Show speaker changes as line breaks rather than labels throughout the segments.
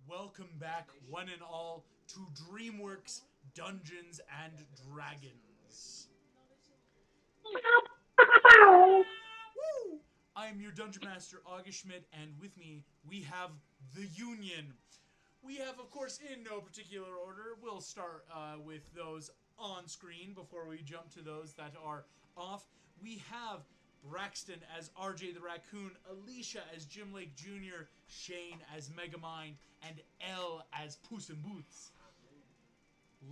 Welcome back, one and all, to Dreamworks Dungeons and Dragons. Woo! I am your Dungeon Master, August Schmidt, and with me we have the Union. We have, of course, in no particular order, we'll start with those on screen before we jump to those that are off. We have Braxton as RJ the Raccoon, Alicia as Jim Lake Jr., Shane as Megamind, and Elle as Puss in Boots.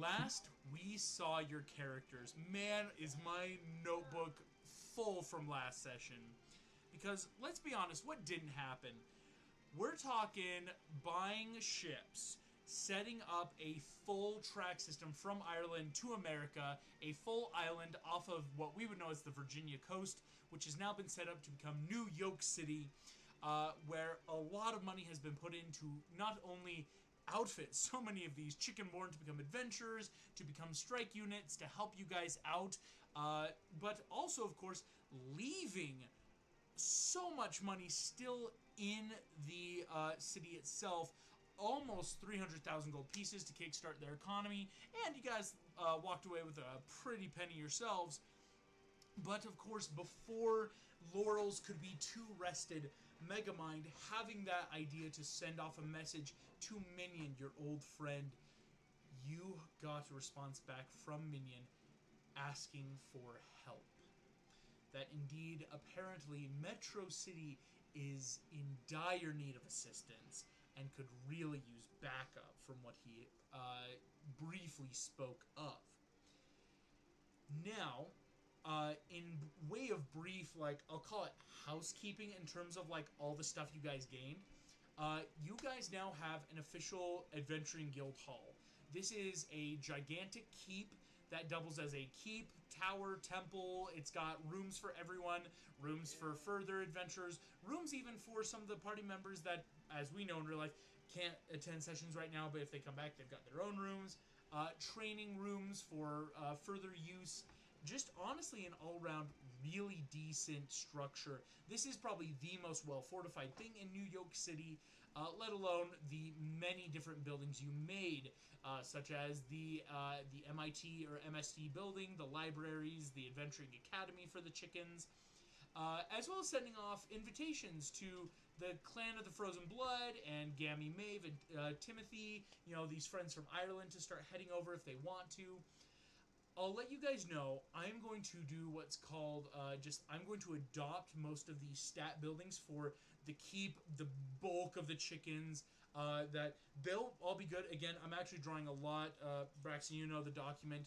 Last we saw your characters. Man, is my notebook full from last session. Because, let's be honest, what didn't happen? We're talking buying ships, setting up a full track system from Ireland to America, a full island off of what we would know as the Virginia coast, which has now been set up to become New York City, where a lot of money has been put into not only outfit so many of these chickenborn to become adventurers, to become strike units, to help you guys out, but also, of course, leaving so much money still in the city itself. Almost 300,000 gold pieces to kickstart their economy, and you guys walked away with a pretty penny yourselves. But of course, before laurels could be too rested, Megamind, having that idea to send off a message to Minion, your old friend, you got a response back from Minion asking for help. That indeed, apparently, Metrocity is in dire need of assistance and could really use backup from what he briefly spoke of. Now, in way of brief, I'll call it housekeeping in terms of, all the stuff you guys gained, you guys now have an official Adventuring Guild Hall. This is a gigantic keep that doubles as a keep, tower, temple. It's got rooms for everyone, rooms for further adventurers, rooms even for some of the party members that, as we know in real life, can't attend sessions right now, but if they come back, they've got their own rooms, training rooms for further use. Just honestly an all-round really decent structure. This is probably the most well-fortified thing in New York City, let alone the many different buildings you made, such as the MIT or MST building, the libraries, the Adventuring Academy for the chickens, as well as sending off invitations to the Clan of the Frozen Blood and Gammy Maeve and Timothy, these friends from Ireland, to start heading over if they want to. I'll let you guys know, I'm going to do what's called, I'm going to adopt most of these stat buildings for the keep, the bulk of the chickens, that they'll all be good. Again, I'm actually drawing a lot, Braxton, the document,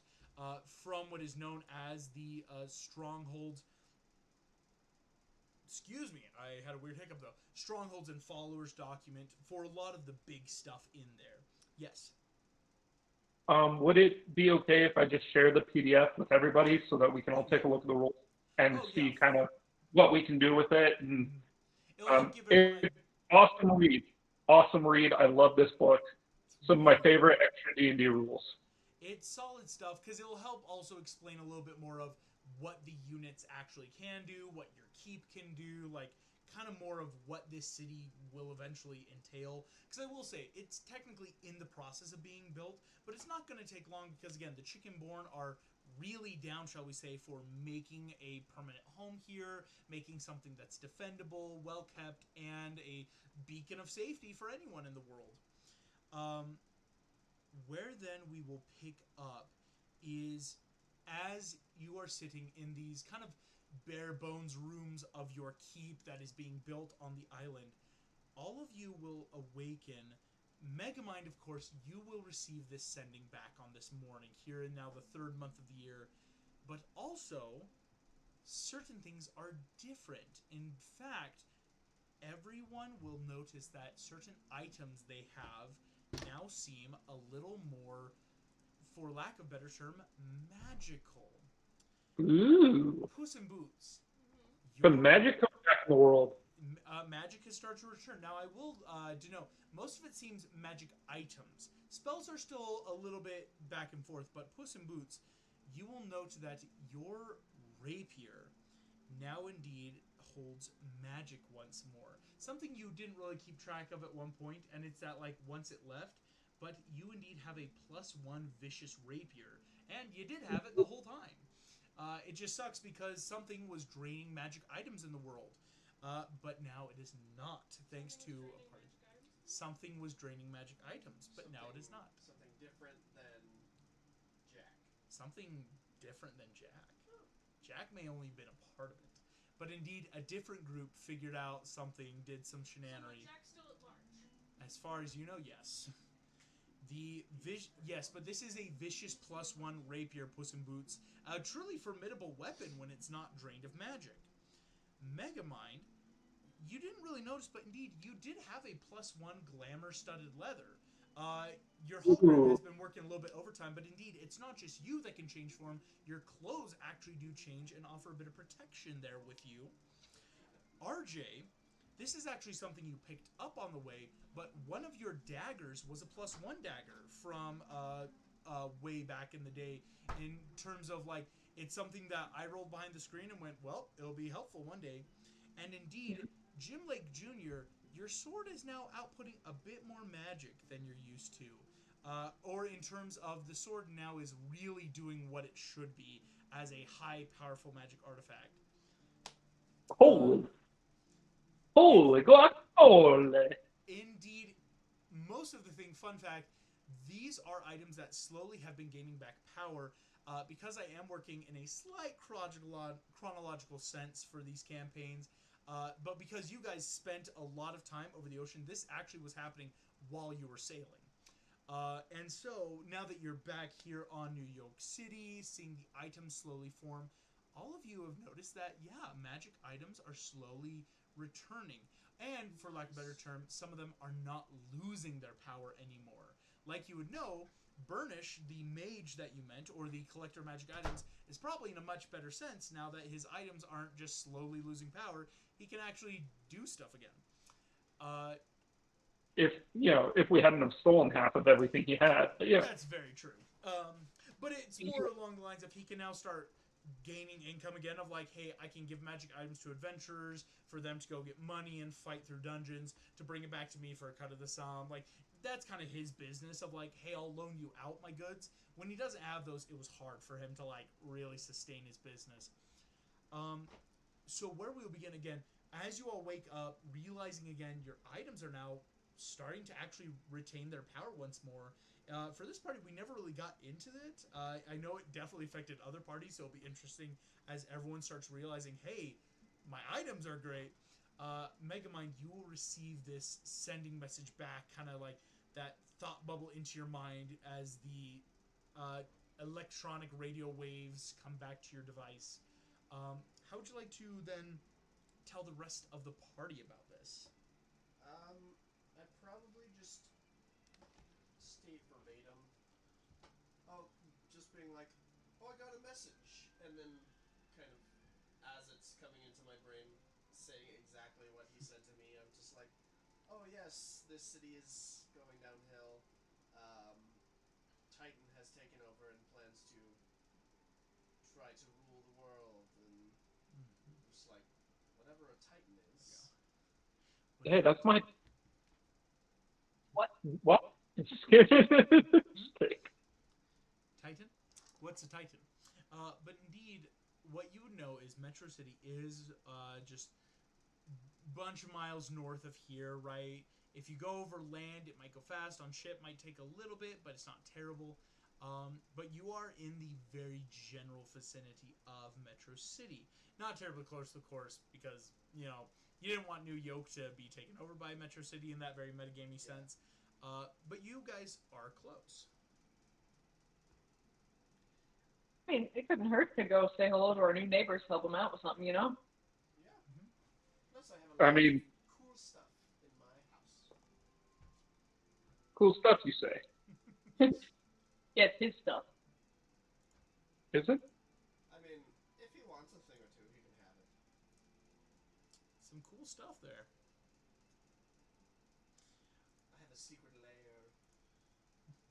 from what is known as the Strongholds. Excuse me, I had a weird hiccup though. Strongholds and Followers document for a lot of the big stuff in there. Yes.
Would it be okay if I just share the PDF with everybody so that we can
Oh,
all
yeah.
take a look at the rules and
Oh, yeah.
see kind of what we can do with it? And
It'll help give everyone.
it's awesome read. Awesome read. I love this book. Some of my
Really good.
favorite extra D&D rules.
It's solid stuff because it'll help also explain a little bit more of what the units actually can do, what your keep can do, kind of more of what this city will eventually entail. Because I will say, it's technically in the process of being built, but it's not going to take long because, again, the Chickenborn are really down, shall we say, for making a permanent home here, making something that's defendable, well kept, and a beacon of safety for anyone in the world. Um, where then we will pick up is as you are sitting in these kind of bare bones rooms of your keep that is being built on the island, all of you will awaken. Megamind, of course, you will receive this sending back on this morning, here and now the third month of the year. But also, certain things are different. In fact, everyone will notice that certain items they have now seem a little more, for lack of a better term, magical.
Ooh.
Puss in Boots,
The
your
magic comes back in the world.
magic has started to return. Now, I will denote, most of it seems magic items. Spells are still a little bit back and forth, but Puss in Boots, you will note that your rapier now indeed holds magic once more. Something you didn't really keep track of at one point, and it's that like once it left, but you indeed have a +1 vicious rapier, and you did have it the whole time. It just sucks because something was draining magic items in the world, but now it is not, thanks to a party. Something was draining magic items, but now it is not.
Something different than Jack.
Something different than Jack. Jack may only have been a part of it. But indeed, a different group figured out something, did some shenanery.
So Jack's still at large.
As far as you know, yes. Yes, but this is a vicious +1 rapier, Puss in Boots. A truly formidable weapon when it's not drained of magic. Megamind, you didn't really notice, but indeed, you did have a +1 glamour-studded leather. Your halberd has been working a little bit overtime, but indeed, it's not just you that can change form. Your clothes actually do change and offer a bit of protection there with you. RJ, this is actually something you picked up on the way, but one of your daggers was a +1 dagger from way back in the day. In terms of like, it's something that I rolled behind the screen and went, well, it'll be helpful one day. And indeed, Jim Lake Jr., your sword is now outputting a bit more magic than you're used to. Or in terms of the sword now is really doing what it should be as a high, powerful magic artifact.
Holy guacamole!
Indeed, most of the thing, fun fact, these are items that slowly have been gaining back power. Because I am working in a slight chronological sense for these campaigns, but because you guys spent a lot of time over the ocean, this actually was happening while you were sailing. And so, now that you're back here on New York City, seeing the items slowly form, all of you have noticed that, yeah, magic items are slowly returning. And, for lack of a better term, some of them are not losing their power anymore. Like you would know, Burnish, the mage that you meant, or the collector of magic items, is probably in a much better sense now that his items aren't just slowly losing power. He can actually do stuff again.
If we hadn't have stolen half of everything he had, but yeah.
That's very true. But it's more along the lines of he can now start gaining income again of like, hey, I can give magic items to adventurers for them to go get money and fight through dungeons to bring it back to me for a cut of the sum. Like, that's kind of his business of like, hey, I'll loan you out my goods. When he doesn't have those, it was hard for him to like really sustain his business. So where we'll begin again, as you all wake up, realizing again your items are now starting to actually retain their power once more. For this party, we never really got into it. I know it definitely affected other parties, so it'll be interesting as everyone starts realizing, hey, my items are great. Megamind, you will receive this sending message back, kind of like that thought bubble into your mind as the electronic radio waves come back to your device. How would you like to then tell the rest of the party about this?
I'd probably just state verbatim. Oh, just being like, oh, I got a message, and then kind of as it's coming into my brain, saying exactly what he said to me. I'm just like, oh yes, this city is going downhill. Titan has taken over and plans to try to rule the world, and just like, whatever a Titan is.
Hey, that's my... What?
Titan? What's a Titan? But indeed, what you would know is Metrocity is just a bunch of miles north of here, right? If you go over land, it might go fast. On ship, might take a little bit, but it's not terrible. But you are in the very general vicinity of Metro City. Not terribly close, of course, because, you didn't want New York to be taken over by Metro City in that very metagamey sense. But you guys are close.
I mean, it couldn't hurt to go say hello to our new neighbors, help them out with something,
Yeah. Plus, I have a
I
lot
mean,
of cool stuff in my house.
cool stuff, you say.
Yeah, it's his stuff.
Is it?
I mean, if he wants a thing or two, he can have it.
Some cool stuff there.
I have a secret lair.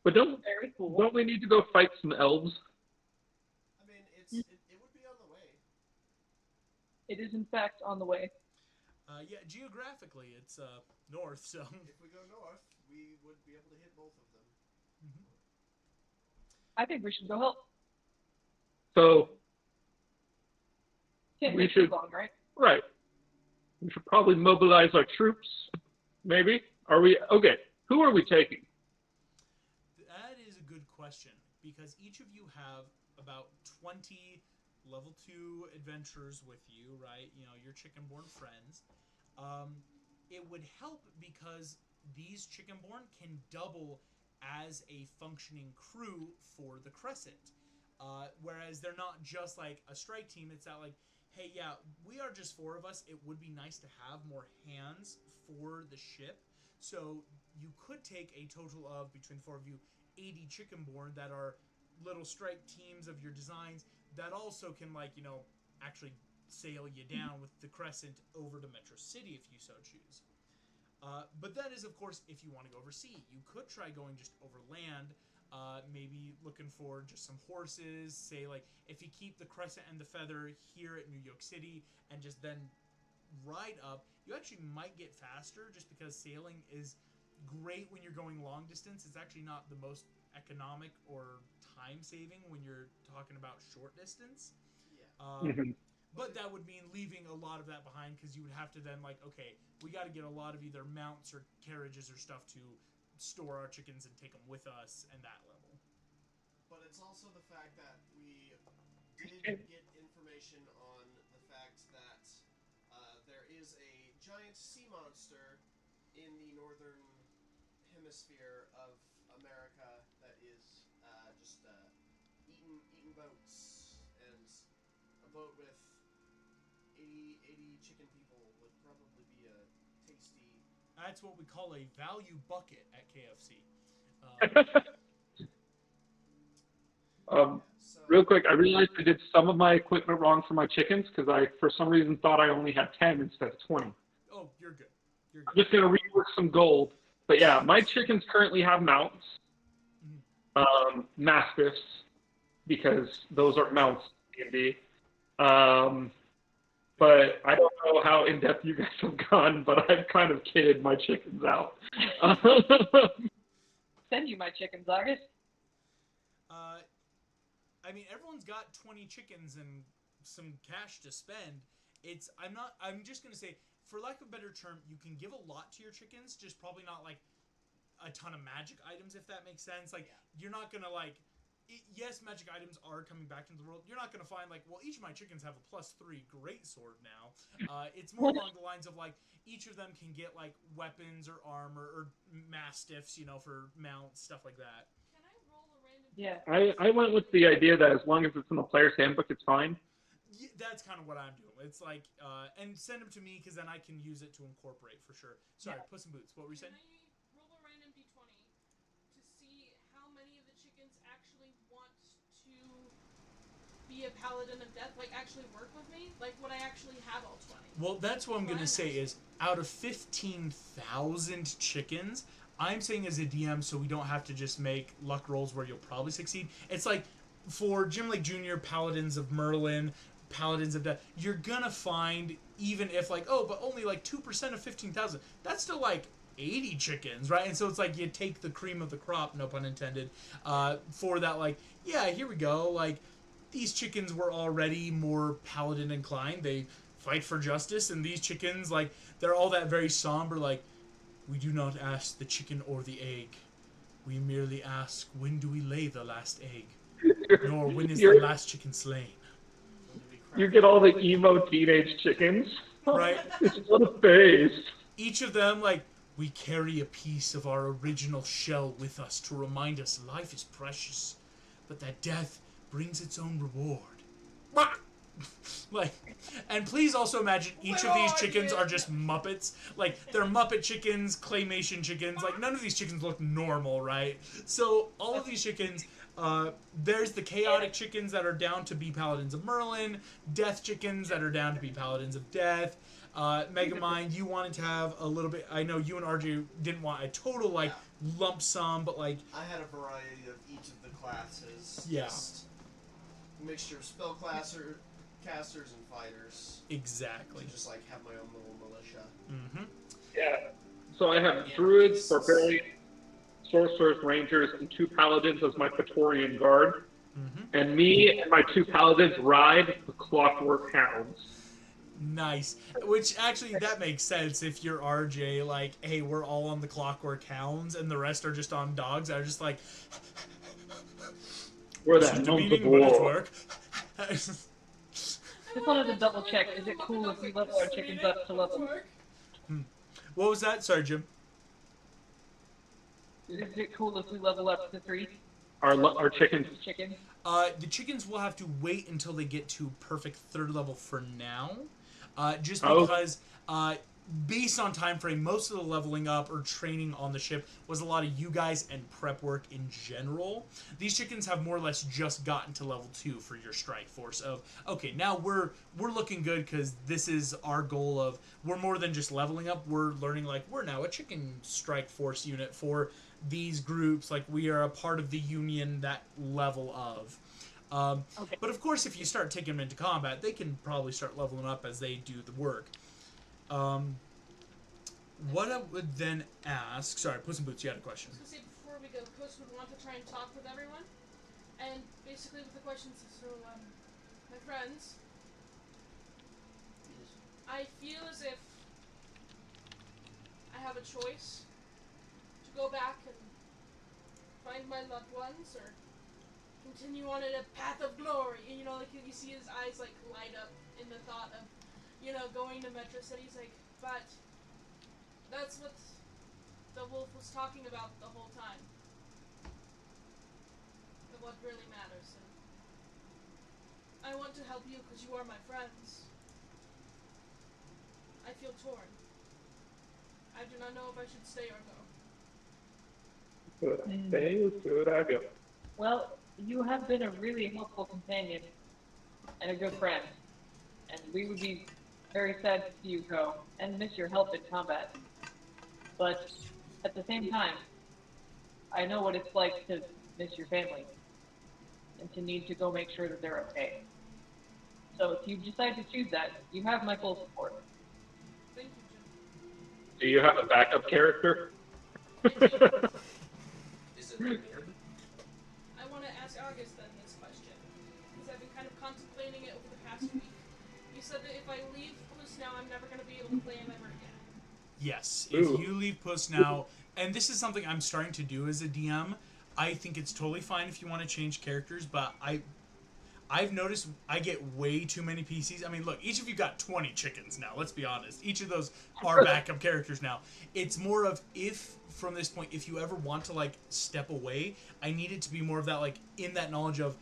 But
Very cool.
don't we need to go fight some elves?
I mean, it would be on the way.
It is in fact on the way.
Yeah, geographically, it's north, so.
If we go north, we would be able to hit both of them.
Mhm.
I think we should go help.
So
Can't
we
take too
should,
long, right?
right. We should probably mobilize our troops. Maybe. Are we okay? Who are we taking?
That is a good question because each of you have about 20 level 2 adventurers with you, right? You know, your chickenborn friends. Um, it would help because these chickenborn can double as a functioning crew for the Crescent. Whereas they're not just like a strike team, it's that like, hey, yeah, we are just 4 of us. It would be nice to have more hands for the ship. So you could take a total of, between the 4 of you, 80 chickenborn that are little strike teams of your designs that also can, like, you know, actually sail you down with the Crescent over to Metrocity if you so choose. But that is, of course, if you want to go oversea. You could try going just over land, maybe looking for just some horses. Say, like, if you keep the Crescent and the Feather here at New York City and just then ride up, you actually might get faster just because sailing is great when you're going long distance. It's actually not the most economic or time saving when you're talking about short distance.
Yeah.
But that would mean leaving a lot of that behind because you would have to then, like, okay, we got to get a lot of either mounts or carriages or stuff to store our chickens and take them with us and that level.
But it's also the fact that we did get information on the fact that there is a giant sea monster in the northern hemisphere of America that is just eating boats, and a boat with 80 chicken people would probably be a tasty.
That's what we call a value bucket at KFC.
um,
So
Real quick, I realized I did some of my equipment wrong for my chickens because I, for some reason, thought I only had 10 instead of 20.
Oh, you're good. You're
I'm
good.
just gonna rework some gold. But yeah, my chickens currently have mounts, mastiffs, because those are mounts in D&D. But I don't know how in depth you guys have gone, but I've kind of kitted my chickens out.
Send you my chickens, August.
I mean, everyone's got 20 chickens and some cash to spend. I'm just going to say, for lack of a better term, you can give a lot to your chickens, just probably not, like, a ton of magic items, if that makes sense. Like, you're not going to, like, yes, magic items are coming back into the world. You're not going to find, like, well, each of my chickens have a +3 greatsword now. It's more along the lines of, like, each of them can get, like, weapons or armor or mastiffs, you know, for mounts, stuff like that.
Yeah.
I went with the idea that as long as it's in the player's handbook, it's fine.
Yeah, that's kind of what I'm doing. It's like, and send them to me because then I can use it to incorporate for sure. Sorry, Puss in Boots. What were you saying?
Can I roll a random d20 to see how many of the chickens actually want to be a paladin of death? Like, actually work with me? Like, would I actually have all 20?
Well, that's what I'm going to say is out of 15,000 chickens, I'm saying as a DM so we don't have to just make luck rolls where you'll probably succeed. It's like for Jim Lake Jr., Paladins of Merlin, Paladins of Death, you're going to find, even if like, oh, but only like 2% of 15,000, that's still like 80 chickens, right? And so it's like you take the cream of the crop, no pun intended, for that, like, yeah, here we go. Like, these chickens were already more paladin inclined. They fight for justice, and these chickens, like, they're all that very somber, like, we do not ask the chicken or the egg. We merely ask, when do we lay the last egg? Nor when is the last chicken slain?
You get all the emo teenage chickens.
Right?
It's what a phase.
Each of them, like, we carry a piece of our original shell with us to remind us life is precious, but that death brings its own reward. Like, and please also imagine each of these chickens are just Muppets. Like, they're Muppet chickens, claymation chickens. Like, none of these chickens look normal, right? So, all of these chickens, there's the chaotic chickens that are down to be paladins of Merlin, death chickens that are down to be paladins of death. Megamind, you wanted to have a little bit, I know you and RJ didn't want a total, like, lump sum, but, like...
I had a variety of each of the classes.
Yeah.
Just mixture of spellcaster, casters and fighters.
Exactly.
To just like have my own little militia.
Mm-hmm.
Yeah. So I have druids, barbarians, sorcerers, rangers, and 2 paladins as my Praetorian guard.
Mm-hmm.
And me and my 2 paladins ride the clockwork hounds.
Nice. Which actually that makes sense if you're RJ. Like, hey, we're all on the clockwork hounds, and the rest are just on dogs. I was just like,
We're the
"This is
hounds of
demeaning, but it's
war.
work."
Just wanted to double check. Is it cool if we level our chickens up to level?
What was that? Sorry, Jim.
Is it cool if we level up to 3
Our chickens.
chickens?
The chickens will have to wait until they get to perfect 3rd level for now. Just
Oh.
because, based on time frame, most of the leveling up or training on the ship was a lot of you guys and prep work in general. These chickens have more or less just gotten to level 2 for your strike force of, okay, now we're looking good because this is our goal of, we're more than just leveling up, we're learning, like, we're now a chicken strike force unit for these groups, like we are a part of the union, that level of.
Okay.
But of course, if you start taking them into combat, they can probably start leveling up as they do the work. What I would then ask... Sorry, Puss in Boots, you had a question.
I was going to say, before we go, Puss would want to try and talk with everyone. And basically with the questions, so, my friends, I feel as if I have a choice to go back and find my loved ones, or continue on in a path of glory. And, you know, like, you see his eyes, like, light up in the thought of, you know, going to Metrocity. He's like, but that's what the wolf was talking about the whole time. And what really matters. And I want to help you because you are my friends. I feel torn. I do not know if I should stay or go.
Should I stay or should I go?
Well, you have been a really helpful companion and a good friend. And we would be very sad to see you go and miss your help in combat. But at the same time, I know what it's like to miss your family and to need to go make sure that they're okay. So if you decide to choose that, you have my full support.
Thank you, Jim.
Do you have a backup character?
Is it the nib?
I want to ask August then this question, because I've been kind of contemplating it over the past week. You said that if I leave Puss now, I'm never going to be able to play him ever again.
Yes,
Ooh.
if you leave Puss now, and this is something I'm starting to do as a DM, I think it's totally fine if you want to change characters, but I've noticed I get way too many PCs. I mean, look, each of you got 20 chickens now, let's be honest. Each of those are backup characters now. It's more of, if, from this point, if you ever want to, like, step away, I need it to be more of that, like, in that knowledge of,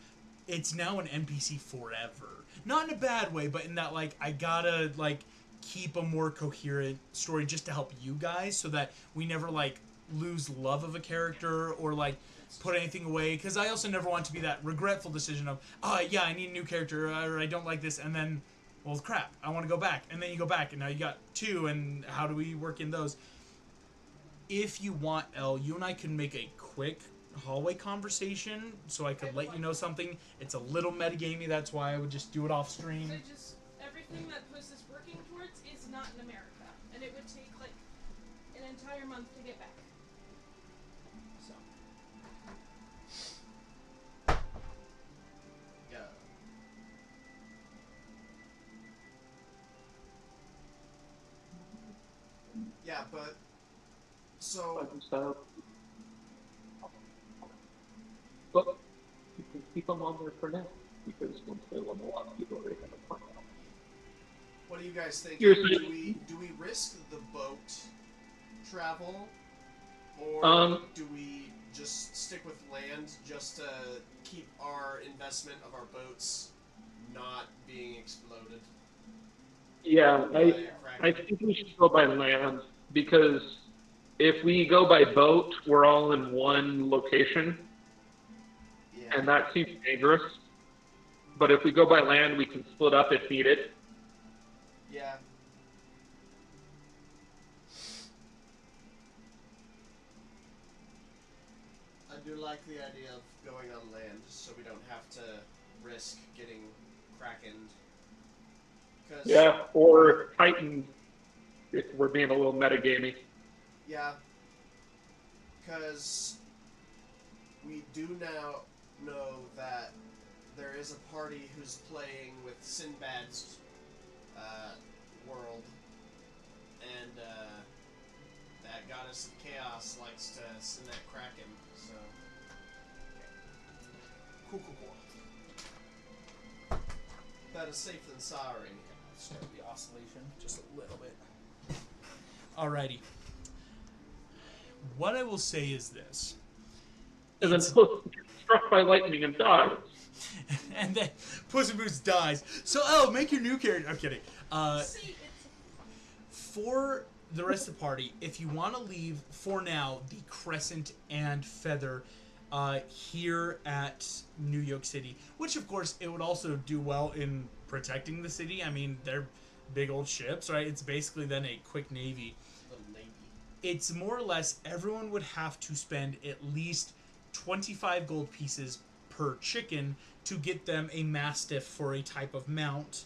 it's now an NPC forever. Not in a bad way, but in that, like, I gotta, like, keep a more coherent story just to help you guys so that we never, like, lose love of a character or, like, put anything away, because I also never want to be that regretful decision of, oh yeah, I need a new character, or I don't like this, and then, well, crap, I want to go back, and then you go back, and now you got 2, and how do we work in those? If you want, Elle, you and I can make a quick hallway conversation, so I could let you know something. It's a little metagamey, that's why I would just do it off stream.
I just, everything that Puss is working towards is not in America, and it would take, like, an entire month to get back. So.
Yeah. Yeah, but so
But you can keep them on there for now, because once they level up, you've already got a plan.
what do you guys think?
You're
Do
saying-
we risk the boat travel, or do we just stick with land just to keep our investment of our boats not being exploded?
Yeah,
by a
I
kraken?
think we should go by land, because if we go by boat, we're all in one location,
Yeah.
and that seems dangerous. But if we go by land, we can split up if needed.
Yeah. I do like the idea of going on land, so we don't have to risk getting krakened 'Cause,
Yeah, or Titans, if we're being a little metagamey.
Yeah. Because we do now know that there is a party who's playing with Sinbad's world, and that goddess of chaos likes to send that Kraken, so...
Cool, cool, cool.
Better safe than sorry.
Start the oscillation just a little bit. Alrighty. What I will say is this.
And then Puss gets struck by lightning and dies.
And then Puss in Boots dies. So, Elle, make your new character. I'm kidding.
See, it's
For the rest of the party, if you want to leave, for now, the Crescent and Feather here at New York City, which, of course, it would also do well in protecting the city. I mean, they're big old ships, right? It's basically then a quick navy.
Little Navy.
It's more or less everyone would have to spend at least 25 gold pieces per chicken to get them a Mastiff for a type of mount.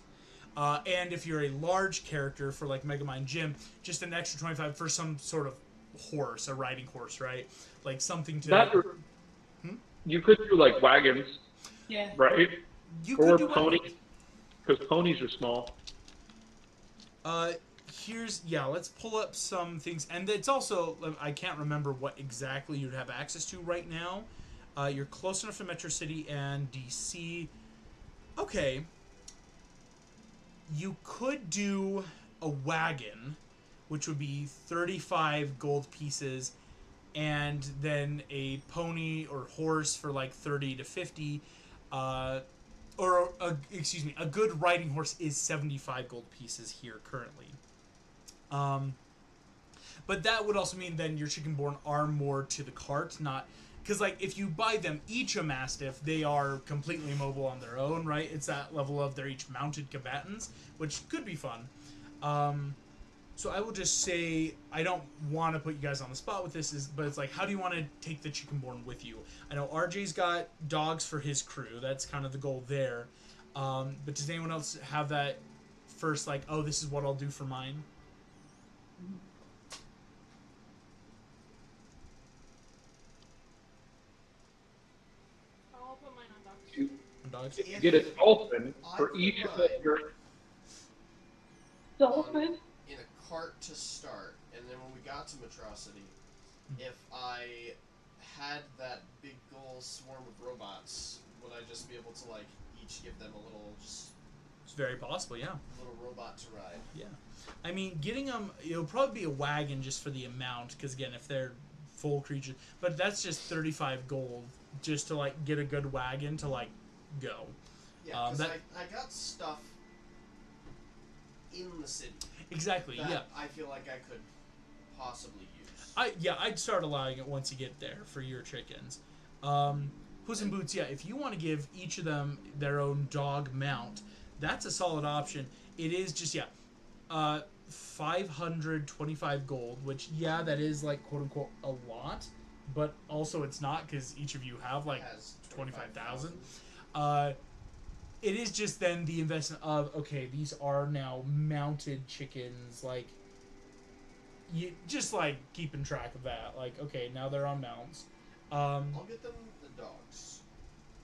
And if you're a large character for like Megamind Jim, just an extra 25 for some sort of horse, a riding horse, right? Like something to...
That, you could do like wagons,
Yeah.
right?
You
Or
could do
ponies, because ponies are small.
Let's pull up some things. And it's also, I can't remember what exactly you'd have access to right now. You're close enough to Metrocity and DC. Okay. You could do a wagon, which would be 35 gold pieces, and then a pony or horse for like 30 to 50. A good riding horse is 75 gold pieces here currently. But that would also mean then your chickenborn are more to the cart, not... Because, like, if you buy them each a Mastiff, they are completely mobile on their own, right? It's that level of they're each mounted combatants, which could be fun. So I will just say, I don't want to put you guys on the spot with this, but it's like, how do you want to take the chickenborn with you? I know RJ's got dogs for his crew. That's kind of the goal there. But does anyone else have that first, like, oh, this is what I'll do for mine?
I'll put mine on dogs.
Dogs?
You get a dolphin for each of your...
Dolphin?
In a cart to start, and then when we got to Metrocity, if I had that big goal swarm of robots, would I just be able to, like, each give them a little, just...
It's very possible, yeah.
little robot to ride?
Yeah. I mean, getting them, it'll probably be a wagon just for the amount, because again, if they're full creatures, but that's just 35 gold just to, like, get a good wagon to, like, go.
Yeah, because I got stuff in the city
Exactly,
that
yeah.
I feel like I could possibly use.
I'd start allowing it once you get there for your chickens. Puss in Boots, yeah, if you want to give each of them their own dog mount, that's a solid option. It is just, 525 gold, which, yeah, that is, like, quote-unquote, a lot, but also it's not, because each of you have, like,
Has
25,000. It is just then the investment of, okay, these are now mounted chickens, like, you just, like, keeping track of that. Like, okay, now they're on mounts.
I'll get them the dogs.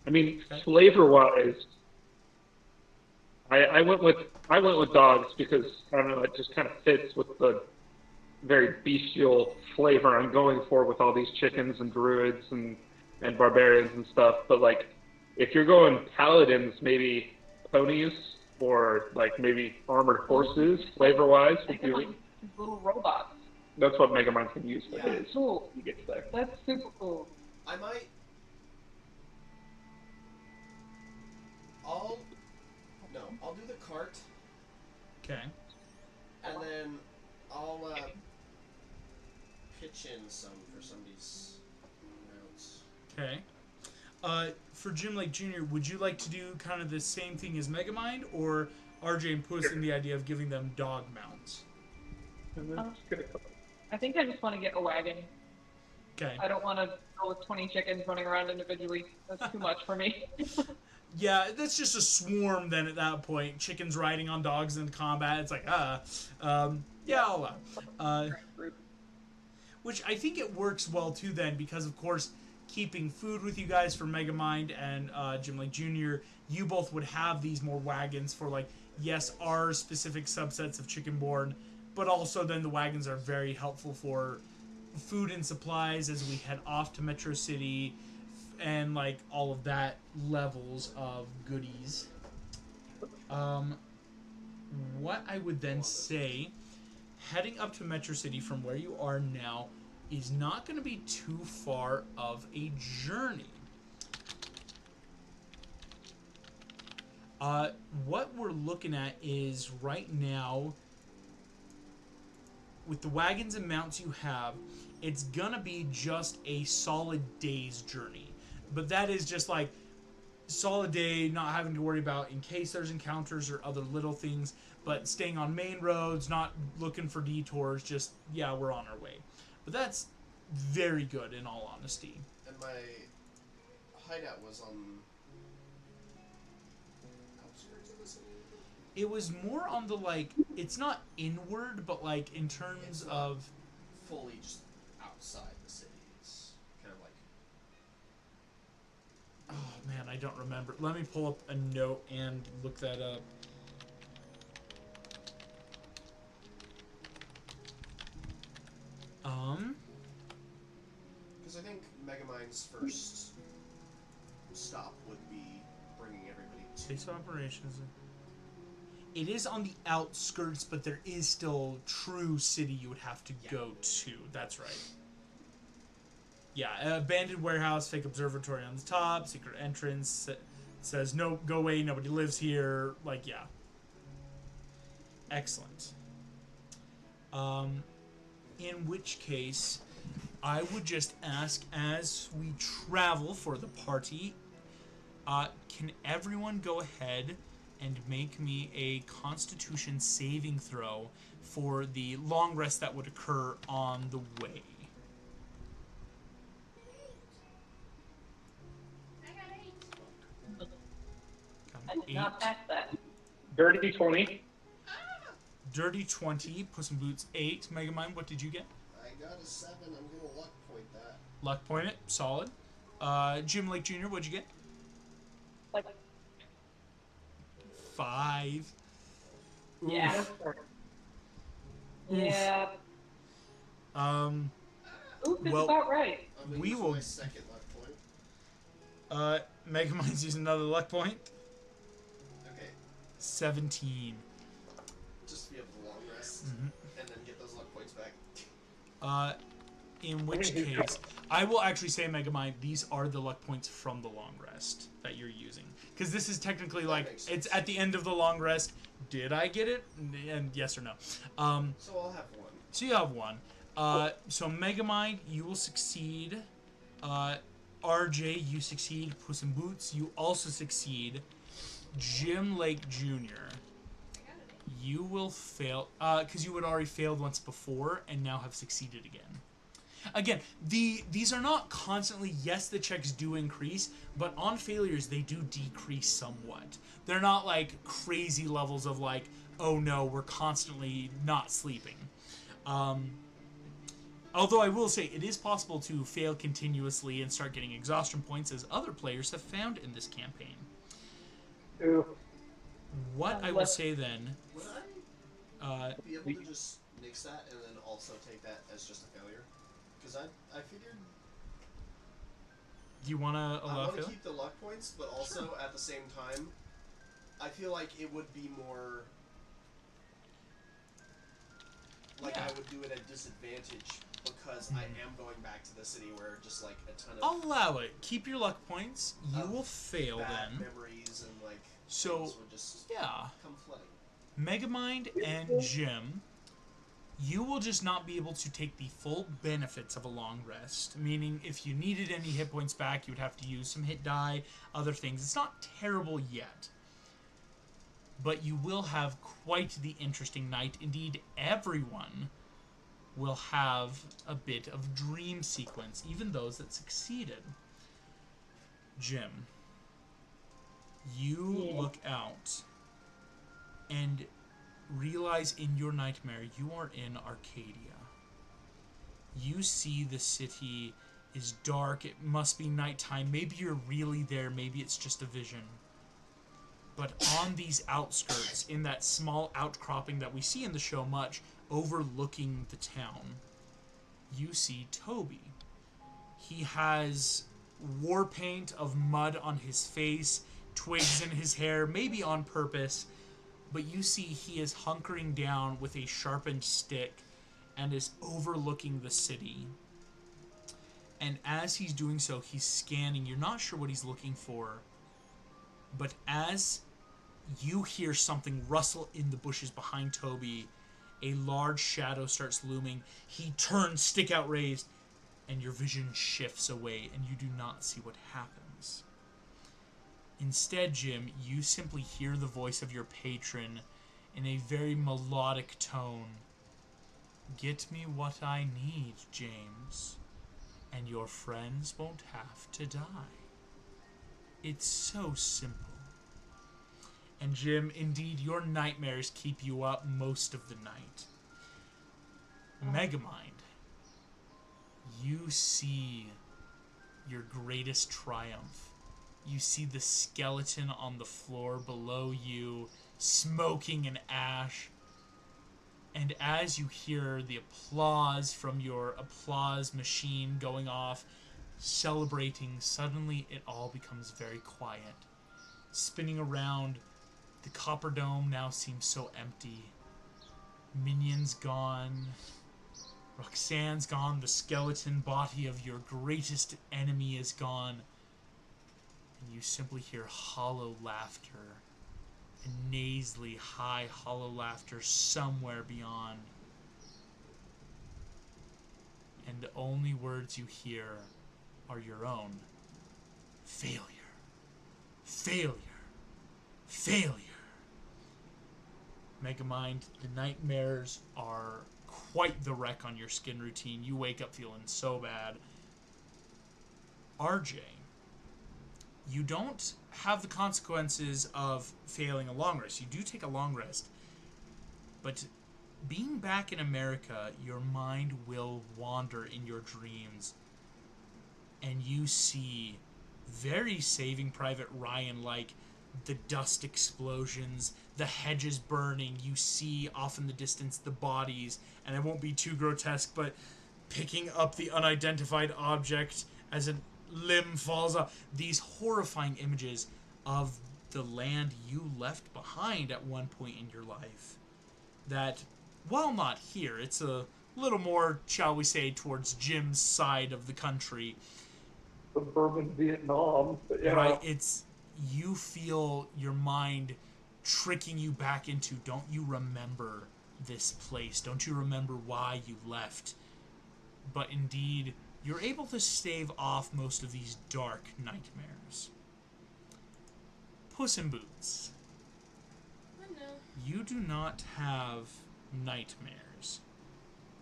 I mean,
Okay.
flavor-wise, I went with dogs because, I don't know, it just kind of fits with the very bestial flavor I'm going for with all these chickens and druids and barbarians and stuff. But, like, if you're going paladins, maybe ponies or, like, maybe armored horses, flavor-wise, would be...
Megamind, little robots.
That's what Megamind can use for
Yeah.
his.
Cool.
He gets there.
That's super cool.
I might... I'll do the cart,
Okay.
and then I'll pitch in some for somebody's mounts.
Okay. For Jim Lake Jr., would you like to do kind of the same thing as Megamind, or RJ and Puss in the idea of giving them dog mounts?
And then just get a couple.
I think I just want to get a wagon.
Okay.
I don't want to deal with 20 chickens running around individually. That's too much for me.
Yeah, that's just a swarm then at that point. Chickens riding on dogs in combat. It's like, yeah, I'll allow. Which I think it works well too then because, of course, keeping food with you guys for Megamind and Jim Lake Jr., you both would have these more wagons for, like, yes, our specific subsets of Chickenborn, but also then the wagons are very helpful for food and supplies as we head off to Metrocity and, like, all of that levels of goodies. What I would then say, heading up to Metrocity from where you are now is not going to be too far of a journey. What we're looking at is right now, with the wagons and mounts you have, it's gonna be just a solid day's journey. But that is just like solid day, not having to worry about in case there's encounters or other little things, but staying on main roads, not looking for detours, just, yeah, we're on our way. But that's very good in all honesty.
And my hideout was on outskirts of the city?
It was more on the, like, it's not inward, but, like, in terms of...
fully just outside the city. It's kind of like...
Oh, man, I don't remember. Let me pull up a note and look that up.
Because I think Megamind's first stop would be bringing everybody to...
Base operations. It is on the outskirts, but there is still true city you would have to go to. That's right. Yeah, abandoned warehouse, fake observatory on the top, secret entrance, says, no, go away, nobody lives here. Like, yeah. Excellent. In which case, I would just ask, as we travel for the party, can everyone go ahead and make me a Constitution saving throw for the long rest that would occur on the way?
I did not pass that.
Dirty 20.
Dirty 20, Puss in Boots 8. Megamind, what did you get?
I got a 7. I'm going to luck point that.
Luck point it, solid. Jim Lake Jr., what'd you get?
Like,
5.
yeah. Yeah. Oof is
Well,
about right.
I'm going to
we
use
will...
my second luck point.
Megamind's using another luck point.
Okay.
17.
Just to be able to long rest and then get those luck points back.
In which case, I will actually say, Megamind, these are the luck points from the long rest that you're using. Because this is technically like, it's at the end of the long rest. Did I get it? And yes or no.
So I'll have 1.
So you have 1. So Megamind, you will succeed. RJ, you succeed. Puss in Boots, you also succeed. Jim Lake Jr., you will fail, because you had already failed once before and now have succeeded again. Again, these are not constantly, yes, the checks do increase, but on failures, they do decrease somewhat. They're not like crazy levels of like, oh no, we're constantly not sleeping. Although I will say, it is possible to fail continuously and start getting exhaustion points, as other players have found in this campaign.
Ooh.
What I will say then...
Would I be able to just nix that and then also take that as just a failure? Because I figured...
Do you want to
I
allow
want to
fail?
keep the luck points, but also at the same time, I feel like it would be more... Like
Yeah.
I would do it at disadvantage because I am going back to the city where just like a ton of
I'll allow it. Keep your luck points. You
Of
will fail
bad
then.
memories and like
So,
things would just
yeah.
come flooding.
Megamind and Jim, you will just not be able to take the full benefits of a long rest. Meaning, if you needed any hit points back, you would have to use some hit die, other things. It's not terrible yet. But you will have quite the interesting night. Indeed, everyone will have a bit of dream sequence, even those that succeeded. Jim, you look out and realize in your nightmare you are in Arcadia. You see the city is dark, it must be nighttime, maybe you're really there, maybe it's just a vision. But on these outskirts, in that small outcropping that we see in the show much, overlooking the town, you see Toby. He has war paint of mud on his face, twigs in his hair, maybe on purpose, but you see he is hunkering down with a sharpened stick and is overlooking the city. And as he's doing so, he's scanning. You're not sure what he's looking for, but as you hear something rustle in the bushes behind Toby, a large shadow starts looming. He turns, stick out raised, and your vision shifts away, and you do not see what happens. Instead, Jim, you simply hear the voice of your patron in a very melodic tone. Get me what I need, James, and your friends won't have to die. It's so simple. And Jim, indeed, your nightmares keep you up most of the night. Megamind, you see your greatest triumph. You see the skeleton on the floor below you, smoking in ash. And as you hear the applause from your applause machine going off, celebrating, suddenly it all becomes very quiet. Spinning around, the Copper Dome now seems so empty. Minion's gone. Roxanne's gone. The skeleton body of your greatest enemy is gone. And you simply hear hollow laughter. And nasally, high, hollow laughter somewhere beyond. And the only words you hear are your own. Failure. Failure. Failure. Megamind, the nightmares are quite the wreck on your skin routine. You wake up feeling so bad. RJ, you don't have the consequences of failing a long rest. You do take a long rest. But being back in America, your mind will wander in your dreams. And you see, very Saving Private Ryan-like, the dust explosions, the hedges burning. You see off in the distance the bodies, and it won't be too grotesque, but picking up the unidentified object as a limb falls off. These horrifying images of the land you left behind at one point in your life. That, while not here, it's a little more, shall we say, towards Jim's side of the country.
Suburban Vietnam. But yeah.
Right? It's, you feel your mind tricking you back into, don't you remember this place? Don't you remember why you left? But indeed, you're able to stave off most of these dark nightmares. Puss in Boots.
I know.
You do not have nightmares.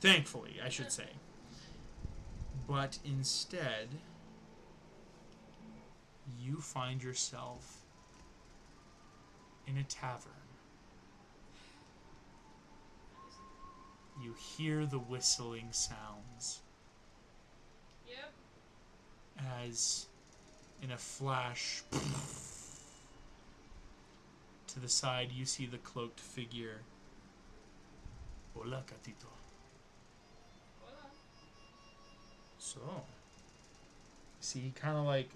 Thankfully, I should say. But instead, you find yourself in a tavern. You hear the whistling sounds.
Yep.
As in a flash, to the side you see the cloaked figure. Hola, Catito.
Hola.
So, see, he kind of like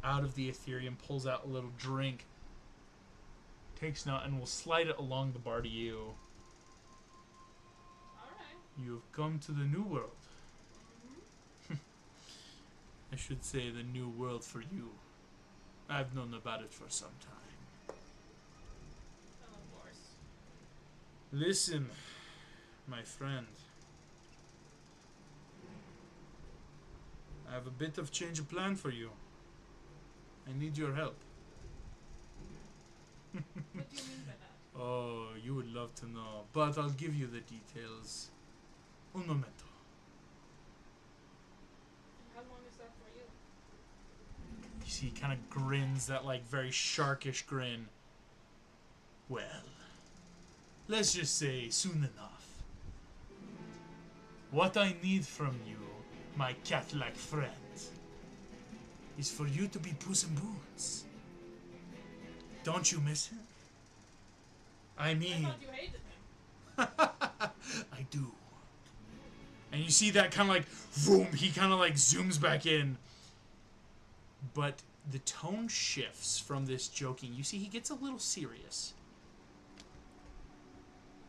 out of the Ethereum pulls out a little drink, takes note, and will slide it along the bar to you.
Alright.
You have come to the New World.
Mm-hmm.
I should say the New World for you. I've known about it for some time.
Oh, of course.
Listen, my friend. I have a bit of change of plan for you. I need your help.
What do you mean by that?
Oh, you would love to know, but I'll give you the details. Un momento. He kind of grins, that like very sharkish grin. Well, let's just say soon enough. What I need from you, my cat-like friend, is for you to be Puss in Boots. Don't you miss him? I
I
mean,
thought you hated him.
I do. And you see that kind of like, boom, he kind of like zooms back in. But the tone shifts from this joking. You see, he gets a little serious.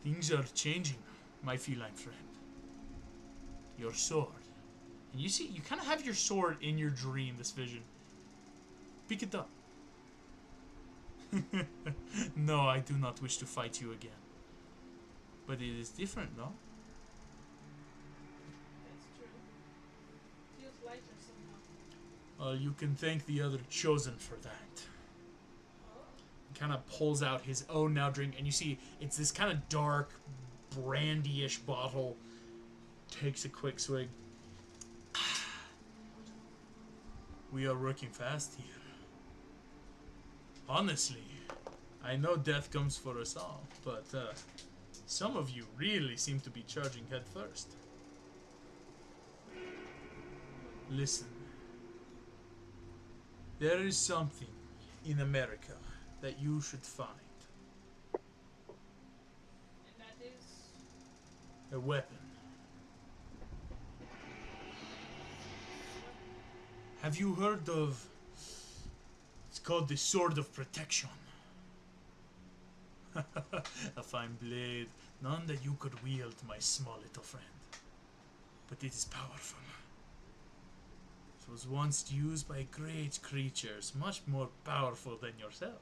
Things are changing, my feline friend. Your sword. And you see, you kind of have your sword in your dream, this vision. Pick it up. No, I do not wish to fight you again. But it is different, no?
That's true. Feels lighter somehow.
Well, you can thank the other chosen for that.
Oh.
He kind of pulls out his own now drink, and you see it's this kind of dark, brandy-ish bottle. Takes a quick swig. We are working fast here. Honestly, I know death comes for us all, but some of you really seem to be charging head first. Listen. There is something in America that you should find.
And that is...
A weapon. Have you heard of... It's called the Sword of Protection. A fine blade, none that you could wield, my small little friend. But it is powerful. It was once used by great creatures, much more powerful than yourself.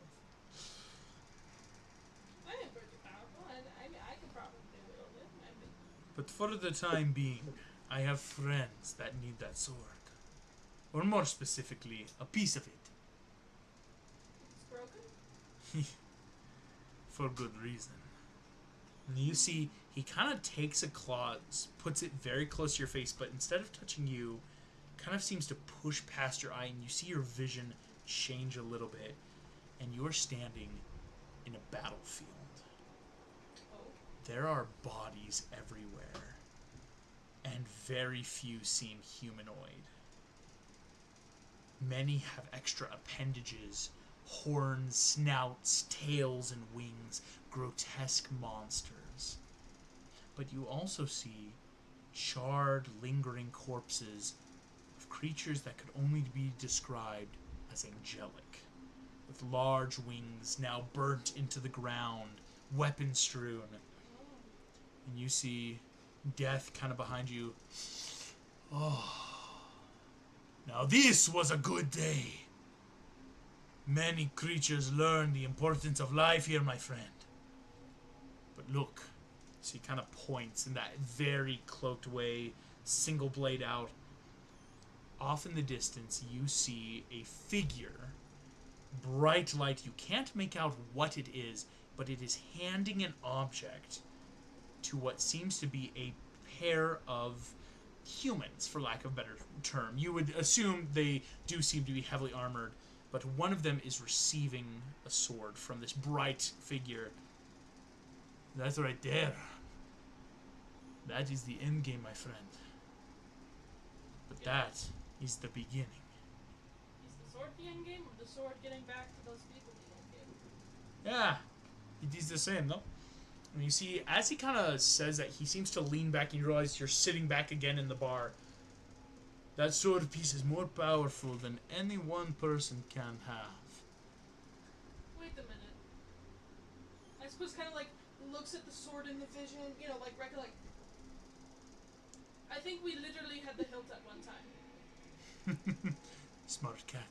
I am pretty powerful, and I can probably wield it, maybe.
But for the time being, I have friends that need that sword. Or more specifically, a piece of it.
It's broken?
For good reason. And you see, he kind of takes a claw, puts it very close to your face, but instead of touching you, kind of seems to push past your eye, and you see your vision change a little bit, and you're standing in a battlefield.
Oh.
There are bodies everywhere, and very few seem humanoid. Many have extra appendages, horns, snouts, tails, and wings, grotesque monsters. But you also see charred, lingering corpses of creatures that could only be described as angelic, with large wings now burnt into the ground, weapon strewn. And you see death kind of behind you. Oh. Now this was a good day. Many creatures learned the importance of life here, my friend. But look, so he kind of points in that very cloaked way, single blade out. Off in the distance, you see a figure, bright light. You can't make out what it is, but it is handing an object to what seems to be a pair of humans, for lack of a better term. You would assume they do seem to be heavily armored, but one of them is receiving a sword from this bright figure. That's right there. That is the end game, my friend. But that is the beginning.
Is the sword the end game, or the sword getting back to those people the end game?
Yeah, it is the same, no? And you see, as he kind of says that, he seems to lean back, and you realize you're sitting back again in the bar. That sword piece is more powerful than any one person can have.
Wait a minute. I suppose kind of like looks at the sword in the vision, you know, like recollect. I think we literally had the hilt at one time.
Smart cat.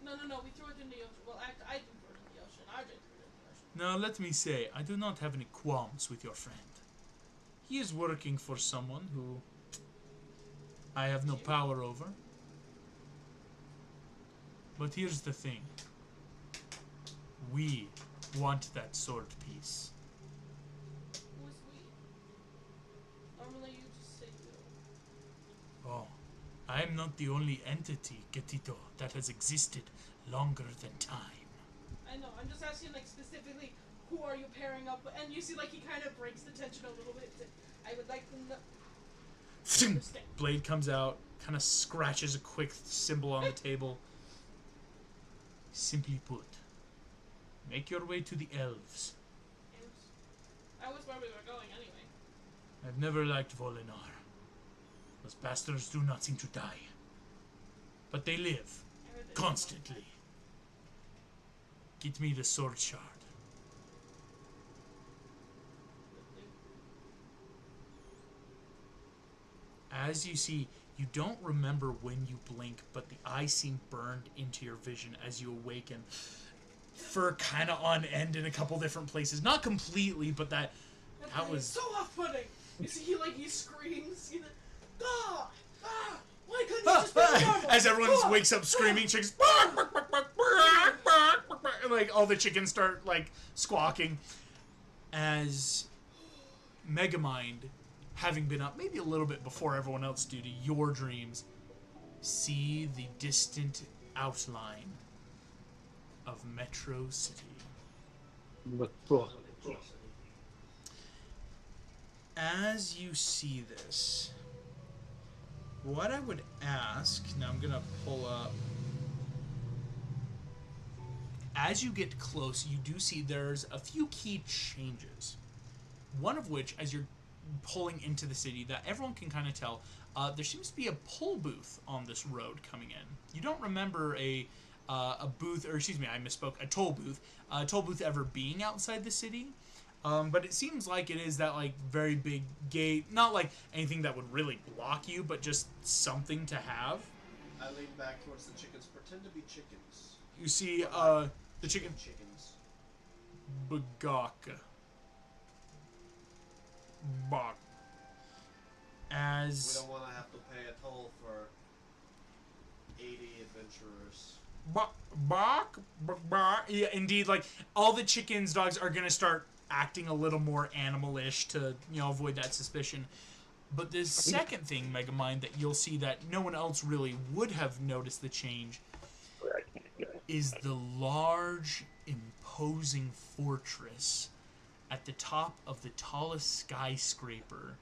No, we threw it in the ocean. Well, I didn't throw it in the ocean. RJ threw it in the ocean.
Now, let me say, I do not have any qualms with your friend. He is working for someone who I have no power over. But here's the thing. We want that sword piece.
Who is we? Normally you just say you.
Oh, I'm not the only entity, Getito, that has existed longer than time.
I know. I'm just asking, like, specifically, who are you pairing up with? And you see, like, he kind of breaks the tension a little bit. I would like to know.
Blade comes out, kind of scratches a quick symbol on the table. Simply put, make your way to the elves.
That was where we were going anyway.
I've never liked Volinar. Those bastards do not seem to die. But they live. Constantly. Get me the sword shard. As you see, you don't remember when you blink, but the eyes seem burned into your vision as you awaken. Fur kind of on end in a couple different places. Not completely, but that was...
so off-putting! You see, he screams, ah! Ah! Why couldn't you just be normal?
As everyone wakes up screaming, chickens... like, all the chickens start, like, squawking. As Megamind, having been up maybe a little bit before everyone else due to your dreams, see the distant outline of Metrocity. As you see this, what I would ask, now I'm going to pull up, as you get close, you do see there's a few key changes. One of which, as you're pulling into the city, that everyone can kind of tell, there seems to be a pull booth on this road coming in. You don't remember a booth, or excuse me, I misspoke, a toll booth ever being outside the city. But it seems like it is that, like, very big gate, not like anything that would really block you, but just something to have.
I lean back towards the chickens. Pretend to be chickens.
You see, the chickens. Bagaka. Bak. As...
We don't want to have to pay a toll for 80 adventurers.
Yeah, indeed, like, all the chickens' dogs are gonna start acting a little more animal-ish to, avoid that suspicion. But the second thing, Megamind, that you'll see that no one else really would have noticed the change is the large, imposing fortress at the top of the tallest skyscraper,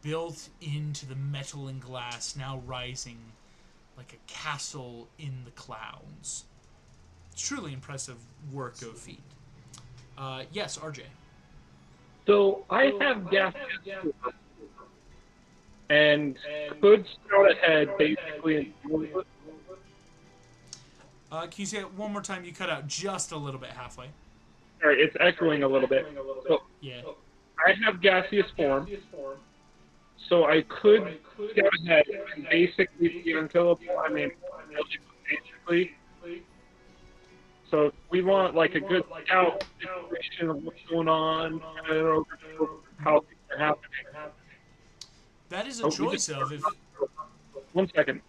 built into the metal and glass, now rising like a castle in the clouds. It's truly impressive work of feat. Yes, RJ.
So I have gas and could scout ahead basically.
Can you say it one more time? You cut out just a little bit halfway.
Sorry, it's echoing a little bit. So
Yeah.
I have gaseous form, so I could scout ahead and basically be unkillable. I mean, basically. So we want like a good scout situation of what's going on, how things are happening.
That is a choice of if...
One second.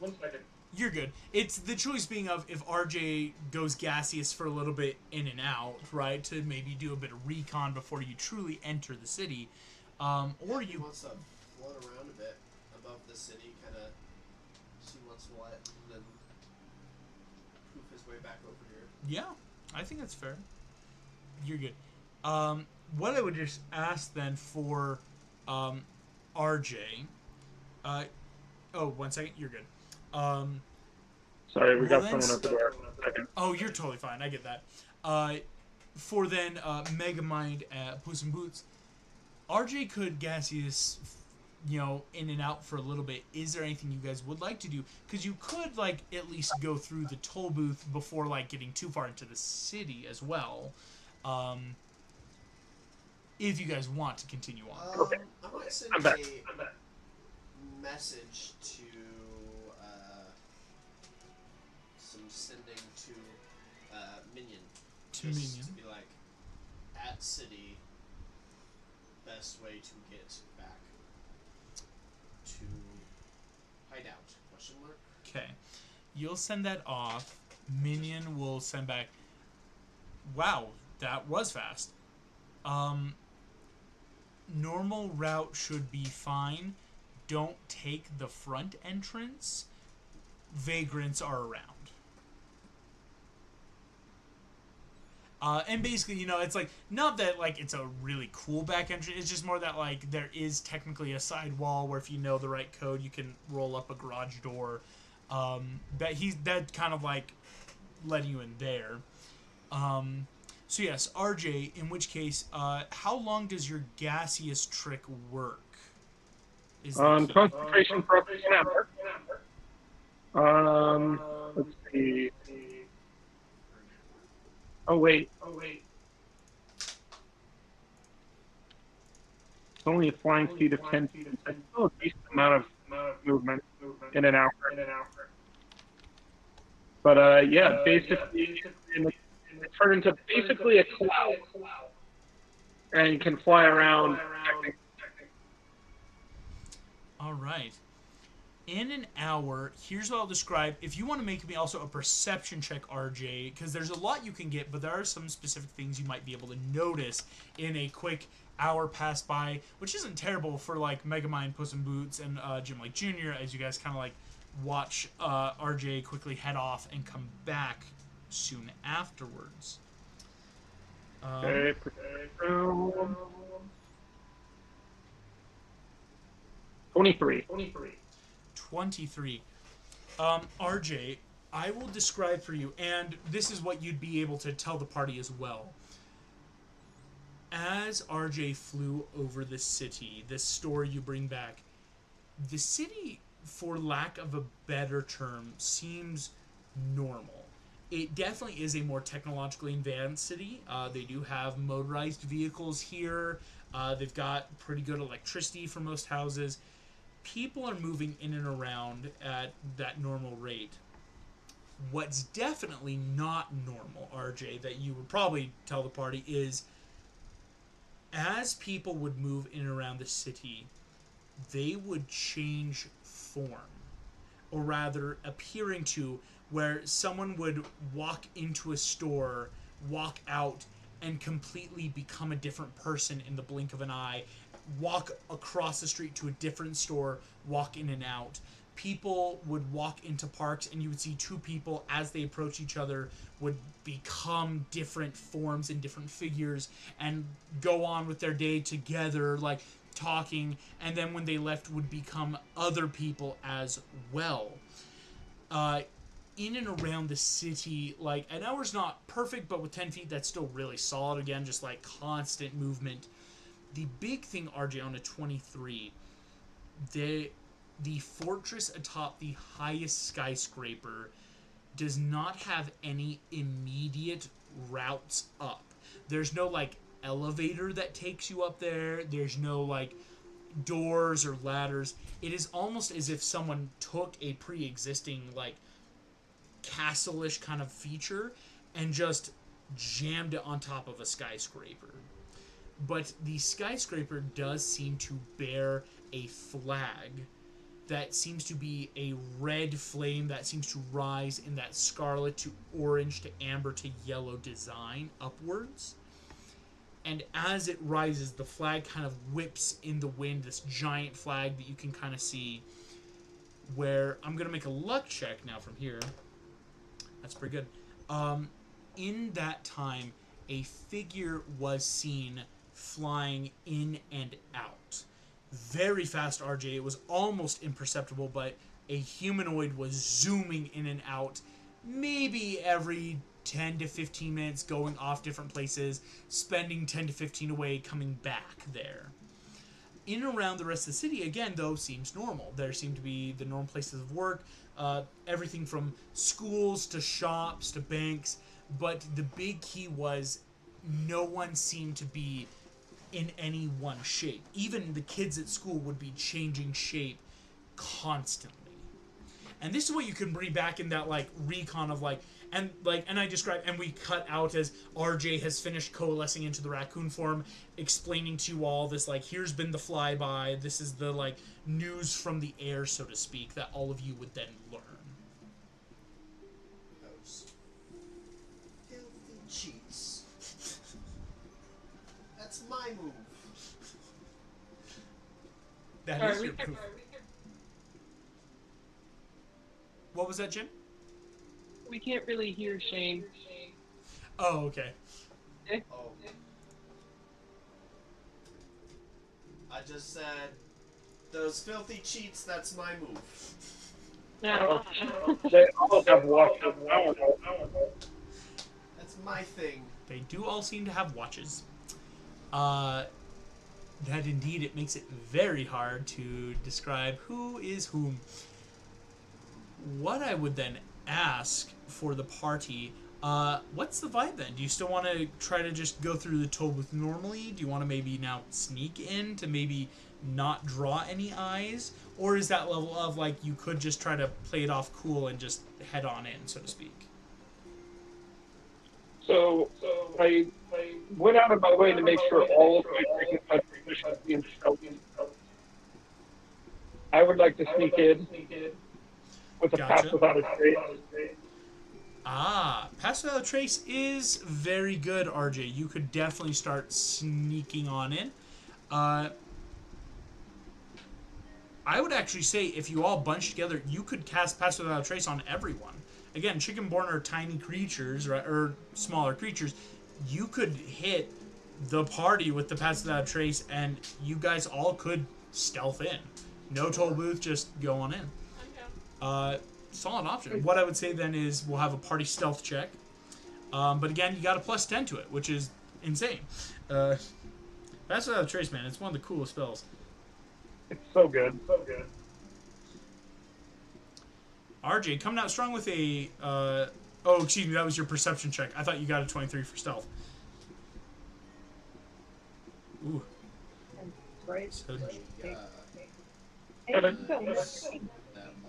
You're good. It's the choice being of if RJ goes gaseous for a little bit in and out, right, to maybe do a bit of recon before you truly enter the city, or
He
you...
wants to float around a bit above the city, kind of see what's what, and then poof his way back over here.
Yeah, I think that's fair. You're good. What I would just ask then for RJ... oh, 1 second. You're good.
Sorry, we got
then
someone at the door.
Oh, you're totally fine. I get that. For then Megamind at Puss in Boots, RJ could gaseous, in and out for a little bit. Is there anything you guys would like to do? Because you could, like, at least go through the toll booth before, like, getting too far into the city as well. If you guys want to continue on.
Okay.
I might send
I'm back.
a message to some sending to Minion.
To
just
Minion.
to be like, at city, best way to get back to hideout? Question mark.
Okay. You'll send that off. Minion will send back... Wow, that was fast. Normal route should be fine. Don't take the front entrance. vagrants are around. And basically, it's like, not that, like, it's a really cool back entry, it's just more that, like, there is technically a side wall where if you know the right code, you can roll up a garage door. That kind of, like, letting you in there. So yes, RJ, in which case, how long does your gaseous trick work?
Concentration for up to an hour. Let's see. Oh wait. It's only a flying speed of 10 feet. That's still a decent amount of movement in an hour. But yeah, basically, it turned into basically a cloud, and can fly around.
All right. In an hour, here's what I'll describe. If you want to make me also a perception check, RJ, because there's a lot you can get, but there are some specific things you might be able to notice in a quick hour pass by, which isn't terrible for like Megamind, Puss in Boots, and Jim Like Jr. as you guys kind of like watch RJ quickly head off and come back soon afterwards.
Okay. 23.
23. RJ, I will describe for you, and this is what you'd be able to tell the party as well. As RJ flew over the city, this story you bring back, the city, for lack of a better term, seems normal. It definitely is a more technologically advanced city. They do have motorized vehicles here. They've got pretty good electricity for most houses. People are moving in and around at that normal rate. What's definitely not normal, RJ, that you would probably tell the party is, as people would move in and around the city, they would change form. Or rather, appearing to, where someone would walk into a store, walk out, and completely become a different person in the blink of an eye, walk across the street to a different store, walk in and out. People would walk into parks and you would see two people as they approach each other would become different forms and different figures and go on with their day together, like talking, and then when they left would become other people as well. In and around the city, like, an hour's not perfect, but with 10 feet that's still really solid. Again, just like constant movement. The big thing, RJ, on a 23, the fortress atop the highest skyscraper does not have any immediate routes up. There's no, like, elevator that takes you up there. There's no, like, doors or ladders. It is almost as if someone took a pre-existing, like, castle-ish kind of feature and just jammed it on top of a skyscraper. But the skyscraper does seem to bear a flag that seems to be a red flame that seems to rise in that scarlet to orange to amber to yellow design upwards. And as it rises, the flag kind of whips in the wind, this giant flag that you can kind of see, where I'm going to make a luck check now from here. That's pretty good. In that time, a figure was seen flying in and out. Very fast, RJ. It was almost imperceptible, but a humanoid was zooming in and out, maybe every 10 to 15 minutes, going off different places, spending 10 to 15 away, coming back there. In and around the rest of the city, again, though, seems normal. There seem to be the normal places of work, everything from schools to shops to banks, but the big key was no one seemed to be in any one shape. Even the kids at school would be changing shape constantly. And this is what you can bring back in that, like, recon of, like, and I describe, and we cut out as RJ has finished coalescing into the raccoon form, explaining to you all this, like, here's been the flyby, this is the, like, news from the air, so to speak, that all of you would then learn.
Filthy cheese. That's my move.
That
Sorry,
is your proof. What What was that, Jim?
We can't really hear Shane.
Oh, okay.
Oh. I just said, those filthy cheats, that's my move.
No.
They all have watches. I don't know.
That's my thing.
They do all seem to have watches. That indeed, it makes it very hard to describe who is whom. What I would then ask for the party, what's the vibe then? Do you still want to try to just go through the toll booth normally? Do you want to maybe now sneak in to maybe not draw any eyes? Or is that level of like you could just try to play it off cool and just head on in, so to speak?
So I went out of my way to make sure all of my chickens had permission to be in stealthy. I would like to sneak in with a pass
Gotcha.
without a trace.
Pass Without a Trace is very good, RJ. You could definitely start sneaking on in. I would actually say if you all bunch together, you could cast Pass Without a Trace on everyone. Again, Chickenborn are tiny creatures, right, or smaller creatures. You could hit the party with the Pass Without a Trace, and you guys all could stealth in. No toll booth, just go on in.
I'm down.
Solid option. What I would say then is we'll have a party stealth check. But again, you got a +10 to it, which is insane. Pass Without a Trace, man, it's one of the coolest spells.
It's so good. So good.
RJ, coming out strong with a... excuse me, that was your perception check. I thought you got a 23 for stealth. Ooh.
Right.
So,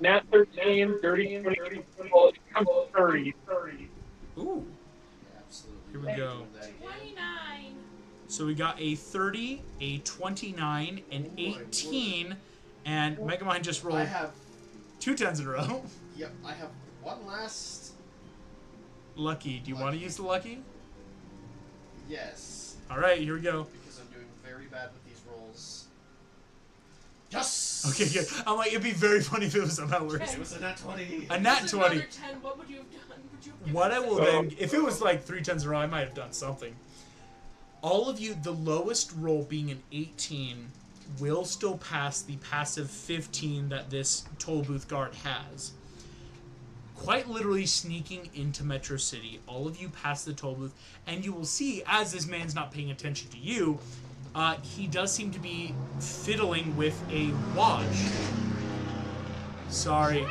Nat 13, 30, 20, well, it comes to 30.
ooh.
Absolutely.
Here we go.
Doing that again.
29.
So we got a 30, a 29, an 18, and Megamind just
I
rolled
have,
2 10s in a row.
yep, I have one last,
Lucky. Do you want to use the lucky?
yes,
All right, here we go.
because I'm doing very bad with these rolls. Yes!
Okay, good. I'm like, it'd be very funny if it was somehow worse.
It was a nat 20.
A nat
If it was
20.
another 10, what would you have done? Would you have given
What I
us
will
a-
then, if it was like 3 10s in a row, I might have done something. All of you, the lowest roll being an 18, will still pass the passive 15 that this toll booth guard has. Quite literally sneaking into Metro City, all of you pass the toll booth, and you will see, as this man's not paying attention to you, he does seem to be fiddling with a watch. Sorry.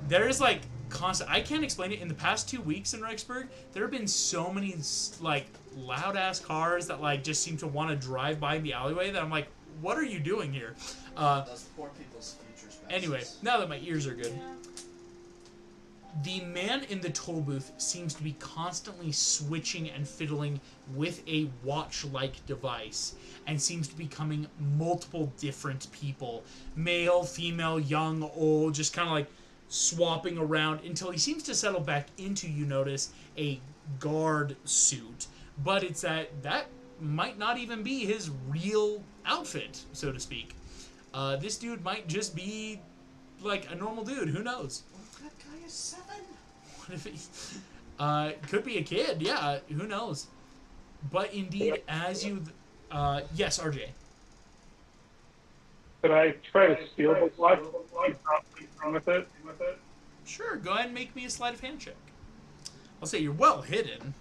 There's like constant. I can't explain it. In the past 2 weeks in Rexburg, there have been so many like loud ass cars that like just seem to want to drive by in the alleyway that I'm like, what are you doing here?
Those poor people's futures.
Anyway,
passes.
now that my ears are good.
Yeah.
The man in the toll booth seems to be constantly switching and fiddling with a watch-like device and seems to be becoming multiple different people. Male, female, young, old, just kind of like swapping around until he seems to settle back into, you notice, a guard suit. But it's that might not even be his real outfit, so to speak. This dude might just be like a normal dude. Who knows?
That guy is 7.
What if he... could be a kid, yeah, who knows? But indeed, as you... yes, RJ.
Could I try to steal the watch? With it?
Sure, go ahead and make me a sleight of hand check. I'll say you're well hidden.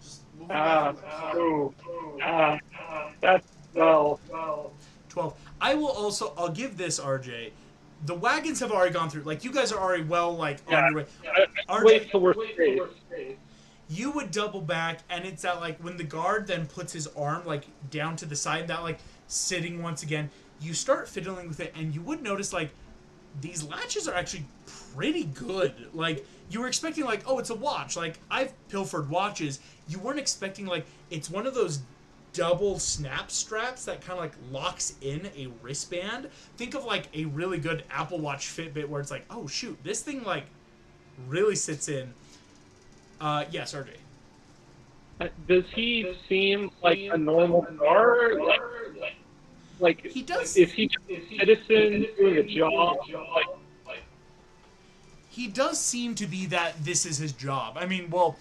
Just move away from the car.
That's well.
12. I'll give this, RJ. The wagons have already gone through. Like, you guys are already well, like, on your way. RJ,
Wait till we're safe.
you would double back, and it's that, like, when the guard then puts his arm, like, down to the side, that, like, sitting once again, you start fiddling with it, and you would notice, like, these latches are actually pretty good. Like, you were expecting, like, oh, it's a watch. Like, I've pilfered watches. You weren't expecting, like, it's one of those double snap straps that kind of, like, locks in a wristband. Think of, like, a really good Apple Watch Fitbit where it's like, oh, shoot, this thing, like, really sits in. Yes, RJ.
Does he seem like a normal guard? Like,
He does.
is he just a citizen doing a job? Like,
He does seem to be that this is his job. I mean, well,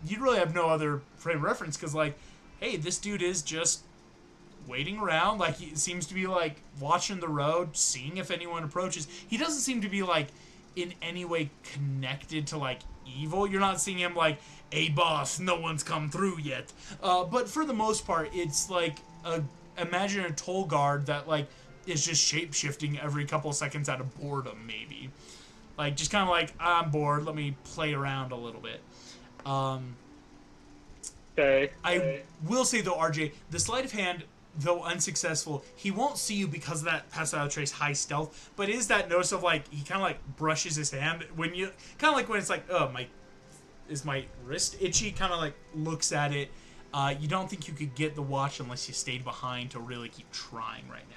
you really have no other frame of reference because, like, hey, this dude is just waiting around. Like, he seems to be, like, watching the road, seeing if anyone approaches. He doesn't seem to be, like, in any way connected to, like, evil. You're not seeing him, like, hey, boss, no one's come through yet. But for the most part, it's, like, imagine a toll guard that, like, is just shape-shifting every couple seconds out of boredom, maybe. Like, just kind of like, I'm bored, let me play around a little bit.
okay.
I will say, though, RJ, the sleight of hand, though unsuccessful, he won't see you because of that Pass Without a Trace high stealth, but is that notice of, like, he kind of, like, brushes his hand when you, kind of like when it's like, oh, is my wrist itchy? Kind of, like, looks at it. You don't think you could get the watch unless you stayed behind to really keep trying right now.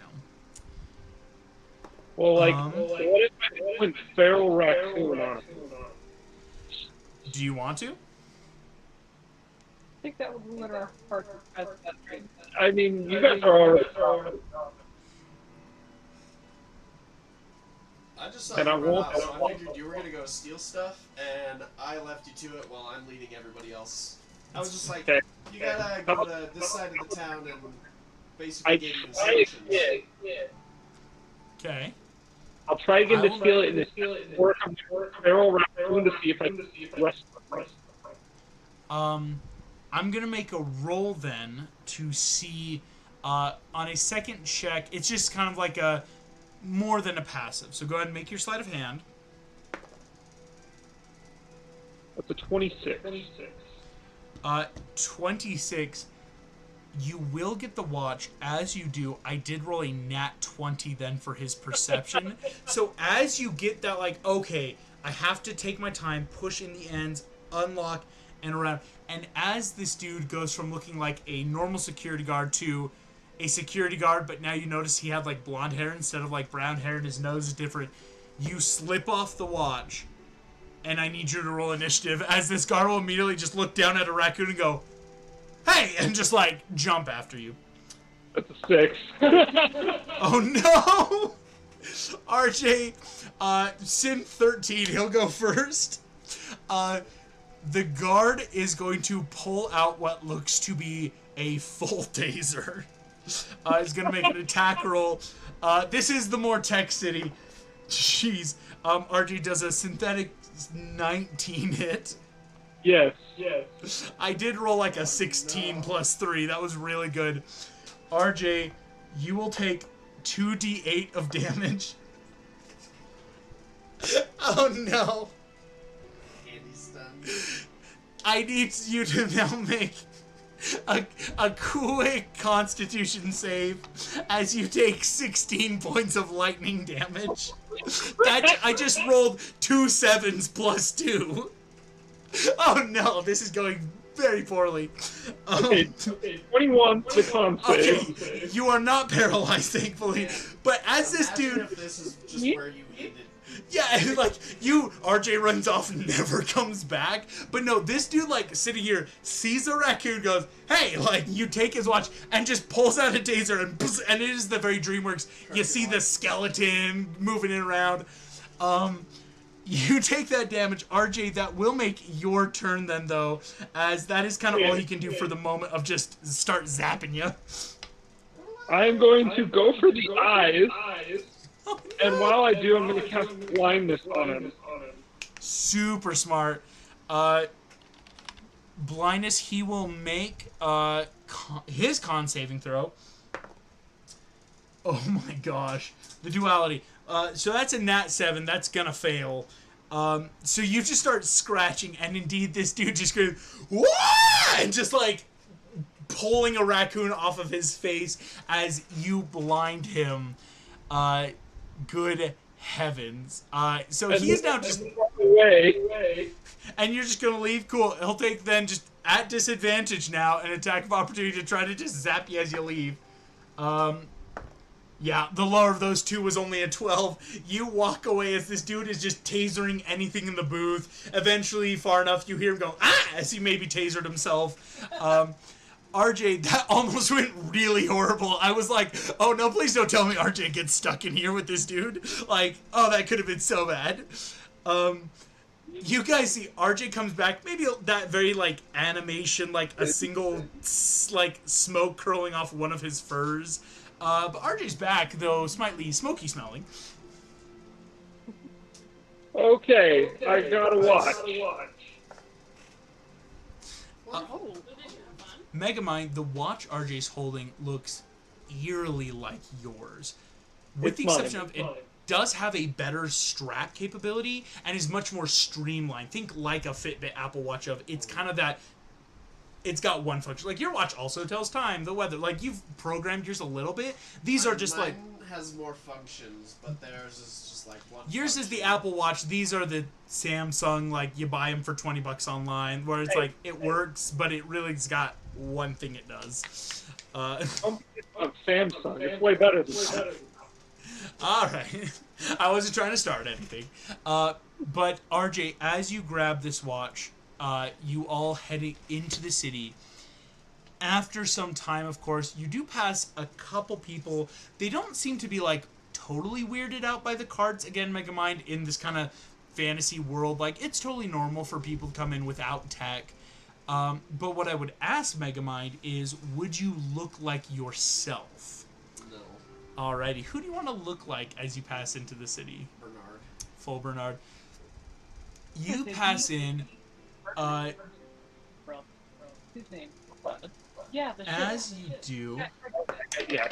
Well, what if I put feral raccoon on it?
Do you want to?
I think that would ruin our part as that train.
I mean, you guys are already.
I just saw
And
you
I
run
won't-
out, so I figured you were gonna go steal stuff, and I left you to it while I'm leading everybody else. I was just like,
Okay.
you gotta go to this side of the town and
I
basically give you
try
instructions.
again.
Okay.
I'll try again to steal it and work on feral raccoon to see if I can rest.
I'm gonna make a roll then to see on a second check. It's just kind of like a more than a passive. So go ahead and make your sleight of hand.
That's a 26.
26. You will get the watch. As you do, I did roll a nat 20 then for his perception. So as you get that, like, okay, I have to take my time, push in the ends, unlock, and around. And as this dude goes from looking like a normal security guard to a security guard, but now you notice he had, like, blonde hair instead of, like, brown hair and his nose is different, you slip off the watch, and I need you to roll initiative, as this guard will immediately just look down at a raccoon and go, hey, and just, like, jump after you.
That's a 6.
Oh, no! RJ, Sin 13, he'll go first. The guard is going to pull out what looks to be a full taser. He's going to make an attack roll. This is the more tech city. Jeez. RJ does a synthetic 19 hit.
Yes.
I did roll like a 16 plus 3. That was really good. RJ, you will take 2d8 of damage. Oh no.
Andy's stunned.
I need you to now make a quick Constitution save as you take 16 points of lightning damage. I just rolled 2 7s plus 2. Oh no, this is going very poorly.
Okay, 21 for the con save.
Okay, you are not paralyzed, thankfully. But as this
Imagine
dude,
if this is just where you ended.
yeah, and like RJ runs off and never comes back. But no, this dude, like, sitting here, sees a raccoon, goes, hey, like, you take his watch, and just pulls out a taser, and it is the very Dreamworks. You see the skeleton moving it around. You take that damage, RJ. That will make your turn then, though, as that is kind of all you can do for the moment of just start zapping you.
I'm going to go for the eyes, and while I do, I'm going to cast blindness on him.
Super smart. Blindness, he will make his con saving throw. Oh my gosh. The duality. So that's a nat 7. That's going to fail. So you just start scratching, and indeed this dude just goes, "Wah!" and just, like, pulling a raccoon off of his face as you blind him. Good heavens. So he's now just...
away.
And you're just going to leave? Cool. He'll take then just at disadvantage now an attack of opportunity to try to just zap you as you leave. Yeah, the lower of those two was only a 12. You walk away as this dude is just tasering anything in the booth. Eventually, far enough, you hear him go, ah, as he maybe tasered himself. RJ, that almost went really horrible. I was like, oh no, please don't tell me RJ gets stuck in here with this dude. Like, oh, that could have been so bad. You guys see RJ comes back, maybe that very, like, animation, like, a single, like, smoke curling off one of his furs. But RJ's back, though slightly smoky smelling.
Okay, I gotta watch.
Oh.
So did you have fun?
Megamind, the watch RJ's holding looks eerily like yours. With
It's
the
mine,
exception of
it's
it
mine.
does have a better strap capability and is much more streamlined. Think like a Fitbit Apple Watch of it's kind of that it's got one function. Like your watch also tells time, the weather. Like you've programmed yours a little bit. These are just like
Mine has more functions, but theirs is just like one.
yours is the
function.
Apple Watch. These are the Samsung. Like you buy them for $20 online, where it's like it works, but it really's got one thing it does.
Samsung. It's way better than that.
All right. I wasn't trying to start anything. But RJ, as you grab this watch, you all heading into the city. After some time, of course, you do pass a couple people. They don't seem to be like totally weirded out by the cards. Again, Megamind in this kind of fantasy world, like it's totally normal for people to come in without tech. But what I would ask Megamind is, would you look like yourself?
No,
Alrighty, who do you want to look like as you pass into the city?
Bernard.
Full Bernard. You pass in,
His name. Yeah, the
as you do.
Yeah.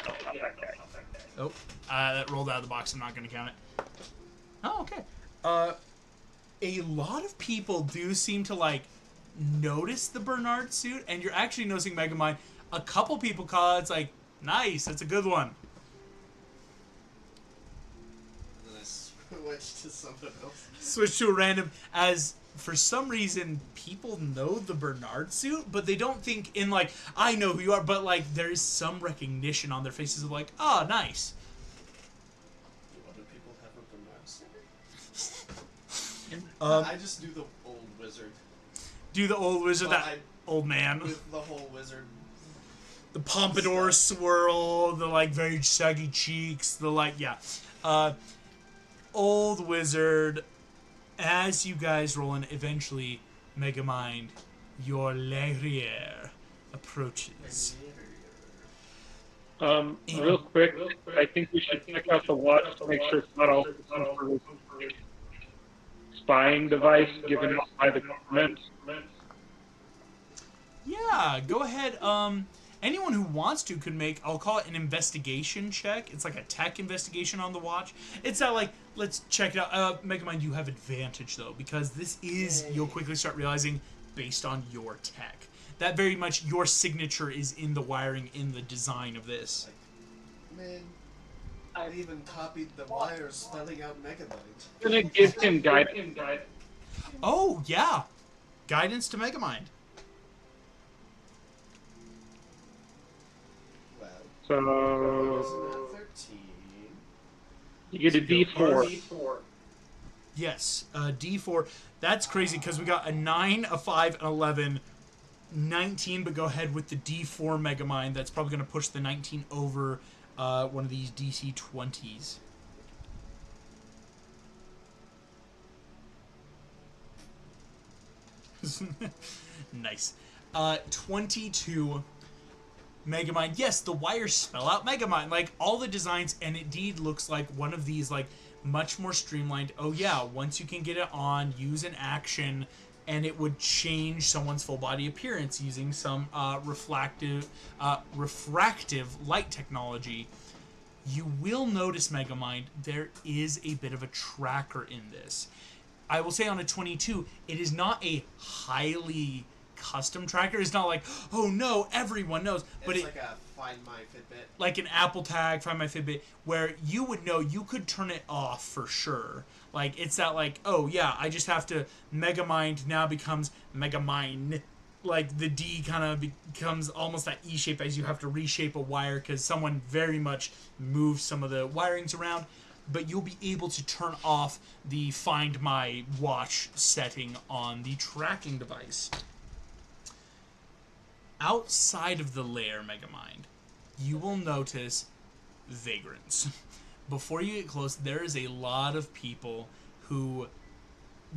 Oh, that rolled out of the box. I'm not going to count it. Oh, okay. A lot of people do seem to like notice the Bernard suit, and you're actually noticing Megamind. A couple people call it. It's like, nice. That's a good one.
And then I switched to someone else.
Switch to a random as for some reason people know the Bernard suit, but they don't think in like I know who you are, but like there is some recognition on their faces of like, oh, nice.
What do people have a Bernard suit?
Um,
I just do the old wizard.
do the old wizard,
Well,
that old man,
With the whole wizard.
the pompadour swirl, the like very saggy cheeks, the like old wizard. As you guys roll in, eventually, Megamind, your lairier approaches.
Real quick, I think we should check out the watch to make sure it's not all some sort of spying device given out by the government.
Yeah, go ahead. Anyone who wants to could make, I'll call it an investigation check. It's like a tech investigation on the watch. It's not like, let's check it out. Megamind, you have advantage, though, because this is, you'll quickly start realizing, based on your tech. That very much, your signature is in the wiring, in the design of this.
Man, I even copied the wires spelling out Megabyte.
I'm gonna give him guidance.
Oh, yeah. Guidance to Megamind.
Well,
So
wasn't at 13.
you get a D4.
Yes, D4. That's crazy because we got a 9, a 5, an 11, 19, but go ahead with the D4 Megamind. That's probably going to push the 19 over one of these DC 20s. Nice. 22 Megamind. Yes, the wires spell out Megamind. Like, all the designs, and it indeed looks like one of these, like, much more streamlined. Oh, yeah, once you can get it on, use an action, and it would change someone's full body appearance using some refractive light technology. You will notice, Megamind, there is a bit of a tracker in this. I will say on a 22, it is not a highly custom tracker. It's not like, oh no, everyone knows. But
It's
it,
like a Find My Fitbit.
like an Apple Tag, Find My Fitbit, where you would know you could turn it off for sure. Like, it's that like, oh yeah, I just have to, Megamind now becomes Megamind. Like, the D kind of becomes almost that E shape as you have to reshape a wire because someone very much moves some of the wirings around. But you'll be able to turn off the Find My Watch setting on the tracking device. outside of the lair, Megamind, you will notice vagrants. Before you get close, there is a lot of people who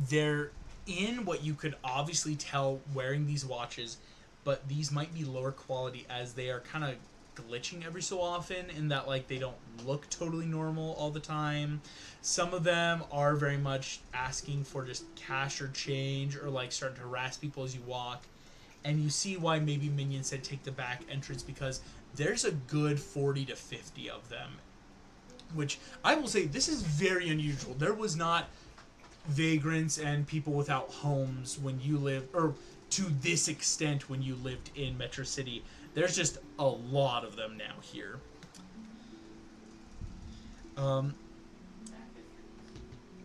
they're in what you could obviously tell wearing these watches, but these might be lower quality as they are kind of glitching every so often in that like they don't look totally normal all the time. Some of them are very much asking for just cash or change or like starting to harass people as you walk. And you see why maybe Minion said take the back entrance, because there's a good 40 to 50 of them. Which I will say, this is very unusual. There was not vagrants and people without homes when you lived, or to this extent when you lived in Metrocity. There's just a lot of them now here.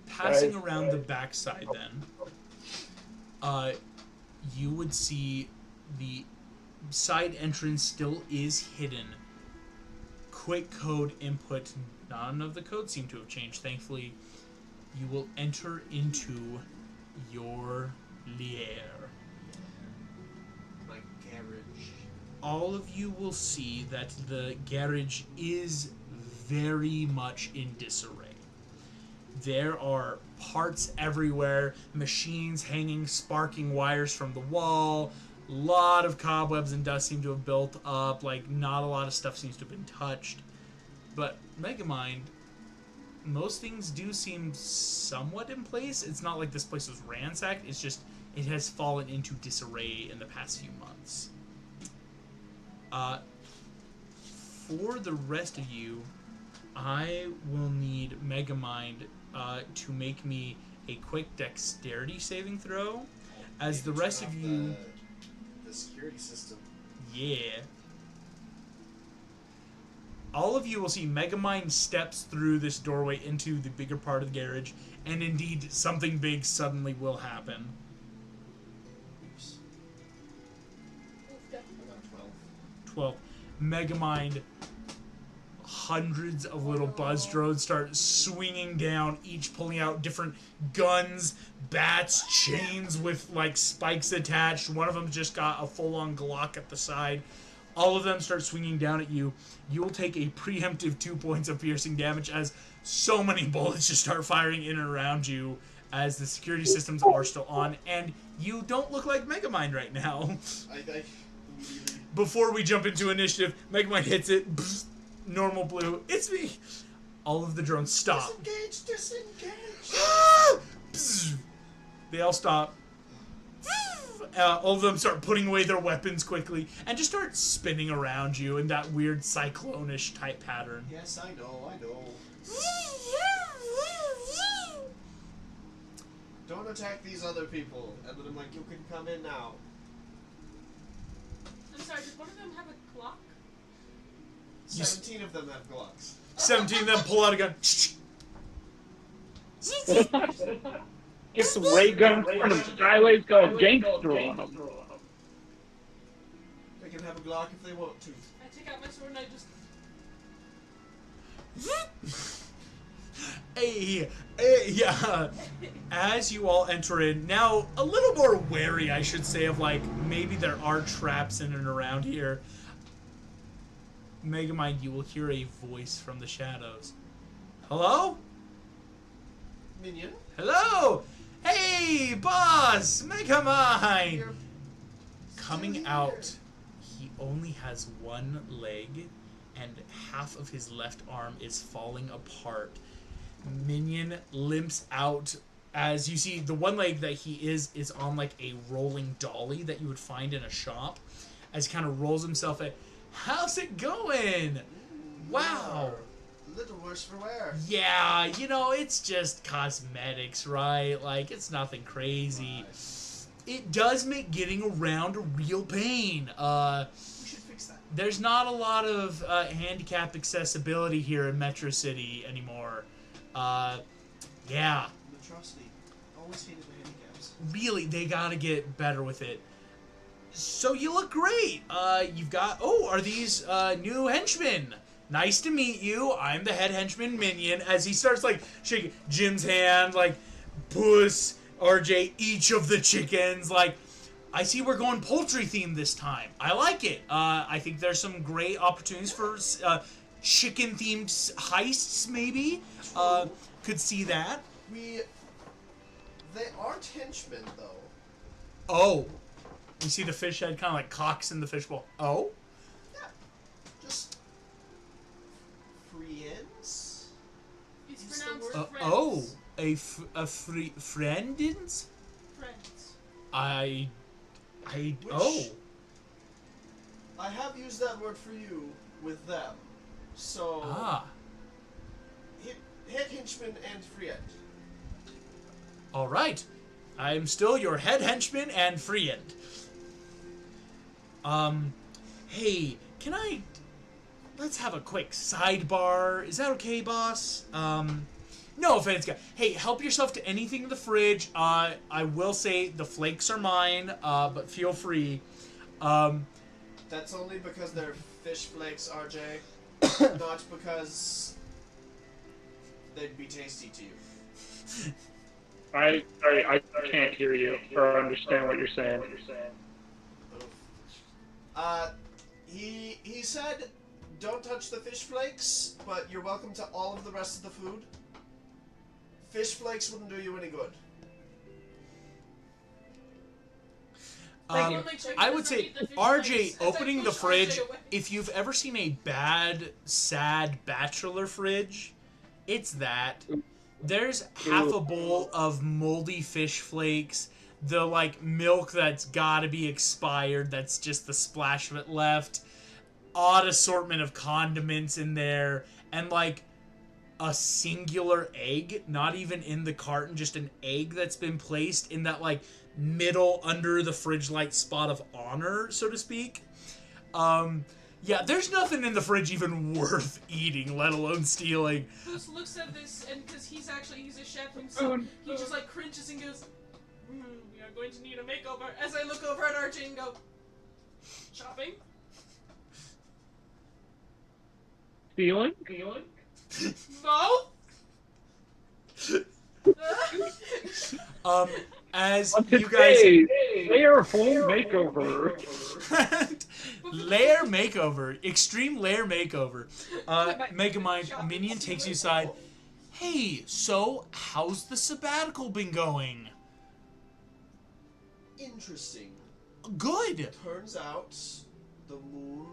Passing around the backside then, you would see the side entrance still is hidden. Quick code input, none of the codes seem to have changed, thankfully. You will enter into your lair.
My garage.
All of you will see that the garage is very much in disarray. There are parts everywhere, machines hanging, sparking wires from the wall. A lot of cobwebs and dust seem to have built up. Like, not a lot of stuff seems to have been touched. But Megamind, most things do seem somewhat in place. It's not like this place was ransacked. It's just it has fallen into disarray in the past few months. For the rest of you, I will need Megamind to make me a quick dexterity saving throw. As the rest of you...
The security system.
Yeah. All of you will see Megamind steps through this doorway into the bigger part of the garage, and indeed, something big suddenly will happen.
Oops. I got
12.
12.
Megamind, hundreds of little buzz drones start swinging down, each pulling out different guns, bats, chains with like spikes attached. One of them just got a full-on Glock at the side. All of them start swinging down at you. You will take a preemptive 2 points of piercing damage as so many bullets just start firing in and around you as the security systems are still on, and you don't look like Megamind right now.
I
Before we jump into initiative, Megamind hits it. Pfft, normal blue. It's me. All of the drones stop.
Disengage!
Pfft. They all stop. All of them start putting away their weapons quickly and just start spinning around you in that weird cyclone-ish type pattern.
Yes, I know. Don't attack these other people. And then I'm like, you can come in now.
I'm sorry, does one of them have a clock?
17 of them have Glocks.
17 of them pull out a gun.
Get some ray gun in front of them, sideways, go gangster on them.
They can have a Glock if they want to.
I take out my sword and I just...
Hey, yeah. As you all enter in, now a little more wary, I should say, of like, maybe there are traps in and around here. Megamind, you will hear a voice from the shadows. Hello?
Minion?
Hello? Hey, boss! Megamind!
You're
Coming
still
out, he only has one leg, and half of his left arm is falling apart. Minion limps out as you see the one leg that he is on like a rolling dolly that you would find in a shop. As he kind of rolls himself at, how's it going? Wow.
A little worse for wear.
Yeah, you know, it's just cosmetics, right? Like, it's nothing crazy. It does make getting around a real pain.
We should fix that.
There's not a lot of handicap accessibility here in Metrocity anymore. Yeah.
Metrocity. Always hated the handicaps.
Really, they gotta get better with it. So you look great. You've got... Oh, are these new henchmen? Nice to meet you. I'm the head henchman, Minion. As he starts, like, shaking Jim's hand, like, Puss, RJ, each of the chickens, like, I see we're going poultry themed this time. I like it. I think there's some great opportunities for chicken themed heists. Maybe could see that.
They aren't henchmen though.
Oh, you see the fish head kind of like cocks in the fishbowl. Oh,
Yeah, just friends.
It's
Use the
pronounced
word.
friends.
a friendins?
Friends.
I
Which-
oh.
I have used that word for you with them, so head henchman and friend.
All right. I'm still your head henchman and friend. Hey, can I... Let's have a quick sidebar. Is that okay, boss? No offense, guy. Hey, help yourself to anything in the fridge. I will say the flakes are mine, but feel free.
That's only because they're fish flakes, RJ. Not because they'd be tasty to you.
I can't hear you or understand what you're saying.
He said, don't touch the fish flakes, but you're welcome to all of the rest of the food. Fish flakes wouldn't do you any good.
I would say, RJ, opening the fridge, if you've ever seen a bad, sad bachelor fridge, it's that. There's half a bowl of moldy fish flakes, the, like, milk that's gotta be expired, that's just the splash of it left, odd assortment of condiments in there, and, like, a singular egg, not even in the carton, just an egg that's been placed in that, like, middle under the fridge light spot of honor, so to speak. Yeah, there's nothing in the fridge even worth eating, let alone stealing.
Bruce looks at this, and because he's a chef himself, he just like cringes and goes, we are going to need a makeover. As I look over at RJ and go, shopping?
Stealing?
No?
As
On
you guys...
today's Layer Home Makeover.
Layer makeover. Extreme layer makeover. Megamind, a minion takes you aside. Hey, so how's the sabbatical been going?
Interesting.
Good.
Turns out the moon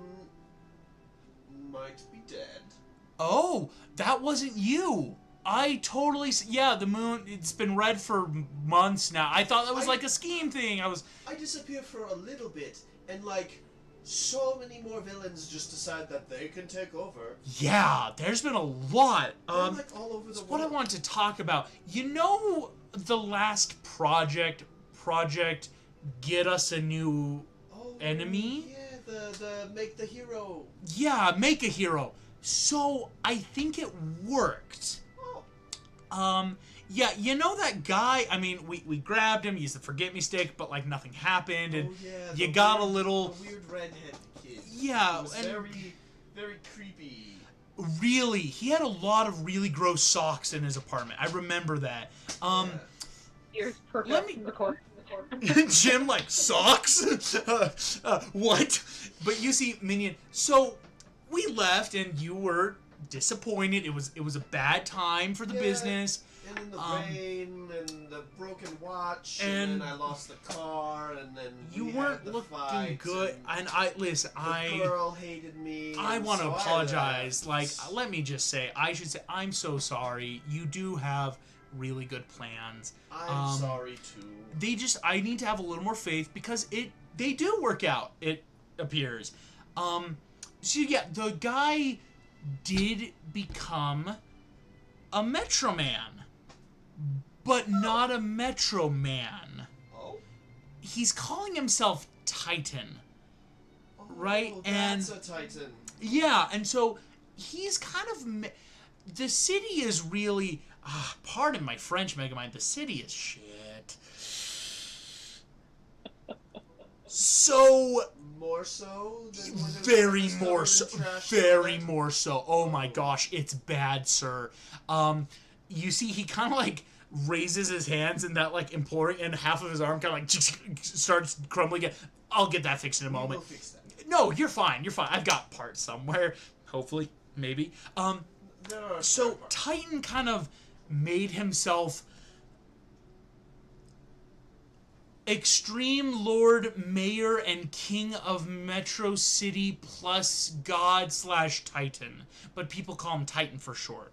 might be dead.
Oh, that wasn't you. I totally... Yeah, the moon, it's been red for months now. I thought that was like a scheme thing.
I disappeared for a little bit, and like, so many more villains just decide that they can take over.
Yeah, there's been a lot.
They're like all over the world.
What I want to talk about, you know, the last project get us a new enemy?
Yeah, the make the hero.
Yeah, make a hero. So I think it worked.
Oh.
Yeah, you know that guy, I mean, we grabbed him, used the forget me stick, but like nothing happened, and you got a little...
The weird redhead kid.
Yeah,
He was
and...
very, very creepy.
Really, he had a lot of really gross socks in his apartment. I remember that.
Ears perked
Let
up
me-
from the corner.
Jim, like, socks? What? But you see, Minion, so we left and you were disappointed. It was a bad time for the
Yeah.
business.
And then the rain, and the broken watch, and then I lost the car, and then
You
we
weren't
had the
looking
fight,
good. And
the girl hated me.
I
and
want to
so
apologize.
left.
Like, let me just say, I should say, I'm so sorry. You do have really good plans.
I'm sorry too.
I need to have a little more faith because they do work out, it appears. So yeah, the guy did become a Metro Man, but not a Metro Man.
Oh?
He's calling himself Titan.
Oh,
Right, and-
that's a Titan.
Yeah, and so he's kind of... The city is really... pardon my French, Megamind. The city is shit. So...
More so than when it was
Very
covered
more
in
so.
trash
Very
and
more so. Oh my gosh, it's bad, sir. You see, he kind of like raises his hands in that like imploring, and half of his arm kind of like starts crumbling. I'll get that fixed in a moment.
We'll fix that.
No, you're fine. You're fine. I've got parts somewhere. Hopefully, maybe.
There are
So
parts.
Titan kind of made himself Extreme Lord, Mayor, and King of Metrocity plus God / Titan. But people call him Titan for short.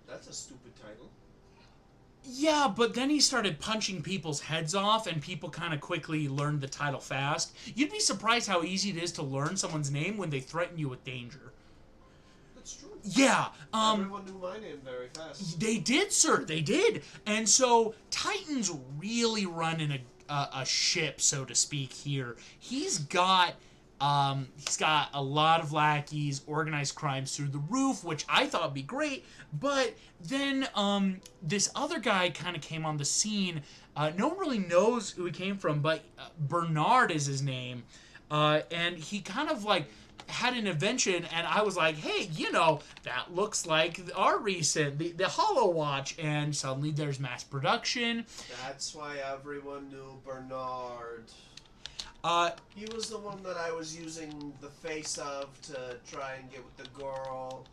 That's a stupid title.
Yeah, but then he started punching people's heads off, and people kind of quickly learned the title fast. You'd be surprised how easy it is to learn someone's name when they threaten you with danger.
That's true.
Yeah,
Everyone knew my name very fast.
They did, sir. They did. And so Titan's really running a ship, so to speak. Here, he's got a lot of lackeys, organized crimes through the roof, which I thought would be great. But then this other guy kind of came on the scene. No one really knows who he came from, but Bernard is his name, and he kind of like had an invention, and I was like, hey, that looks like our recent, the Hollow Watch, and suddenly there's mass production.
That's why everyone knew Bernard. He was the one that I was using the face of to try and get with the girl.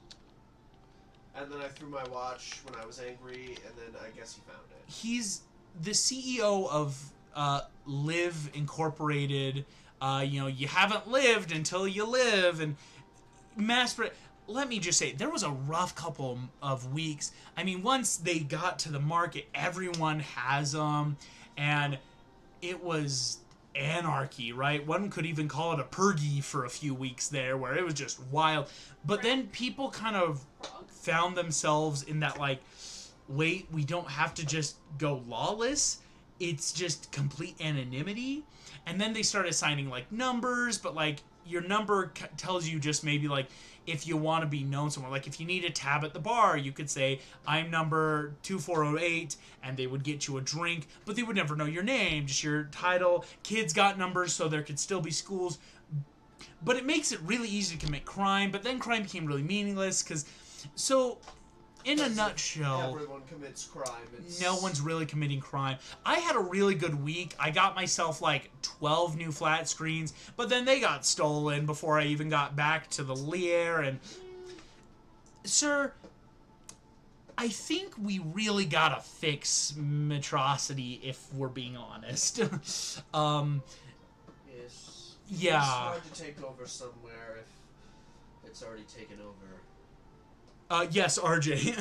And then I threw my watch when I was angry, and then I guess he found it.
He's the CEO of Live Incorporated. You haven't lived until you live, and let me just say, there was a rough couple of weeks. I mean, once they got to the market, everyone has them, and it was anarchy, right? One could even call it a purgy for a few weeks there, where it was just wild. But then people kind of found themselves in that, like, wait, we don't have to just go lawless. It's just complete anonymity. And then they started assigning, like, numbers, but, like, your number tells you just maybe, like, if you want to be known somewhere. Like, if you need a tab at the bar, you could say, I'm number 2408, and they would get you a drink, but they would never know your name, just your title. Kids got numbers, so there could still be schools. But it makes it really easy to commit crime, but then crime became really meaningless, because... So, in a nutshell...
Everyone commits crime.
No one's really committing crime. I had a really good week. I got myself like 12 new flat screens, but then they got stolen before I even got back to the Lear. And sir, I think we really gotta fix Metrocity if we're being honest.
Yes.
Yeah.
It's hard to take over somewhere if it's already taken over.
Yes, RJ.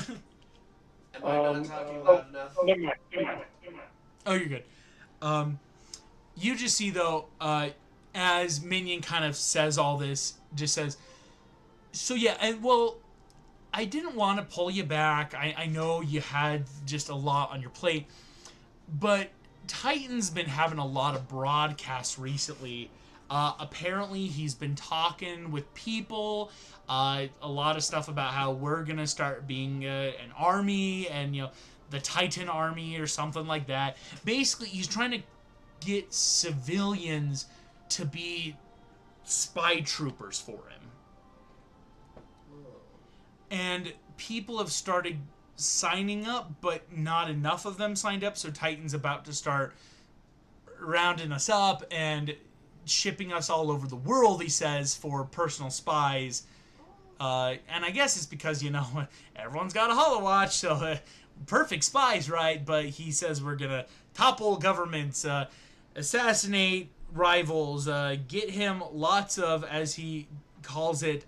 Am I not talking loud enough?
Never mind.
Oh, you're good. You just see, though, as Minion kind of says all this, just says, so yeah, and well, I didn't want to pull you back. I know you had just a lot on your plate, but Titan's been having a lot of broadcasts recently. Apparently, he's been talking with people, a lot of stuff about how we're going to start being an army and, the Titan army or something like that. Basically, he's trying to get civilians to be spy troopers for him. And people have started signing up, but not enough of them signed up, so Titan's about to start rounding us up and shipping us all over the world, he says, for personal spies. And I guess it's because, everyone's got a Hollow Watch, so perfect spies, right? But he says we're going to topple governments, assassinate rivals, get him lots of, as he calls it,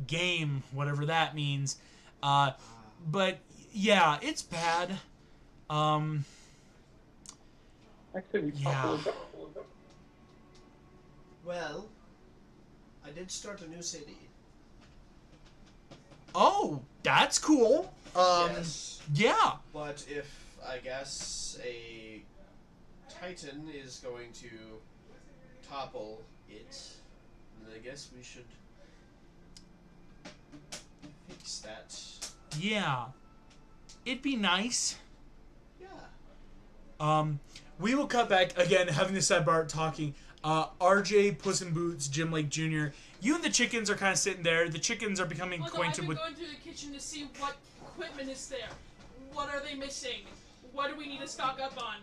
game, whatever that means. But, yeah, it's bad. Yeah.
Well, I did start a new city.
Oh, that's cool.
Yes.
Yeah.
But if, I guess, a Titan is going to topple it, then I guess we should fix that.
Yeah. It'd be nice.
Yeah.
We will cut back, again, having the sidebar talking. RJ, Puss in Boots, Jim Lake Jr. You and the chickens are kind of sitting there. The chickens are becoming
I've
acquainted
been
with...
going to the kitchen to see what equipment is there. What are they missing? What do we need to stock up on?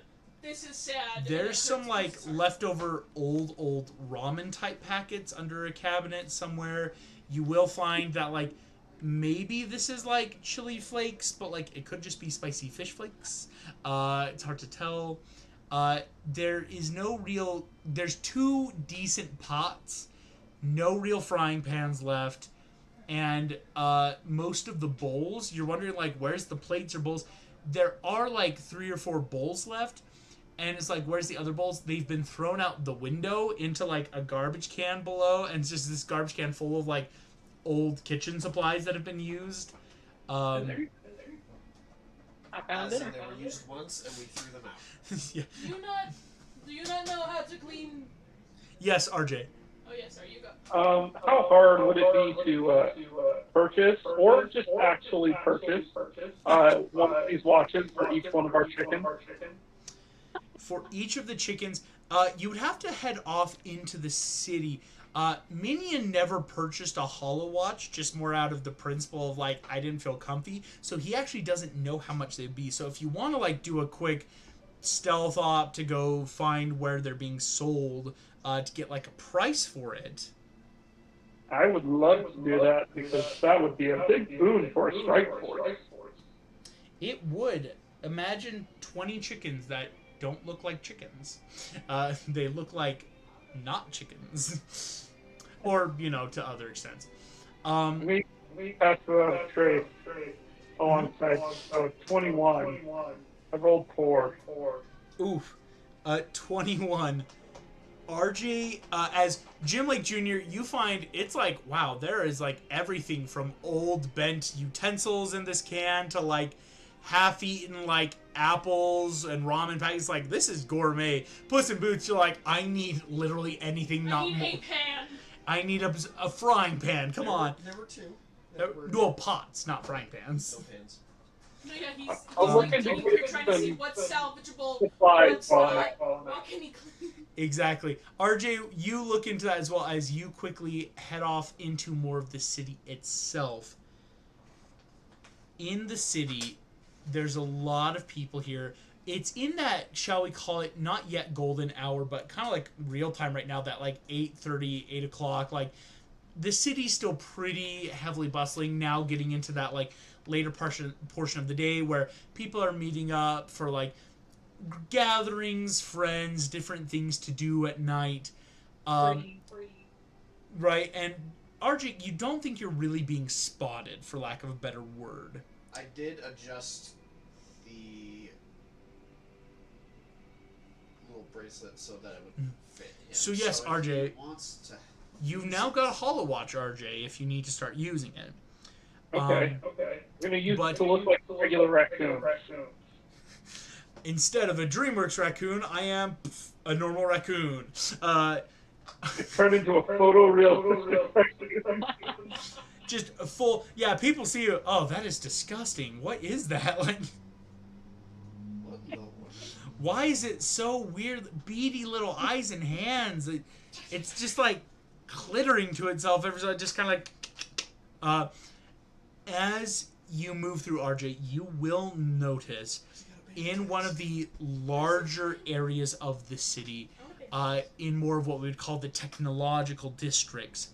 This is sad.
There's some like leftover old ramen type packets under a cabinet somewhere. You will find that like maybe this is like chili flakes, but like it could just be spicy fish flakes. It's hard to tell. There is no real. There's 2 decent pots, no real frying pans left, and most of the bowls. You're wondering like where's the plates or bowls? There are like 3 or 4 bowls left. And it's like, where's the other bowls? They've been thrown out the window into, like, a garbage can below. And it's just this garbage can full of, like, old kitchen supplies that have been used.
I found
As
it.
in they were used once and we threw them out.
Yeah.
Do you not know how to clean?
Yes, RJ.
Oh yes, sorry, you go.
How hard would it be to purchase, or just actually purchase, one of these watches for each one of our chickens?
For each of the chickens, you would have to head off into the city. Minion never purchased a hollow watch, just more out of the principle of, like, I didn't feel comfy. So he actually doesn't know how much they'd be. So if you want to, like, do a quick stealth op to go find where they're being sold to get, like, a price for it.
I would love to do that, because that would be a big boon for a strike force.
It would. Imagine 20 chickens that don't look like chickens. They look like not chickens. Or, you know, to other extents.
We have to trade alongside 21. I rolled 4.
Oof. 21. RJ, as Jim Lake Jr., you find it's like, wow, there is like everything from old bent utensils in this can to like half-eaten like apples and ramen packets. Like, this is gourmet. Puss in Boots, you're like, I need literally anything, not more.
I need a pan.
I need a frying pan. Come on.
There were 2.
No, pots, not frying pans.
No pans.
No, yeah, he's
I'll
like
look into
digging through trying to see
some
what's salvageable,
supplies
what's not, what can he clean.
Exactly. RJ, you look into that as well as you quickly head off into more of the city itself. In the city, there's a lot of people here. It's in that, shall we call it, not yet golden hour, but kind of like real time right now, that like 8:30, 8 o'clock. Like, the city's still pretty heavily bustling now, getting into that like later portion of the day where people are meeting up for like gatherings, friends, different things to do at night. Right, and RJ, you don't think you're really being spotted, for lack of a better word.
I did adjust the little bracelet so that it would fit him.
So yes,
if
RJ,
he wants to
you've now got a hollow watch, RJ, if you need to start using it.
Okay. I'm gonna use
but-
it to look like a regular raccoon.
Instead of a Dreamworks raccoon, I am a normal raccoon.
Turn into a photorealistic raccoon.
Just a full... Yeah, people see you... Oh, that is disgusting. What is that? Like,
What in the world?
why is it so weird? Beady little eyes and hands. It's just like clittering to itself. Every so just kind of like... as you move through RJ, you will notice in one of the larger areas of the city, in more of what we would call the technological districts,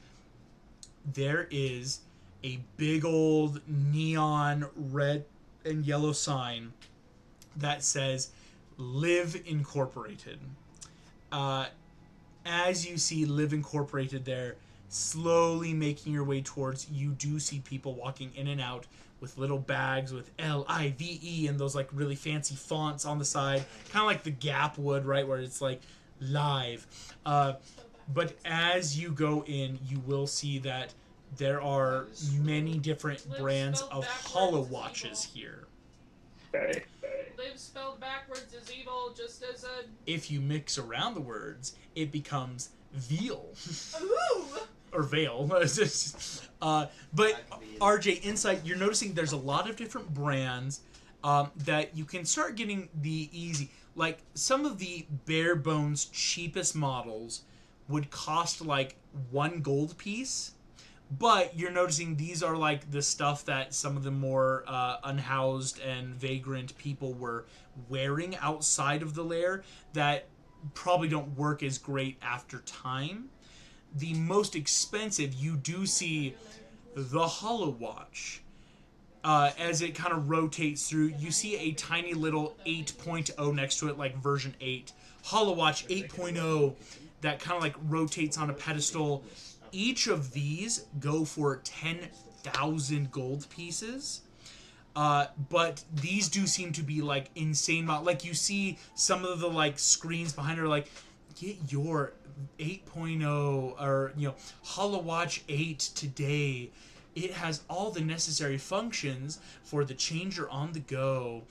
there is a big old neon red and yellow sign that says Live Incorporated. As you see Live Incorporated there, slowly making your way towards, you do see people walking in and out with little bags with L-I-V-E and those like really fancy fonts on the side, kind of like the Gap would, right, where it's like live. But as you go in, you will see that there are many different brands of hollow watches here.
Okay.
Live spelled backwards is evil, just as a...
If you mix around the words, it becomes veal.
Ooh!
Or veil. But RJ, inside, you're noticing there's a lot of different brands that you can start getting the easy. Like, some of the bare bones cheapest models would cost like 1 gold piece, But you're noticing these are like the stuff that some of the more unhoused and vagrant people were wearing outside of the lair that probably don't work as great after time. The most expensive, you do see the Hollow Watch. As it kind of rotates through, you see a tiny little 8.0 next to it, like version 8. Hollow Watch 8.0 that kind of like rotates on a pedestal. Each of these go for 10,000 gold pieces. But these do seem to be like insane. Like you see some of the like screens behind her, like, get your 8.0 or, Hollow Watch 8 today. It has all the necessary functions for the changer on the go,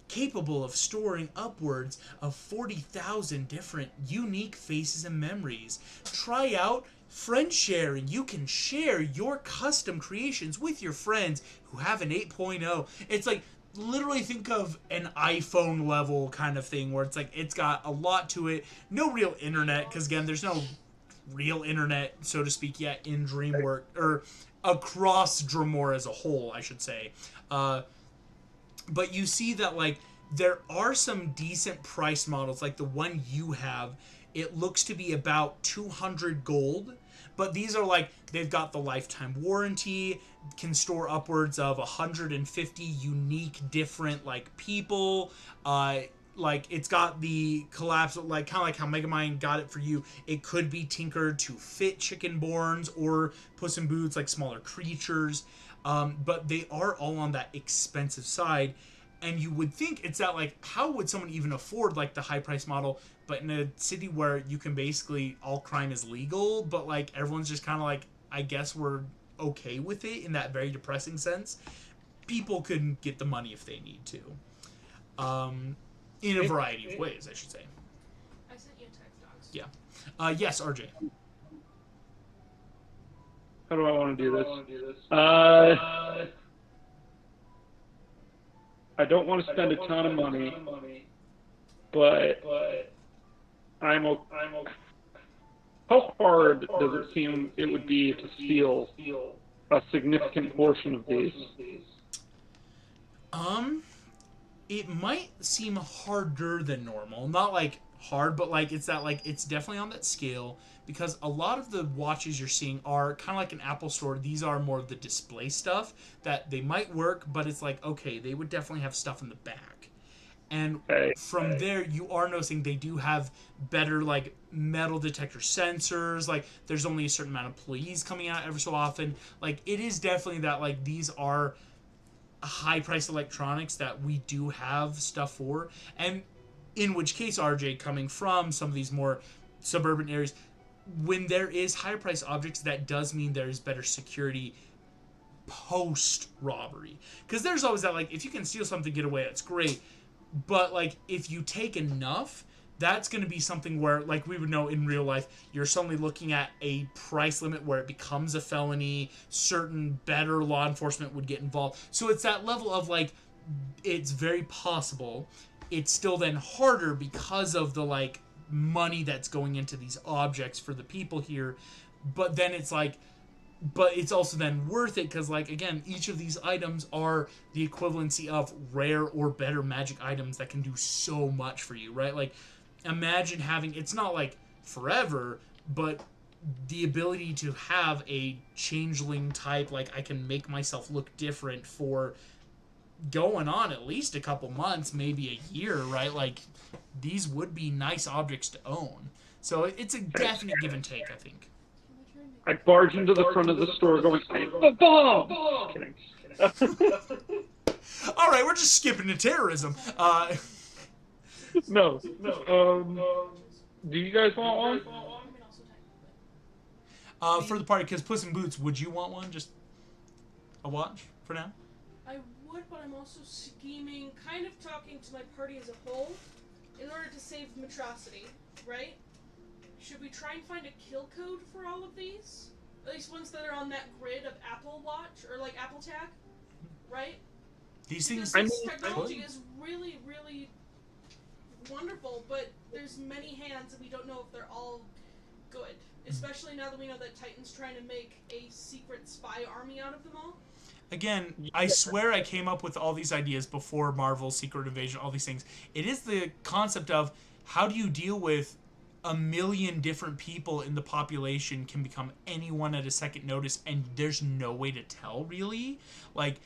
capable of storing upwards of 40,000 different unique faces and memories. Try out friend sharing. You can share your custom creations with your friends who have an 8.0. It's like, literally think of an iPhone level kind of thing where it's like, it's got a lot to it. No real internet, because again, there's no real internet, so to speak, yet in Dreamworks, or across Dremore as a whole, I should say. But you see that, like, there are some decent price models, like the one you have. It looks to be about 200 gold, but these are like, they've got the lifetime warranty, can store upwards of 150 unique different, like, people. Like, it's got the collapse, like, kind of like how Megamind got it for you. It could be tinkered to fit Chickenborns or Puss in Boots, like smaller creatures. But they are all on that expensive side. And you would think it's that, like, how would someone even afford, like, the high price model? But in a city where you can basically, all crime is legal, but, like, everyone's just kind of like, I guess we're okay with it in that very depressing sense. People could get the money if they need to. In a variety of ways, I should say.
I sent you a text, Dogs.
Yeah. Yes, RJ.
How do I want to do this? I don't want to spend a ton of money, but I'm how hard does it seem it would be to steal a significant portion of these?
It might seem harder than normal. Not like hard, but like it's that, like, it's definitely on that scale, because a lot of the watches you're seeing are kind of like an Apple store. These are more of the display stuff that they might work, but it's like, okay, they would definitely have stuff in the back. And from there, you are noticing they do have better, like, metal detector sensors. Like, there's only a certain amount of employees coming out every so often. Like, it is definitely that, like, these are high-priced electronics that we do have stuff for. And in which case, RJ, coming from some of these more suburban areas, when there is higher-priced objects, that does mean there's better security post-robbery. Because there's always that, like, if you can steal something, get away, that's great. But, like, if you take enough, that's going to be something where, like we would know in real life, you're suddenly looking at a price limit where it becomes a felony. Certain better law enforcement would get involved. So it's that level of, like, it's very possible. It's still then harder because of the, like, money that's going into these objects for the people here. But then it's like, but it's also then worth it because, like, again, each of these items are the equivalency of rare or better magic items that can do so much for you, right? Like, imagine having, it's not like forever, but the ability to have a changeling type, like, I can make myself look different for going on at least a couple months, maybe a year, right? Like, these would be nice objects to own. So it's a definite give and take, I think.
I barge into the front of the store going, "A bomb!" Just kidding.
All right, we're just skipping to terrorism.
No. Do you guys want one?
For the party, because Puss in Boots, would you want one? Just a watch for now?
I would, but I'm also scheming, kind of talking to my party as a whole, in order to save Metrocity, right? Should we try and find a kill code for all of these? At least ones that are on that grid of Apple Watch, or like Apple Tag, right?
These things...
Because this technology is really, really wonderful, but there's many hands and we don't know if they're all good. Especially now that we know that Titan's trying to make a secret spy army out of them all.
Again, I swear I came up with all these ideas before Marvel's Secret Invasion, all these things. It is the concept of how do you deal with a million different people in the population can become anyone at a second notice, and there's no way to tell, really. Like,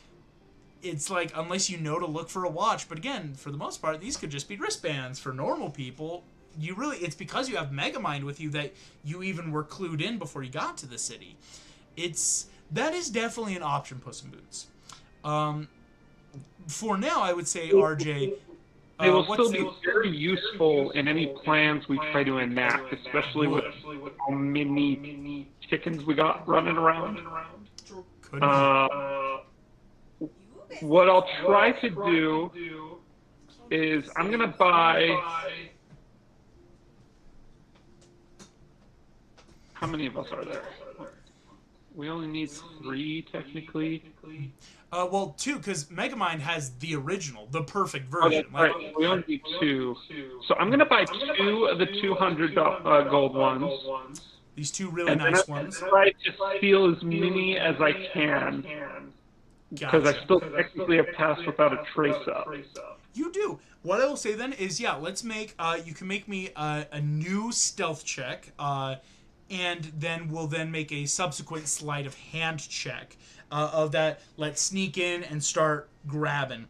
it's like, unless you know to look for a watch. But again, for the most part, these could just be wristbands for normal people. It's because you have Megamind with you that you even were clued in before you got to the city. That is definitely an option, Puss in Boots. For now, I would say, RJ...
They will still be very useful in any plans we try to enact, especially with how many chickens we got running around. What I'll try to do is I'm going to buy... How many of us are there? We only need 3, technically.
Well, 2, because Megamind has the original, the perfect version.
Oh, that's right. We only need 2. So I'm going to buy 2 of the 200 gold ones.
These 2 really nice ones.
And try to steal as many as I can. Because I still technically have passed without a trace up.
You do. What I will say then is, yeah, let's make, you can make me a new stealth check, and then we'll then make a subsequent sleight of hand check of that. Let's sneak in and start grabbing.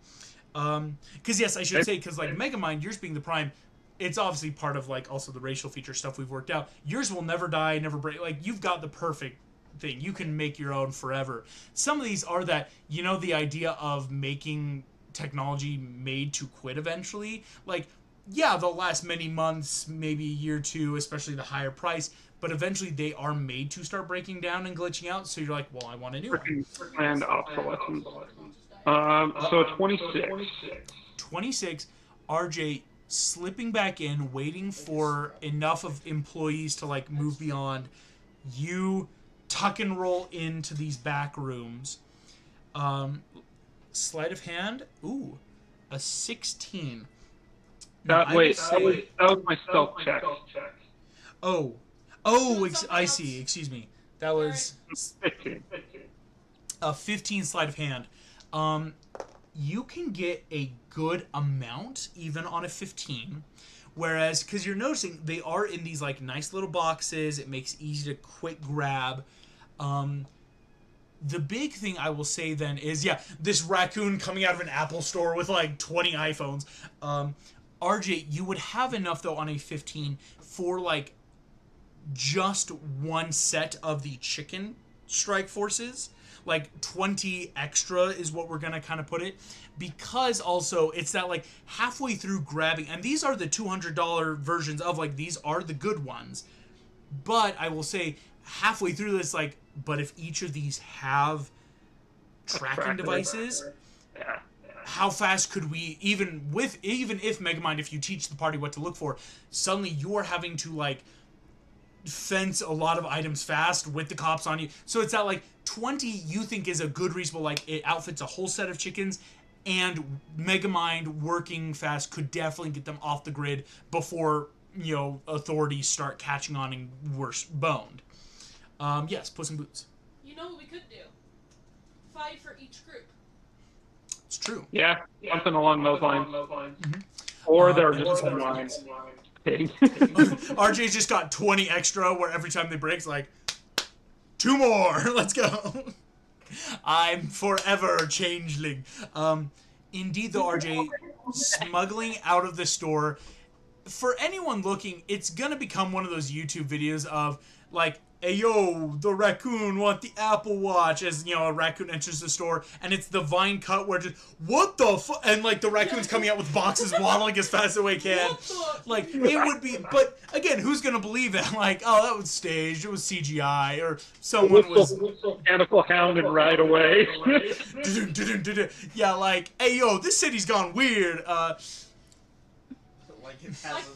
Because yes, I should say, because like Megamind, yours being the prime, it's obviously part of like also the racial feature stuff we've worked out. Yours will never die, never break. Like you've got the perfect thing. You can make your own forever. Some of these are that, the idea of making technology made to quit eventually. Like, yeah, they'll last many months, maybe a year or 2, especially the higher price. But eventually they are made to start breaking down and glitching out. So you're like, well, I want a new one.
And obsolescence. So 26.
26. RJ slipping back in, waiting for enough of employees to like move beyond. You tuck and roll into these back rooms. Sleight of hand. Ooh, a 16.
That was my stealth check.
I see. Excuse me. That was
15.
A 15 sleight of hand. You can get a good amount even on a 15. Whereas, because you're noticing they are in these like nice little boxes, it makes it easy to quick grab. The big thing I will say then is, yeah, this raccoon coming out of an Apple store with like 20 iPhones. RJ, you would have enough though on a 15 for like just one set of the chicken strike forces. Like 20 extra is what we're gonna kind of put it, because also it's that like halfway through grabbing, and these are the $200 versions of like these are the good ones, but I will say halfway through this, like, but if each of these have tracking devices, how fast could we, even if Megamind, if you teach the party what to look for, suddenly you're having to like fence a lot of items fast with the cops on you. So it's that like 20 you think is a good reasonable, like it outfits a whole set of chickens, and Megamind working fast could definitely get them off the grid before authorities start catching on and worse boned. Yes, Puss in Boots.
You know what we could do? 5 for each group.
It's true.
Yeah, something along those lines. Mm-hmm. Or they're just lines.
RJ's just got 20 extra where every time they break, it's like, 2 more, let's go. I'm forever changeling. Indeed, though, RJ, smuggling out of the store, for anyone looking, it's gonna become one of those YouTube videos of, like, hey, yo, the raccoon want the Apple Watch, as, a raccoon enters the store, and it's the Vine cut where just, what the fuck, and, like, the raccoon's coming out with boxes waddling as fast as they can. Like, it would be, but, again, who's gonna believe that? Like, oh, that was staged, it was CGI, or someone was...
Mechanical hounded right away.
Yeah, like, hey, yo, this city's gone weird,
Like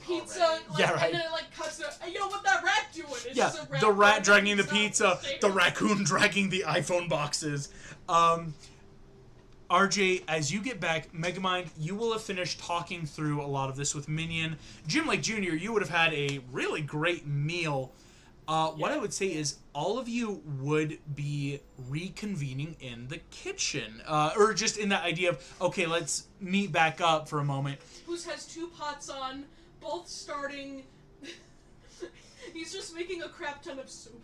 pizza,
yeah, right.
And then it like cuts it. Hey, yo, what that rat doing? It's
yeah,
just a rat
the rat dragging the pizza, the raccoon dragging the iPhone boxes. RJ, as you get back, Megamind, you will have finished talking through a lot of this with Minion. Jim Lake Jr., you would have had a really great meal. What I would say is all of you would be reconvening in the kitchen. Or just in that idea of, okay, let's meet back up for a moment.
Who's has 2 pots on, both starting... He's just making a crap ton of soup.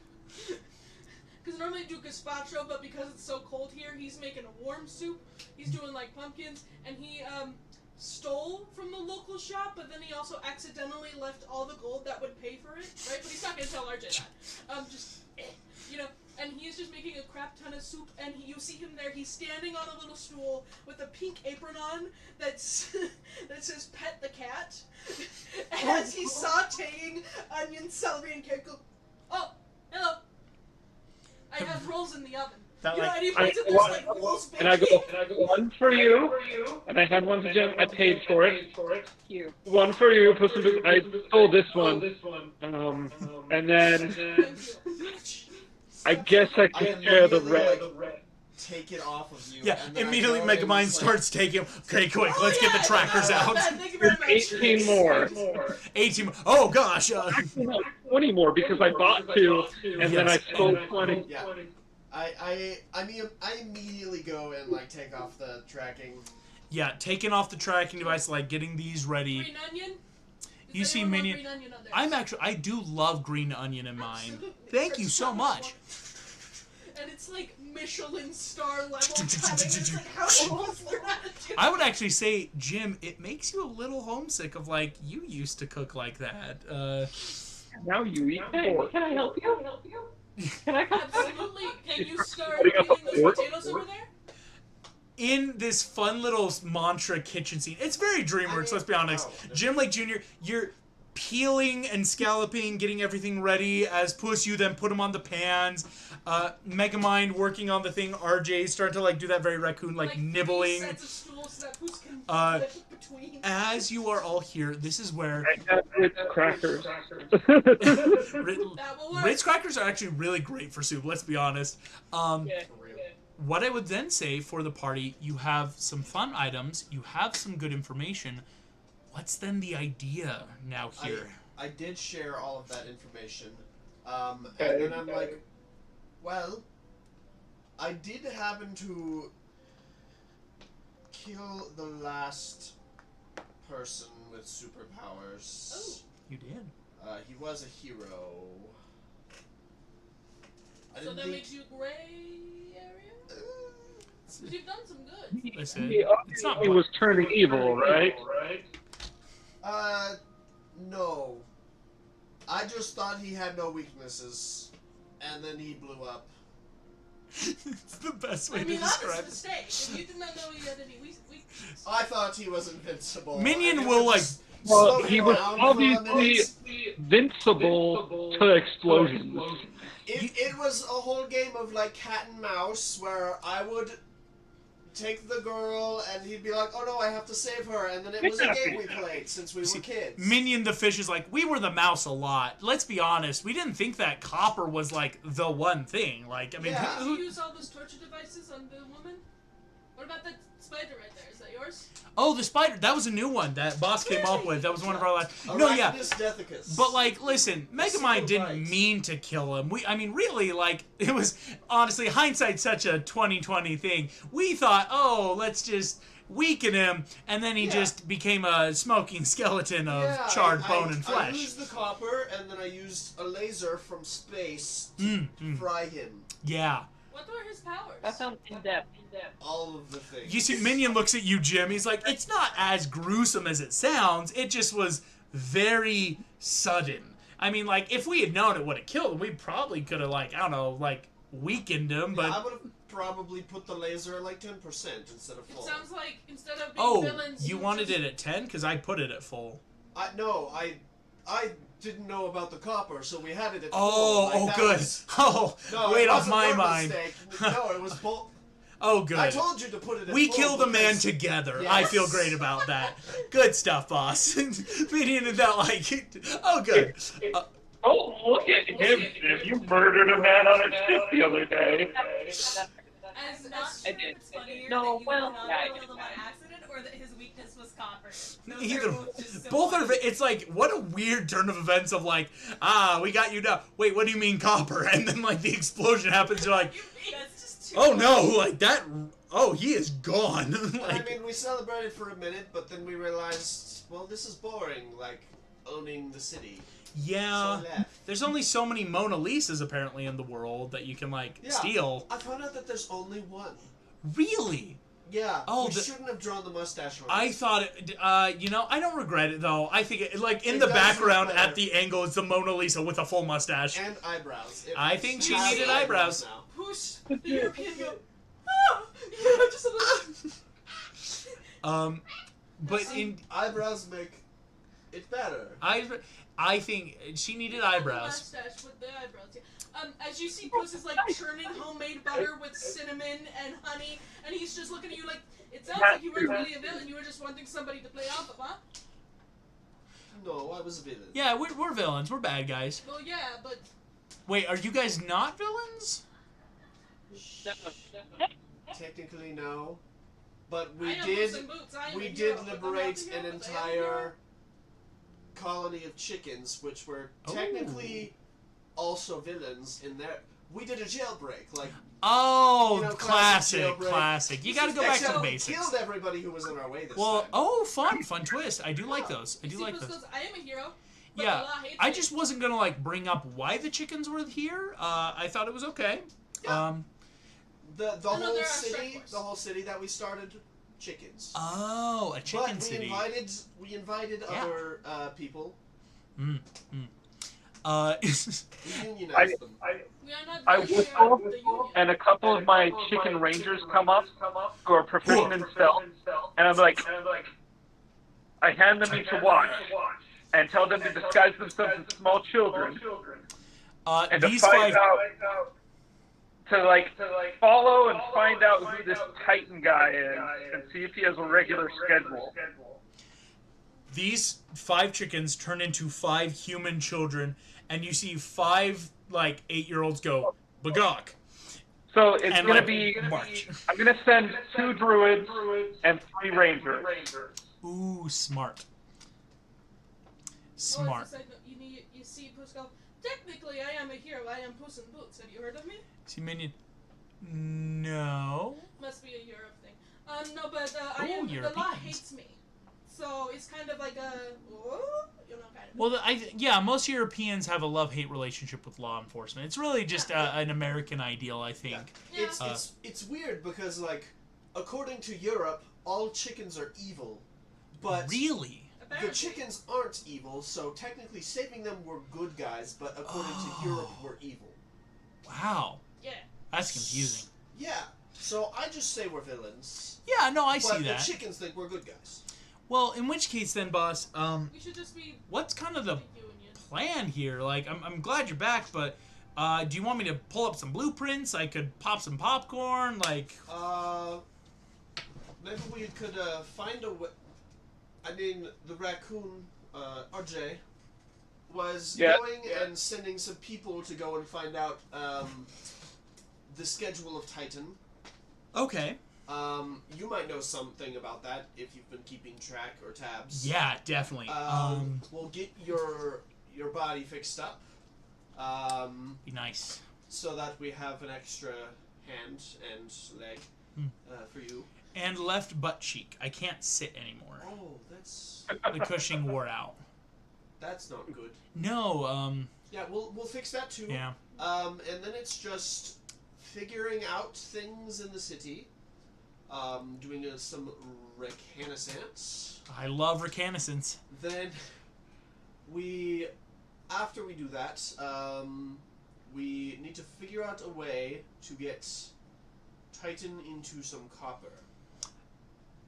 Because normally I do gazpacho, but because it's so cold here, he's making a warm soup. He's doing like pumpkins, and he stole from the local shop, but then he also accidentally left all the gold that would pay for it, right? But he's not gonna tell RJ that. You know, and he's just making a crap ton of soup, and you see him there. He's standing on a little stool with a pink apron on that says "Pet the Cat," as he's sautéing onion, celery, and carrot. Oh, hello. I have rolls in the oven.
That,
You know,
like,
and he points at this like rolls
And I
baking.
go, one for you, and I had one for Jim. I paid for it.
Cute.
One for you. Put some. I stole this one. And then
Thank you.
I guess I can share the red.
Take it off of you.
Yeah,
and then I
immediately
go
Megamind
and it's like-
starts taking him. Okay, quick,
Oh,
let's get the
yeah,
trackers out.
Thank you very much.
18 more.
18 more. Oh, gosh.
No, 20 more because I bought 2, and then I stole 20.
Yeah. I immediately go and like take off the tracking.
Yeah, taking off the tracking device, like getting these ready.
Green onion? Does
You see
anyone want
Minion-
green onion on theirs?
I do love green onion in mine.
Absolutely.
Thank you
There's
so much.
And it's like Michelin star level cutting. It's like, how do you learn how to do
I would actually say, Jim, it makes you a little homesick of, like, you used to cook like that.
Now you eat
Hey,
pork.
can I help you? Can I come?
Absolutely. Can you start
Putting up a
peeling those
fork.
potatoes over there?
In this fun little mantra kitchen scene, it's very DreamWorks, let's be honest. Jim Lake Jr., you're peeling and scalloping, getting everything ready. As Puss, you then put them on the pans. Megamind working on the thing. RJ starting to like do that very raccoon, like
3
nibbling.
sets of stools so that Poos can flip between.
As you are all here, this is where
I have Ritz crackers.
That will work.
Ritz crackers are actually really great for soup. Let's be honest.
Yeah.
What I would then say for the party, you have some fun items, you have some good information. What's then the idea now here?
I did share all of that information. And then I'm like, well, I did happen to kill the last person with superpowers.
Oh.
You did.
He was a hero. I
So
didn't
that
think-
makes you gray area? You've done some good.
Listen,
He
it's not
obviously was turning evil, right?
No. I just thought he had no weaknesses, and then he blew up.
It's the best way
I mean,
to
that's
describe
a
it.
mistake. If you did not know he had any weaknesses.
I thought he was invincible.
Minion
and it
will,
would
like-
just
Well,
slow
he
him
was
down for a minute.
obviously invincible to explosions.
It was a whole game of like cat and mouse where I would take the girl and he'd be like, oh no, I have to save her, and then it was a game we played since we were kids.
Minion the fish is like, we were the mouse a lot. Let's be honest, we didn't think that copper was like the one thing. Like, I mean,
Yeah.
Did you use all those torture devices on the woman? What about that spider right there? Is that yours?
oh, the spider, that was a new one that Boss came up with. That was one of our last. No, yeah.
Arachnus Deathicus.
But like, listen, Megamind didn't
right.
mean to kill him. I mean, really, like, it was honestly hindsight's such a 2020 thing. We thought, oh, let's just weaken him, and then he
Yeah.
just became a smoking skeleton of
Yeah,
charred
I-
bone and
I
flesh.
used the copper, and then I used a laser from space to fry him.
Yeah.
What were his powers?
That sounds in depth.
All of the things.
You see, Minion looks at you, Jim. He's like, it's not as gruesome as it sounds. It just was very sudden. I mean, like, if we had known it would have killed him, we probably could have, like, I don't know, like, weakened him. But
Yeah, I would have probably put the laser at like 10% instead of
It
full.
sounds like instead of being
oh,
villains,
you wanted it at 10? Because I put it at full.
I didn't know about the copper, so we had it at
Oh,
full. Like,
oh,
that
good.
was-
Oh,
no,
weight
it
off
wasn't
my
your
mind.
mistake. No, it was both.
Oh, good.
I told you to put it at
We
full
killed a man
because-
together.
Yes.
I feel great about that. Good stuff, boss. Minion did not like it. Oh, good.
Oh, look at him, Jim. You murdered a man on a ship the other day.
As
I did.
it's funnier
No,
that you
well,
not
yeah, I
killed
did
him on
that.
accident,
or that his weakness was copper. Those
Either
are both just so
both are.
funny.
It's like what a weird turn of events of like, we got you now. Wait, what do you mean copper? And then like the explosion happens. You're like,
That's just too
oh no,
funny.
like that. Oh, he is gone.
I
like,
mean, we celebrated for a minute, but then we realized, well, this is boring, like, owning the city.
yeah.
So we left.
There's only so many Mona Lisas apparently in the world that you can like
Yeah.
steal.
I found out that there's only one.
Really?
Yeah,
Oh,
we
the-
shouldn't have drawn the mustache on
I
it.
thought it. I don't regret it though. I think it like in
It
the
does
background
look
at
better.
the angle is the Mona Lisa with a full mustache.
And eyebrows. It
I think she
has
needed eyebrows.
now.
Push the European go. Ah! Yeah, just a little.
But in
Eyebrows make it better.
I think she needed eyebrows.
Mustache with the eyebrows. Yeah. As you see, Puss is like churning homemade butter with cinnamon and honey, and he's just looking at you like, it sounds like you weren't really a villain. You were just wanting somebody to play off of, huh?
No, I was a villain.
Yeah, we're villains. We're bad guys.
Well, yeah, but
Wait, are you guys not villains?
Technically, no. But
I
we
am
did.
Puss in Boots. I am
We
a
did
hero, but I'm not
liberate
the hero,
an
but I am a hero.
entire colony of chickens, which were
Oh.
technically also villains in there. We did a jailbreak, like
Oh,
You know,
classic,
classic jailbreak.
classic. You got to go back to
except
the
we
basics.
killed everybody who was in our way this
Well,
time.
oh, fun twist. I do like those. I
You
do
see,
like
Puss
those.
goes, I am a hero. But the
Yeah,
law hates
I
me.
just wasn't gonna like bring up why the chickens were here. I thought it was okay.
Yeah.
Oh,
The
no,
whole
there are
city,
strike
the whole city that we started, chickens.
Oh, a chicken
but
city.
we invited
Yeah.
other people. We unionized them.
We are not
I
very
whistle,
sure of the union.
and a couple of my chicken rangers come up who are proficient in stealth, and I'm like, I hand them each a watch and tell them to disguise themselves as small children and to
These
find
five.
out to follow and find out who this Titan guy is and see if he has a regular schedule.
These 5 chickens turn into 5 human children, and you see 5 like 8-year-olds go bagok.
So it's
And,
gonna
like,
be.
march.
I'm gonna send 2 druids and 3 rangers.
Ooh, smart.
Oh,
Smart.
it's a side note. You see Puss go, technically I am a hero. I am Puss in Boots. Have you heard of me?
See, minion. No.
Must be a Europe thing. No, but I
Ooh,
am. The law
Europeans.
hates me. So it's kind of like a, kind of.
Well, yeah, most Europeans have a love-hate relationship with law enforcement. It's really just an American ideal, I think.
Yeah.
It's weird because like according to Europe, all chickens are evil, but
Really?
the
Apparently.
chickens aren't evil. So technically, saving them were good guys, but according to Europe, were evil.
Wow.
Yeah.
That's confusing.
Yeah. So I just say we're villains.
Yeah, no, I
but
see
the
that.
chickens think we're good guys.
Well, in which case then, boss,
We should just be
what's kind of the
the union.
plan here? Like, I'm glad you're back, but do you want me to pull up some blueprints? I could pop some popcorn, like...
Maybe we could find a way. I mean, the raccoon, RJ, was going and sending some people to go and find out the schedule of Titan.
Okay.
You might know something about that if you've been keeping track or tabs.
Yeah, definitely.
We'll get your body fixed up.
Be nice.
So that we have an extra hand and leg for you.
And left butt cheek. I can't sit anymore.
Oh, that's
The Cushing wore out.
that's not good.
No,
Yeah, we'll fix that too.
yeah.
And then it's just figuring out things in the city. Doing some reconnaissance.
I love reconnaissance.
Then after we do that, we need to figure out a way to get Titan into some copper.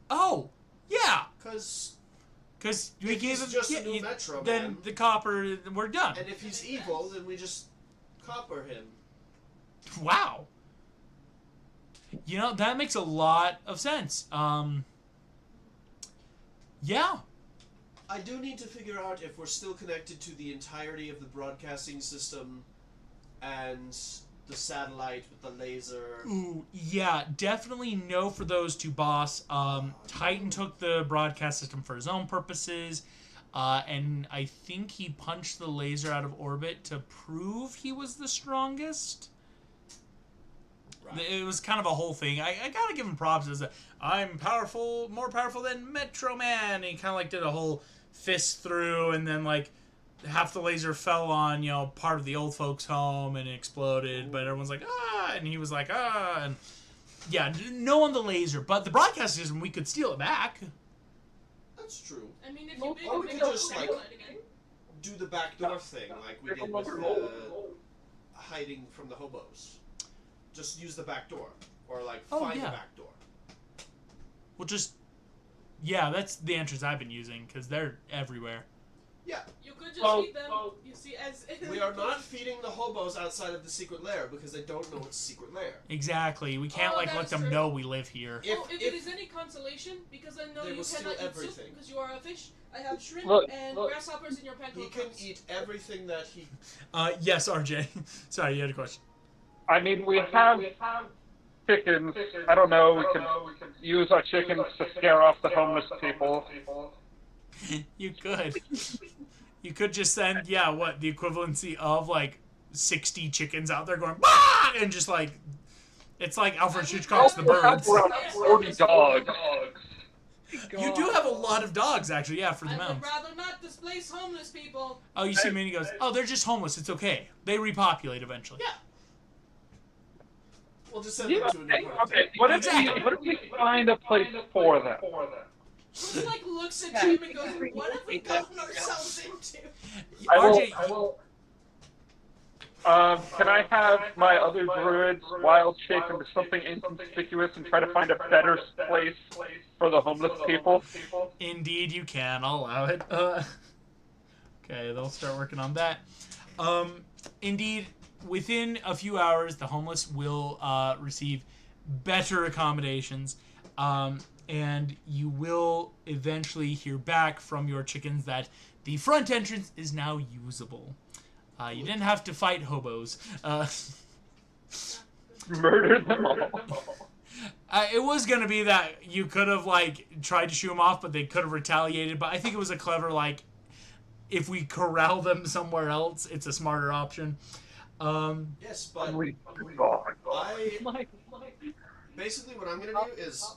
Oh, yeah.
Because
We
if
gave
he's
him
just a new Metro
then
Man,
the copper. We're done.
and if he's evil, then we just copper him.
Wow. You know, that makes a lot of sense. Yeah.
I do need to figure out if we're still connected to the entirety of the broadcasting system, and the satellite with the laser.
Ooh, yeah, definitely no for those two, boss. Titan took the broadcast system for his own purposes, and I think he punched the laser out of orbit to prove he was the strongest.
Right.
It was kind of a whole thing. I gotta give him props as I'm powerful, more powerful than Metro Man. And he kind of like did a whole fist through, and then like half the laser fell on part of the old folks' home and it exploded. But everyone's like and he was like and yeah, no on the laser, but the broadcast system we could steal it back.
That's true.
I mean, if
Well,
you
or
make
we
it
could
big,
just,
we'll
like,
handle it again.
Do the backdoor thing like we did with hiding from the hobos. Just use the back door, or like find the back door.
We'll just that's the entrance I've been using because they're everywhere.
Yeah.
You could just feed them. You see, as
We are not feeding the hobos outside of the secret lair because they don't know it's a secret lair.
Exactly. We can't
that
let
is
them
true.
know we live here.
if it is any consolation, because I know
They
you
will steal
cannot eat soup
everything.
because you are a fish. I have shrimp
Look,
and
look.
grasshoppers in your
He
pancake
can
cups.
eat everything that he.
Yes, RJ. Sorry, you had a question.
I mean, we have chickens. I don't know. We could use our chickens to scare off the homeless people.
You could. You could just send, the equivalency of, 60 chickens out there going, bah! And just, it's like Alfred Hitchcock's The
We have
Birds.
around 40 dogs.
You do have a lot of dogs, actually, for the
I would
mountains.
rather not displace homeless people.
Oh, you see Minnie goes, oh, they're just homeless. It's okay. They repopulate eventually.
Yeah. We'll just send them to a new
Okay. What if we find a place for them?
He looks at him and goes, "What have we gotten ourselves into?"
RJ,
Can I have my other druids wild shape into something inconspicuous and try to find a better place for the homeless people?
indeed you can. I'll allow it. Okay, they'll start working on that. Indeed, within a few hours, the homeless will receive better accommodations, and you will eventually hear back from your chickens that the front entrance is now usable. You didn't have to fight hobos.
Murder them all.
It was going to be that you could have, tried to shoo them off, but they could have retaliated. But I think it was a clever, if we corral them somewhere else, it's a smarter option.
Yes, but basically what I'm gonna do is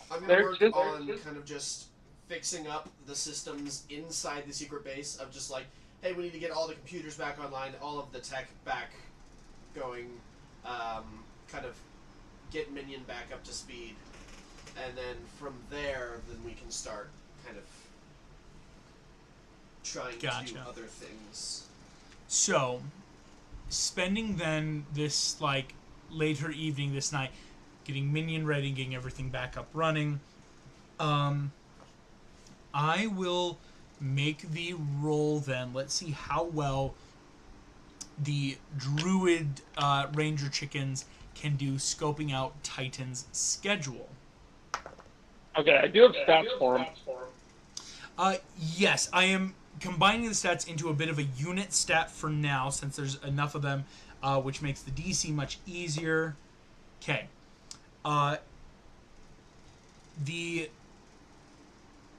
I'm gonna work on kind of just fixing up the systems inside the secret base of just hey, we need to get all the computers back online, all of the tech back going, kind of get Minion back up to speed, and then from there, then we can start kind of trying to do other things.
So, spending then this, later evening this night, getting Minion ready, getting everything back up running, I will make the roll then. Let's see how well the Druid Ranger chickens can do scoping out Titan's schedule.
Okay, I do have stats for him.
Yes, I am combining the stats into a bit of a unit stat for now, since there's enough of them, which makes the DC much easier. Okay. The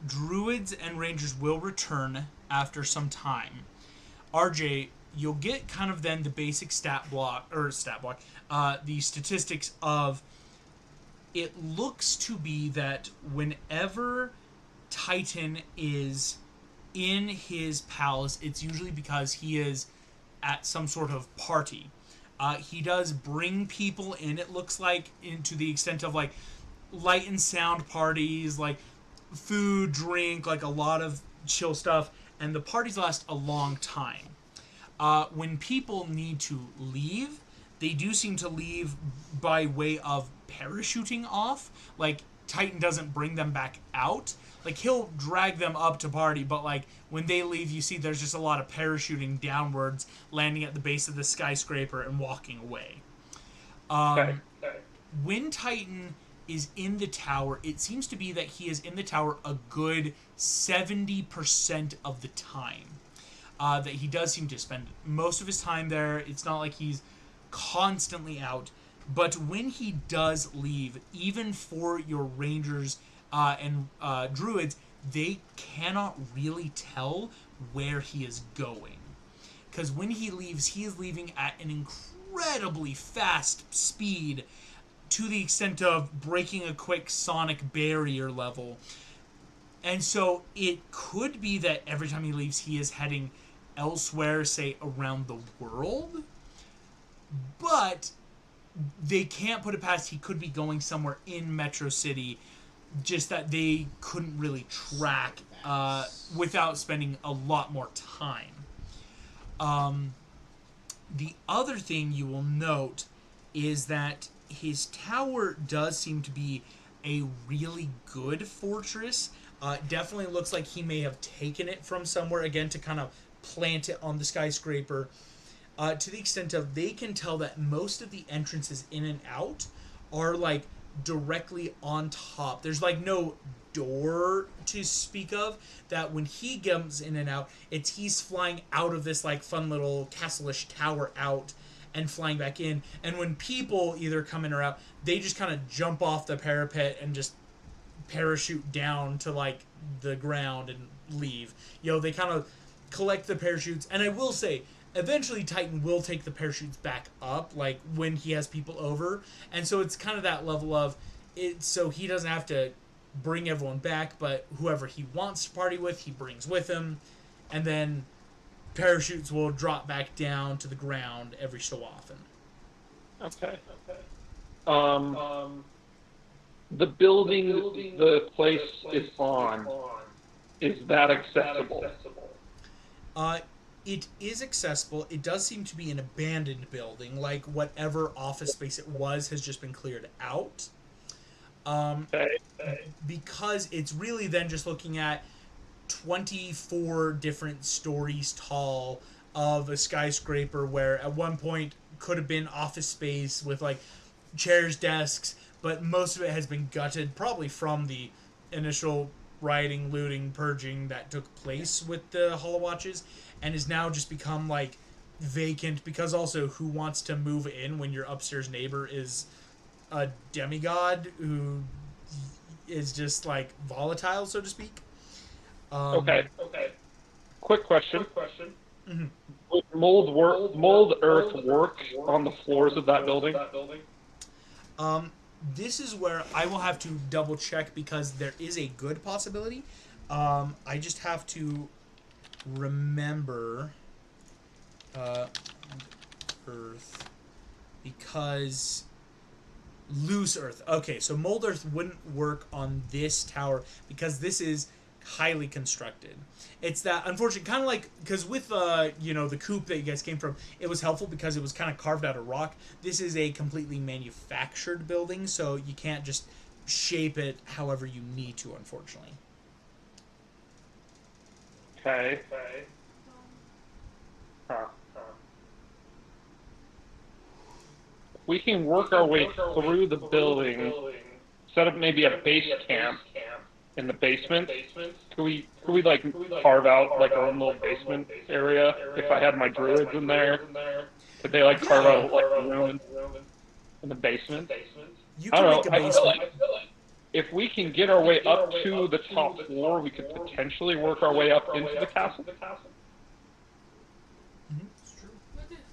Druids and Rangers will return after some time. RJ, you'll get kind of then the basic the statistics of, it looks to be that whenever Titan is in his palace, it's usually because he is at some sort of party. He does bring people in, it looks like, into the extent of light and sound parties, food, drink, a lot of chill stuff, and the parties last a long time. When people need to leave, they do seem to leave by way of parachuting off. Titan doesn't bring them back out. He'll drag them up to party, but when they leave, you see there's just a lot of parachuting downwards, landing at the base of the skyscraper and walking away. When Titan is in the tower, it seems to be that he is in the tower a good 70% of the time. That he does seem to spend most of his time there. It's not like he's constantly out. But when he does leave, even for your rangers and druids, they cannot really tell where he is going. Because when he leaves, he is leaving at an incredibly fast speed, to the extent of breaking a quick sonic barrier level. And so it could be that every time he leaves, he is heading elsewhere, say around the world. But they can't put it past he could be going somewhere in Metro City, just that they couldn't really track without spending a lot more time. The other thing you will note is that his tower does seem to be a really good fortress. Definitely looks like he may have taken it from somewhere, again, to kind of plant it on the skyscraper. To the extent of they can tell that most of the entrances in and out are like directly on top. There's like no door to speak of, that when he comes in and out, he's flying out of this like fun little castle-ish tower out and flying back in. And when people either come in or out, they just kind of jump off the parapet and just parachute down to like the ground and leave. They kind of collect the parachutes. And I will say, eventually Titan will take the parachutes back up, like when he has people over. And so it's kind of that level of it, so he doesn't have to bring everyone back, but whoever he wants to party with, he brings with him. And then parachutes will drop back down to the ground every so often.
Okay. The building the place is on, is that accessible?
It is accessible. It does seem to be an abandoned building, like whatever office space it was has just been cleared out. Because it's really then just looking at 24 different stories tall of a skyscraper where at one point could have been office space with like chairs, desks, but most of it has been gutted, probably from the initial rioting, looting, purging that took place with the Hollow Watches, and is now just become like vacant, because also who wants to move in when your upstairs neighbor is a demigod who is just like volatile, so to speak.
Okay. Quick question.
Mm-hmm.
Would mold earth work on the floors of that building?
This is where I will have to double check, because there is a good possibility. I just have to remember earth, because loose earth. Okay, so mold earth wouldn't work on this tower because this is highly constructed. It's that, unfortunately, kind of like, because with the coop that you guys came from, it was helpful because it was kind of carved out of rock. This is a completely manufactured building, so you can't just shape it however you need to, unfortunately.
Okay. We can work our way through the building, set up maybe a base camp in the basement. Could we like carve out like our own little basement area? If I had my druids in there, could they like carve out like a room in the basement?
You can make a basement.
If we can get our way up to the top floor, we could potentially work our way up into the castle.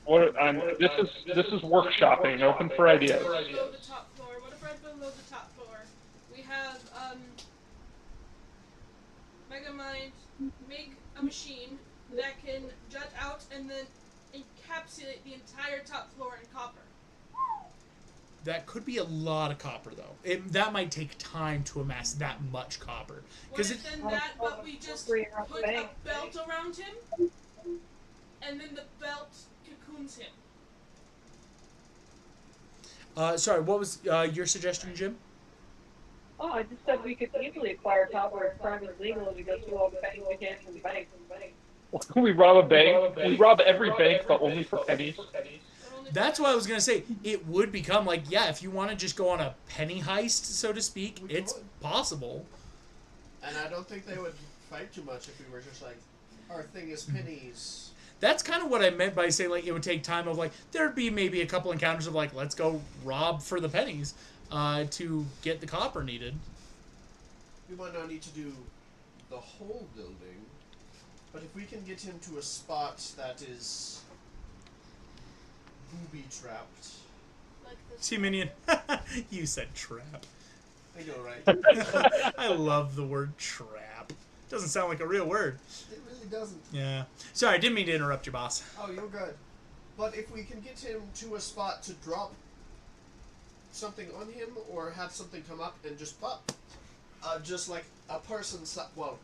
This is workshopping, open for ideas.
Below the top floor. What if right below the top floor we have Megamind make a machine that can jut out and then encapsulate the entire top floor in copper.
That could be a lot of copper, though. That might take time to amass that much copper.
What if then that, but we just put a belt around him, and then the belt cocoons him?
Sorry, what was your suggestion, Jim?
Oh, I just said we could easily acquire copper if crime is legal and we go through all the banks we can from the banks.
We rob a bank. We rob every bank, but only for pennies.
That's what I was going to say. It would become like, yeah, if you want to just go on a penny heist, so to speak, it's possible.
And I don't think they would fight too much if we were just like, our thing is pennies.
that's kind of what I meant by saying, like, it would take time of, like, there'd be maybe a couple encounters of, like, let's go rob for the pennies to get the copper needed.
We might not need to do the whole building, but if we can get him to a spot that is booby-trapped.
Like this.
See, Minion, you said trap.
I know, right?
I love the word trap. Doesn't sound like a real word.
It really doesn't.
Yeah. Sorry, I didn't mean to interrupt you, boss.
Oh, you're good. But if we can get him to a spot to drop something on him or have something come up and just pop, just like a person, well,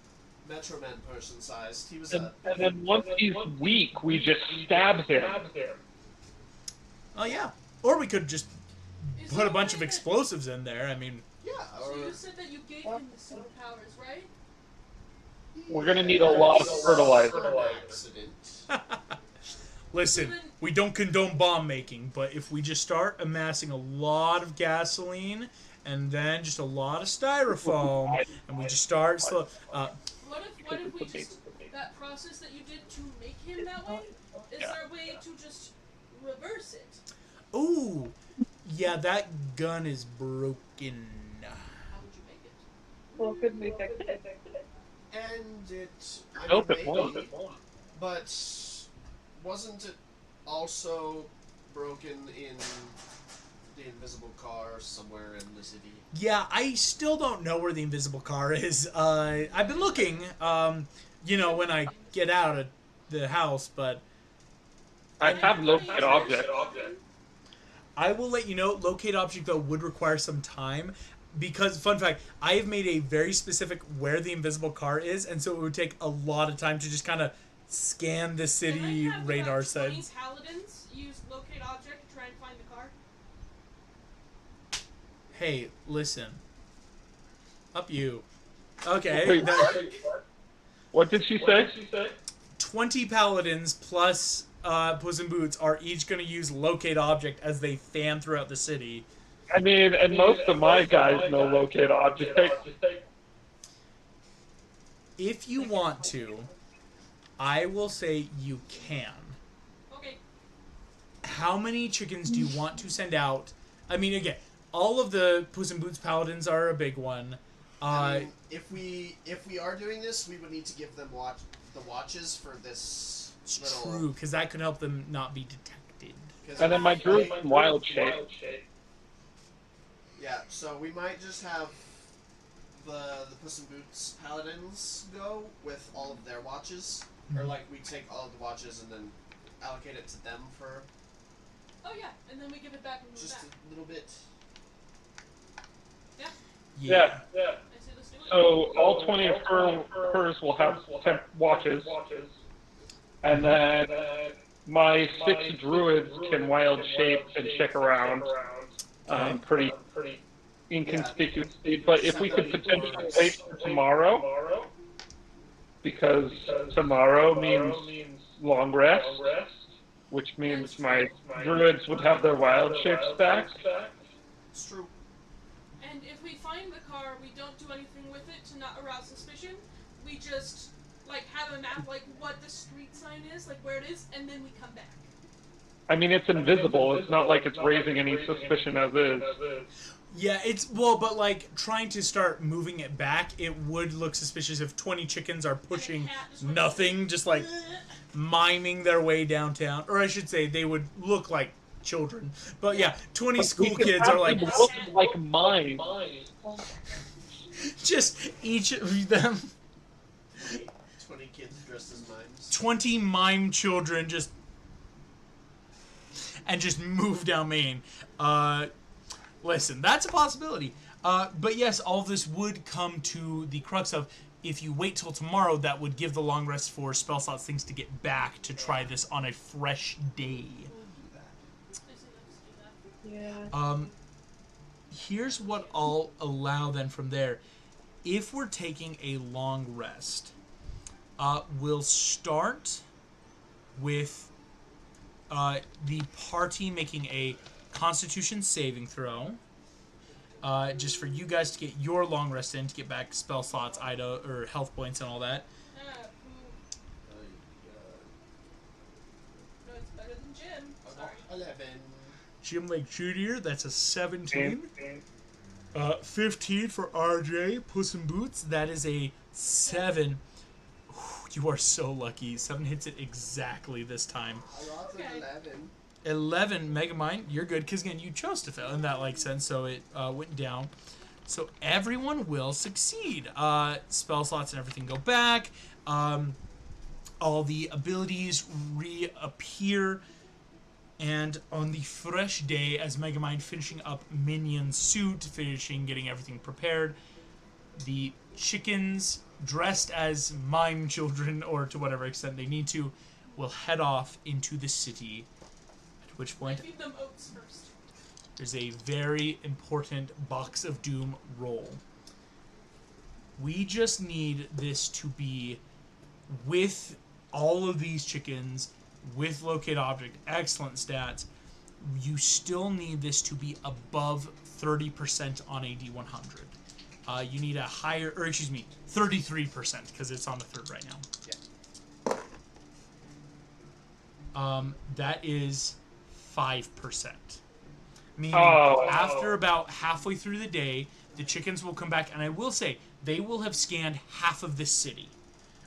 Metro Man person sized. He was
And then once he's weak, we just stab him.
Oh, yeah. Or we could just
Is
put
there
a bunch
way
of
that-
explosives in there. I mean,
yeah.
So
Or
you said that you gave him the superpowers, right?
We're gonna need a lot of fertilizer.
Accident.
listen, we don't condone bomb making, but if we just start amassing a lot of gasoline and then just a lot of styrofoam, and we just start slow.
What if we just that process that you did to make him that way? Is there a way to just reverse it?
Ooh, yeah, that gun is broken.
How would you make it?
Well, couldn't we fix it?
And it. I
Nope,
mean,
it
maybe,
won't.
but wasn't it also broken in the invisible car somewhere in the city?
Yeah, I still don't know where the invisible car is. I've been looking, when I get out of the house, but
I have locate object.
I will let you know. Locate object, though, would require some time. Because, fun fact, I have made a very specific where the invisible car is, and so it would take a lot of time to just kind of scan the city radar sites.
Paladins use locate object to try and find the car.
Hey, listen. Up you. Okay.
Wait, what did she say?
20 paladins plus Puss in Boots are each going to use locate object as they fan throughout the city.
I mean, and most of my guys know locate object.
If you want to, I will say you can.
Okay.
How many chickens do you want to send out? I mean, again, all of the Puss in Boots paladins are a big one.
I mean, if we are doing this, we would need to give them the watches for this.
True, because that could help them not be detected.
And then my druid's in wild shape.
Yeah, so we might just have the Puss in Boots paladins go with all of their watches, or like we take all of the watches and then allocate it to them for
Oh yeah, and then we give it back and move
just
back.
a little bit.
Yeah.
I say let's do it.
So all 20 of hers will have 10 watches, and then my 6 druids can wild shape and check around pretty inconspicuously. But if we could potentially wait for tomorrow, because tomorrow means long rest, which means my druids would have their wild shapes back.
It's true.
And if we find the car, we don't do anything with it to not arouse suspicion. We just have a map what the street sign is, where it is, and then we come back.
I mean, it's invisible. It's not like it's raising any suspicion as is.
Yeah, but trying to start moving it back, it would look suspicious if 20 chickens are pushing nothing, just miming their way downtown. Or I should say, they would look like children. But yeah, 20 school kids are
look like mine.
just each of them.
20 kids dressed as mimes.
20 mime children just move down Main. Listen, that's a possibility. But yes, all of this would come to the crux of, if you wait till tomorrow, that would give the long rest for spell slots things to get back to try this on a fresh day.
I say let's do that.
Yeah.
Here's what I'll allow then from there. If we're taking a long rest, we'll start with the party making a Constitution saving throw, just for you guys to get your long rest in, to get back spell slots, or health points, and all that.
Jim.
I got
Sorry.
11.
Jim Lake Jr., that's a 17. 15 for RJ. Puss in Boots, that is a 7. You are so lucky. 7 hits it exactly this time.
I got
Okay.
11.
11, Megamind, you're good, because again, you chose to fail in that sense, so it went down. So everyone will succeed. Spell slots and everything go back. All the abilities reappear. And on the fresh day, as Megamind finishing up Minion's suit, getting everything prepared, the chickens, dressed as mime children, or to whatever extent they need to, will head off into the city. At which point,
Feed them oats first.
there's a very important Box of Doom roll. We just need this to be with all of these chickens, with locate object, excellent stats. You still need this to be above 30% on a D100. You need a higher, 33%, because it's on the 3rd right now. That is 5%. Meaning, after about halfway through the day, the chickens will come back, and I will say, they will have scanned half of this city,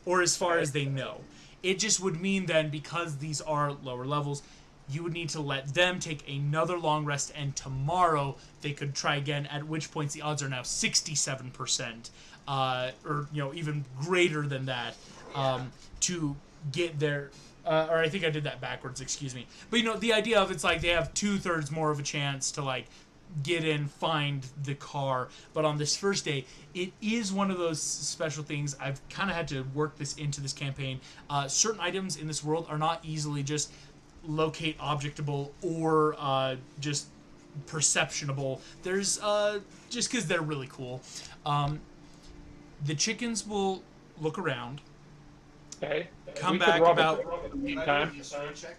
or as far as they know. It just would mean then, because these are lower levels, you would need to let them take another long rest, and tomorrow they could try again, at which point the odds are now 67%, or even greater than that, to get their... or I think I did that backwards, excuse me. But, the idea of it's like they have 2/3 more of a chance to, get in, find the car. But on this first day, it is one of those special things. I've kind of had to work this into this campaign. Certain items in this world are not easily just locate objectable or just perceptionable. There's just because they're really cool. The chickens will look around.
Okay.
Come back about...
Can I do a history check?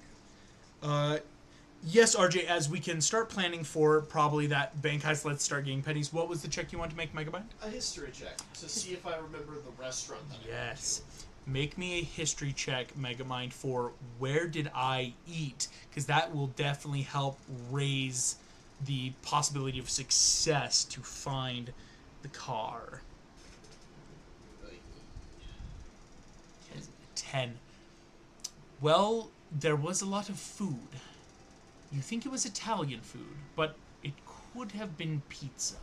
Yes, RJ, as we can start planning for probably that bank heist, let's start getting pennies. What was the check you wanted to make, Megabyte?
A history check to see if I remember the restaurant that
Yes. Make me a history check, Megamind, for where did I eat? Because that will definitely help raise the possibility of success to find the car.
I went to.
10. Well, there was a lot of food. You think it was Italian food, but it could have been pizza.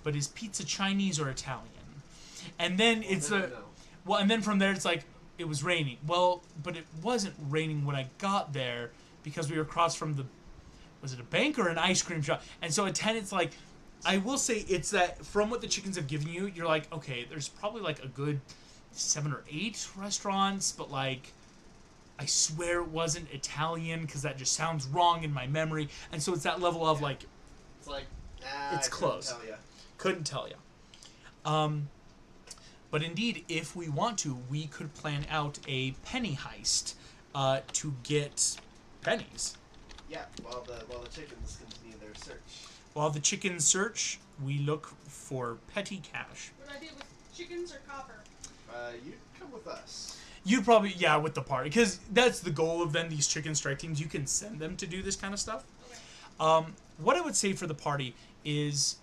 But is pizza Chinese or Italian? And then and then from there it's like, it was raining. Well, but it wasn't raining when I got there because we were across from was it a bank or an ice cream shop? And so at 10 it's like, I will say it's that from what the chickens have given you, you're like, okay, there's probably a good 7 or 8 restaurants, but I swear it wasn't Italian because that just sounds wrong in my memory. And so it's that level of
It's
it's close. Couldn't tell you. But indeed, if we want to, we could plan out a penny heist to get pennies.
Yeah, while the chickens continue their search.
While the chickens search, we look for petty cash.
What idea with chickens or copper?
You come with us.
You'd probably, with the party. Because that's the goal of then these chicken strike teams. You can send them to do this kind of stuff.
Okay.
What I would say for the party is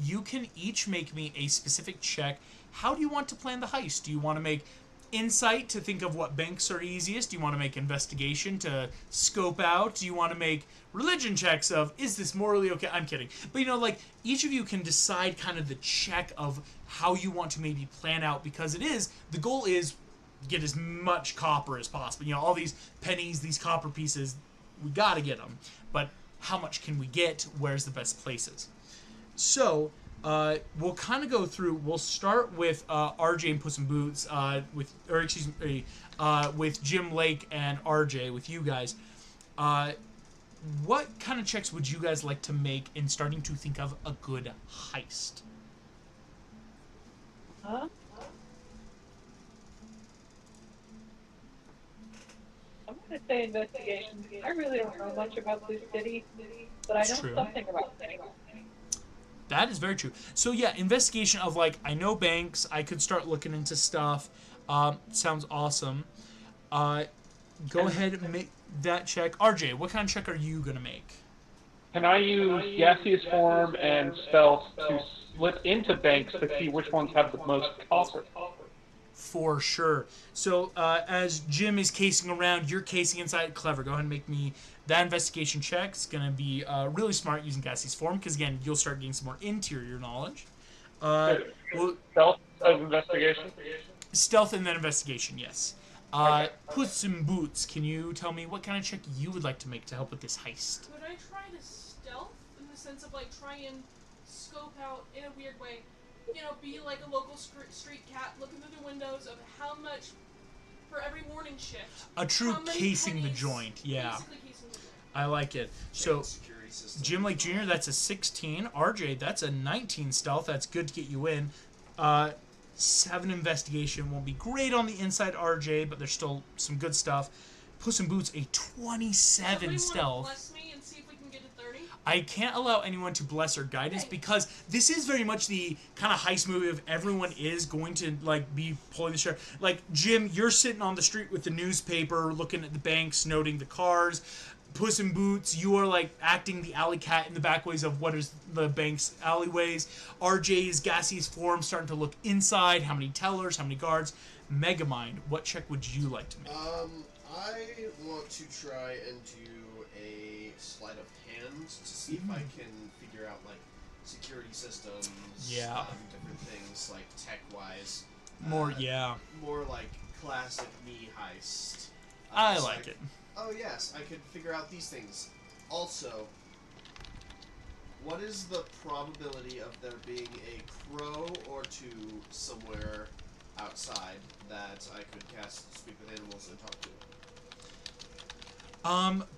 you can each make me a specific check. How do you want to plan the heist? Do you want to make insight to think of what banks are easiest? Do you want to make investigation to scope out? Do you want to make religion checks of, is this morally okay? I'm kidding. But each of you can decide kind of the check of how you want to maybe plan out, because the goal is get as much copper as possible. All these pennies, these copper pieces, we gotta get them. But how much can we get? Where's the best places? So, we'll kind of go through. We'll start with RJ and Puss in Boots, with Jim Lake and RJ, with you guys. What kind of checks would you guys like to make in starting to think of a good heist?
Huh? I'm going to say investigation. I really don't know much about this city, but I know
True.
something about things.
That is very true. So yeah, investigation of I know banks. I could start looking into stuff. Sounds awesome. Go ahead and make that check. RJ, what kind of check are you going to make?
Can I use gaseous form and stealth to slip into banks to see which ones have the most copper?
For sure. So as Jim is casing around, you're casing inside. Clever. Go ahead and make me that investigation check. It's going to be really smart using gaseous form because, again, you'll start getting some more interior knowledge. Well,
Stealth of investigation?
stealth and then investigation, yes.
Okay.
Puss in Boots, can you tell me what kind of check you would like to make to help with this heist?
Could I try to stealth in the sense of like try and scope out in a weird way, be like a local street cat looking through the windows of how much for every morning shift.
A true
how many
casing the
pennies-
joint, yeah.
Basically casing the joint.
I like it. So,
Security system.
Jim Lake Jr., that's a 16. RJ, that's a 19 stealth. That's good to get you in. 7 investigation won't be great on the inside, RJ, but there's still some good stuff. Puss in Boots, a 27
Somebody
stealth.
wanna bless me and see if we can get to 30?
I can't allow anyone to bless or guidance
Okay.
because this is very much the kind of heist movie of everyone is going to be pulling the share. Like Jim, you're sitting on the street with the newspaper, looking at the banks, noting the cars. Puss in Boots, you are acting the alley cat in the backways of what is the bank's alleyways. RJ's gaseous form starting to look inside. How many tellers? How many guards? Megamind, what check would you like to make?
I want to try and do a sleight of hand to see if I can figure out security systems.
Yeah.
Different things tech wise.
More, yeah.
More like classic me heist.
I
It's
like it.
Oh yes, I could figure out these things. Also, what is the probability of there being a crow or two somewhere outside that I could cast Speak with Animals and talk to?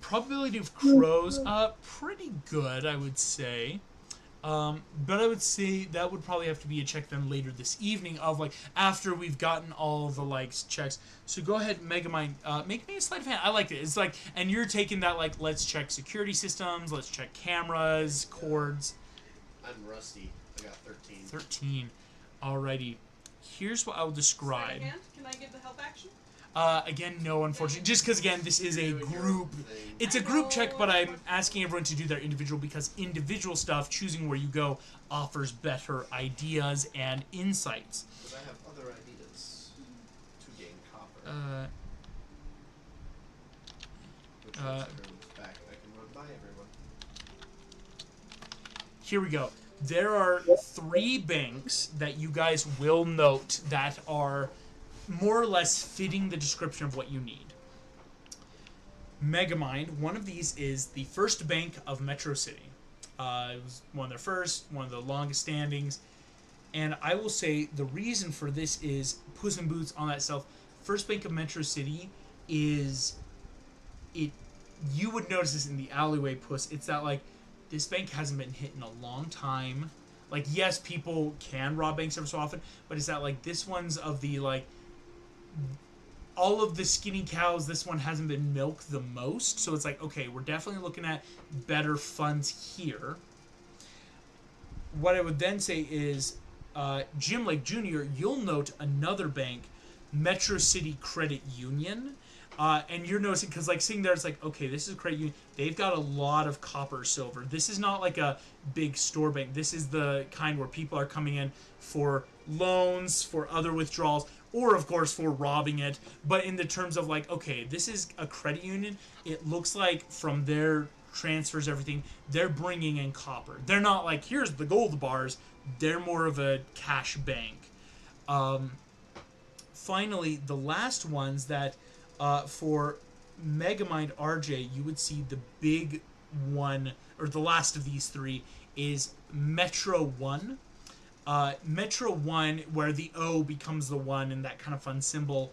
Probability of crows, pretty good, I would say. But I would say that would probably have to be a check then later this evening of after we've gotten all the checks. So go ahead, Megamind, make me a sleight of hand. I like it. It's and you're taking that let's check security systems, let's check cameras, cords.
I'm rusty. I got 13.
13. Alrighty. Here's what I'll
Sleight
describe.
of hand? Can I give the help action?
Again, no, unfortunately. Just because, again, this is a
Doing your
group.
own thing.
It's a group check, but I'm asking everyone to do their individual because individual stuff, choosing where you go, offers better ideas and insights.
But I have other ideas to gain copper. Which once everyone's back, I can run by everyone.
Here we go. There are 3 banks that you guys will note that are more or less fitting the description of what you need. Megamind, one of these is the First Bank of Metrocity. It was one of their first, one of the longest standings. And I will say the reason for this is Puss in Boots on that self. First Bank of Metrocity is it. You would notice this in the alleyway, Puss. It's that this bank hasn't been hit in a long time. Yes, people can rob banks every so often, but it's that this one's of the all of the skinny cows, this one hasn't been milked the most. So it's okay, we're definitely looking at better funds here. What I would then say is, Jim Lake Jr., you'll note another bank, Metrocity Credit Union. And you're noticing, because sitting there, it's okay, this is a credit union. They've got a lot of copper, silver. This is not a big store bank. This is the kind where people are coming in for loans, for other withdrawals, or, of course, for robbing it. But in the terms of, okay, this is a credit union. It looks like from their transfers, everything, they're bringing in copper. They're not here's the gold bars. They're more of a cash bank. Finally, the last ones that... for Megamind RJ, you would see the big one, or the last of these 3, is Metro 1. Metro 1, where the O becomes the 1 and that kind of fun symbol.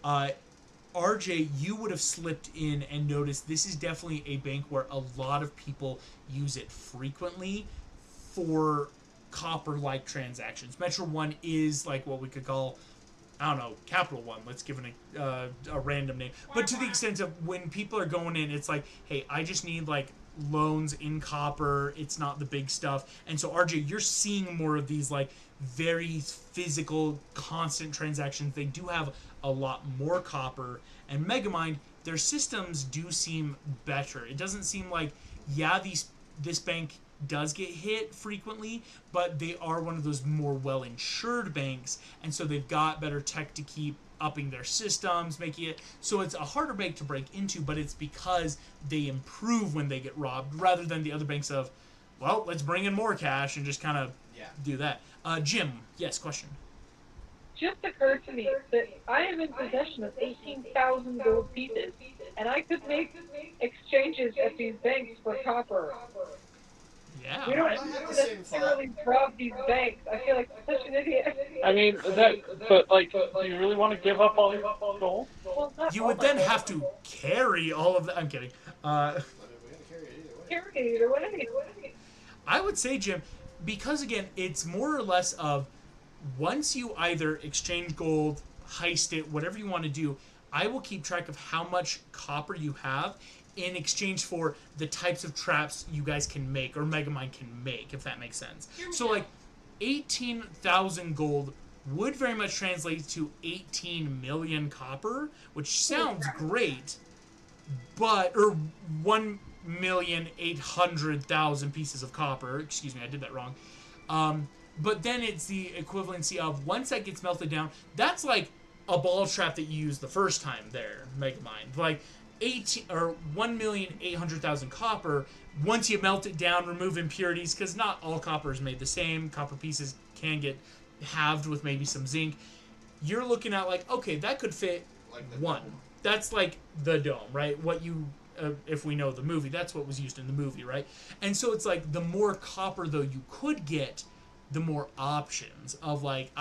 RJ, you would have slipped in and noticed this is definitely a bank where a lot of people use it frequently for copper-like transactions. Metro 1 is what we could call... I don't know, Capital One. Let's give it a random name. But to the extent of when people are going in, it's hey, I just need loans in copper. It's not the big stuff. And so RJ, you're seeing more of these very physical, constant transactions. They do have a lot more copper. And Megamind, their systems do seem better. It doesn't seem like, this bank does get hit frequently, but they are one of those more well-insured banks, and so they've got better tech to keep upping their systems, making it so it's a harder bank to break into, but it's because they improve when they get robbed, rather than the other banks of, well, let's bring in more cash and just kind of do that. Jim, yes, question.
Just occurred to me that I am in possession of 18,000 gold pieces, and I could make exchanges at these banks for copper.
Yeah.
We don't
I had the same
necessarily rob these banks. I feel like such an idiot.
I mean, but like, do you really want to give up all your gold?
Well, not
You
all
would
my
then
gold.
have to carry all of that. I'm kidding.
I mean, we gotta carry it either way.
Carry it either way.
I would say, Jim, because again, it's more or less of once you either exchange gold, heist it, whatever you want to do, I will keep track of how much copper you have in exchange for the types of traps you guys can make or Megamind can make, if that makes sense. So, like, 18,000 gold would very much translate to 18 million copper, which sounds great, but, or 1,800,000 pieces of copper. Excuse me, I did that wrong. But then it's the equivalency of, once that gets melted down, that's like a ball trap that you used the first time there, Megamind. Like, 1,800,000 copper, once you melt it down, remove impurities, because not all copper is made the same. Copper pieces can get halved with maybe some zinc. You're looking at like, okay, that could fit
Like the
one.
dome.
That's like the dome, right? What you, if we know the movie, that's what was used in the movie, right? And so it's like, the more copper, though, you could get, the more options of like,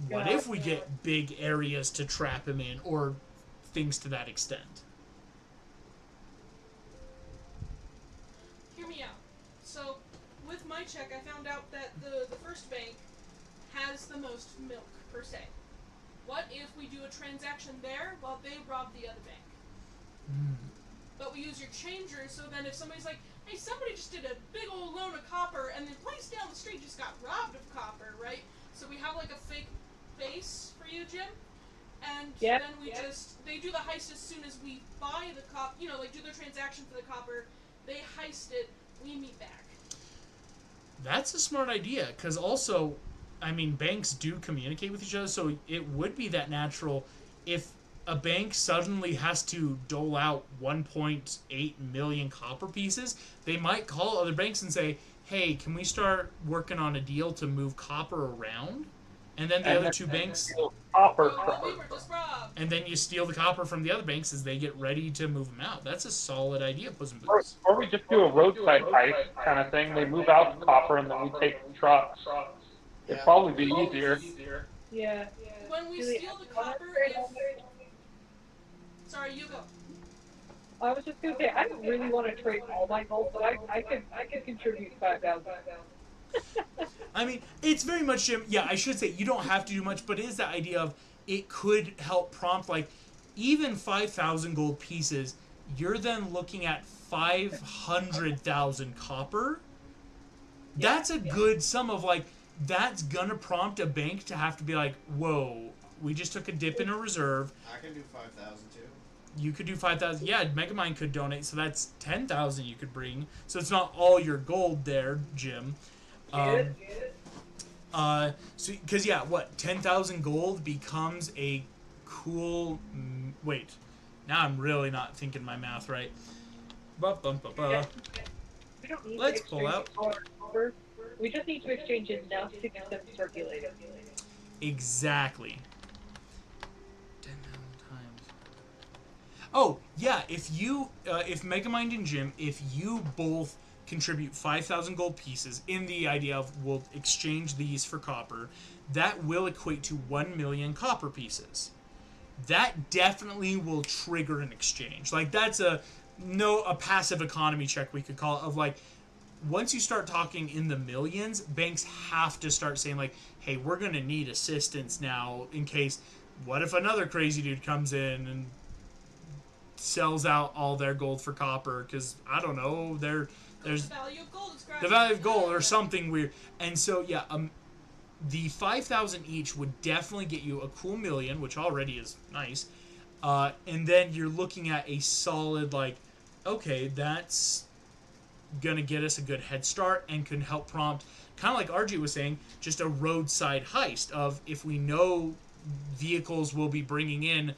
what if we get big areas to trap him in, or things to that extent.
Hear me out. So, with my check, I found out that the first bank has the most milk, per se. What if we do a transaction there while they rob the other bank? But we use your changer, so then if somebody's like, hey, somebody just did a big old loan of copper, and the place down the street just got robbed of copper, right? So we have like a fake base for you, Jim, and then we they do the heist as soon as we buy the copper, like do their transaction for the copper, they heist it, we meet back.
That's a smart idea, because also, I mean, banks do communicate with each other, so it would be that natural if a bank suddenly has to dole out 1.8 million copper pieces, they might call other banks and say, hey, can we start working on a deal to move copper around? And then the other two banks...
Copper
We were just robbed.
And then you steal the copper from the other banks as they get ready to move them out. That's a solid idea, Puss in Boots.
Or we just do a roadside heist kind of thing. They move out the copper and then we take the trucks. It'd probably be easier.
Yeah.
When we
Really,
steal the
I wanna
copper,
trade all
Sorry, you go.
I was just gonna say I don't really want to trade all my gold, but I could contribute 5,000.
I mean, it's very much, Jim, yeah, I should say, you don't have to do much, but it is the idea of it could help prompt, like, even 5,000 gold pieces, you're then looking at 500,000 copper. That's a good sum of, like, that's gonna prompt a bank to have to be like, whoa, we just took a dip in a reserve.
I can do 5,000 too.
You could do 5,000. Yeah, Megamind could donate, so that's 10,000 you could bring. So it's not all your gold there, Jim. So because yeah, what 10,000 gold becomes a cool. Wait, now I'm really not thinking my math right.
We don't need
Let's
to
pull out.
copper. We just need to exchange enough to get them circulating.
Exactly. 10,000 times. Oh yeah, if Megamind and Jim, if you both contribute 5,000 gold pieces in the idea of we'll exchange these for copper, that will equate to 1 million copper pieces. That definitely will trigger an exchange. Like that's a passive economy check we could call it, of like, once you start talking in the millions, banks have to start saying like, hey, we're going to need assistance now in case, what if another crazy dude comes in and sells out all their gold for copper, because I don't know, there's
The value of gold is
the value of gold or something weird. And so yeah, the 5,000 each would definitely get you a cool million, which already is nice. And then you're looking at a solid, like, okay, that's going to get us a good head start and can help prompt, kind of like RG was saying, just a roadside heist of if we know vehicles will be bringing in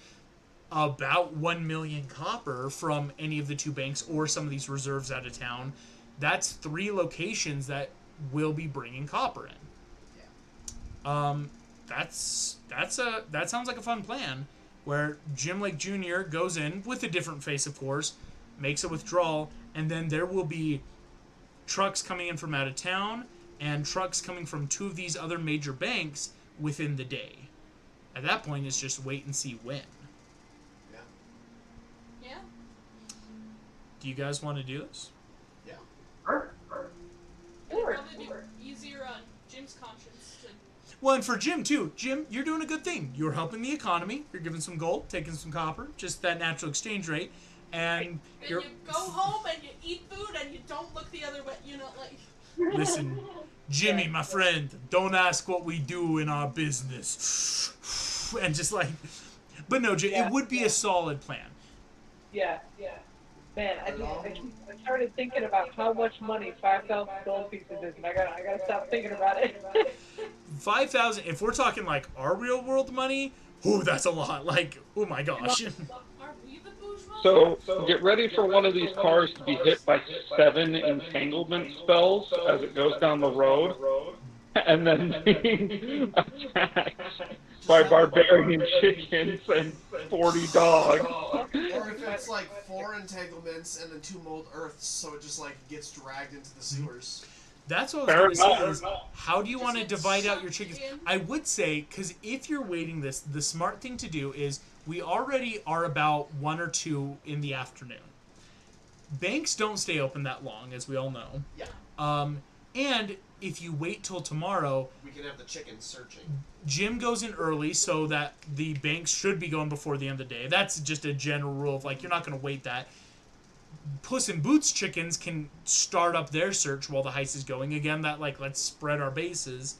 about 1 million copper from any of the two banks or some of these reserves out of town, that's 3 locations that will be bringing copper in. That sounds like a fun plan, where Jim Lake Jr. goes in with a different face, of course, makes a withdrawal, and then there will be trucks coming in from out of town and trucks coming from 2 of these other major banks within the day. At that point, it's just wait and see when.
Yeah.
Do you guys want to do this?
Yeah.
It'd probably be easier on Jim's conscience to...
Well, and for Jim, too. Jim, you're doing a good thing. You're helping the economy. You're giving some gold, taking some copper, just that natural exchange rate. And
you go home and you eat food and you don't look the other way, you know, like...
Listen, Jimmy, my friend, don't ask what we do in our business. And just like... But no, Jim, it would be a solid plan.
Yeah. Man, I started thinking about how much money 5,000 gold pieces is, and I gotta stop thinking about it.
5,000, if we're talking like our real world money, ooh, that's a lot. Like, oh my gosh.
Are we the bourgeois?
So get ready for one of these cars to be hit by 7 entanglement spells as it goes down the road, and then being attacked by barbarian chickens and 40 dogs.
Or if it's like 4 entanglements and then 2 mold earths, so it just like gets dragged into the sewers.
That's what I was going to say is,
enough.
how do you want to
it
divide out
suck
your chickens?
in?
I would say, because if you're waiting this, the smart thing to do is, we already are about 1 or 2 in the afternoon. Banks don't stay open that long, as we all know.
Yeah.
And if you wait till tomorrow,
We can have the chickens searching.
Jim goes in early so that the banks should be going before the end of the day. That's just a general rule of, like, you're not going to wait that. Puss in Boots chickens can start up their search while the heist is going. Again, that, like, let's spread our bases.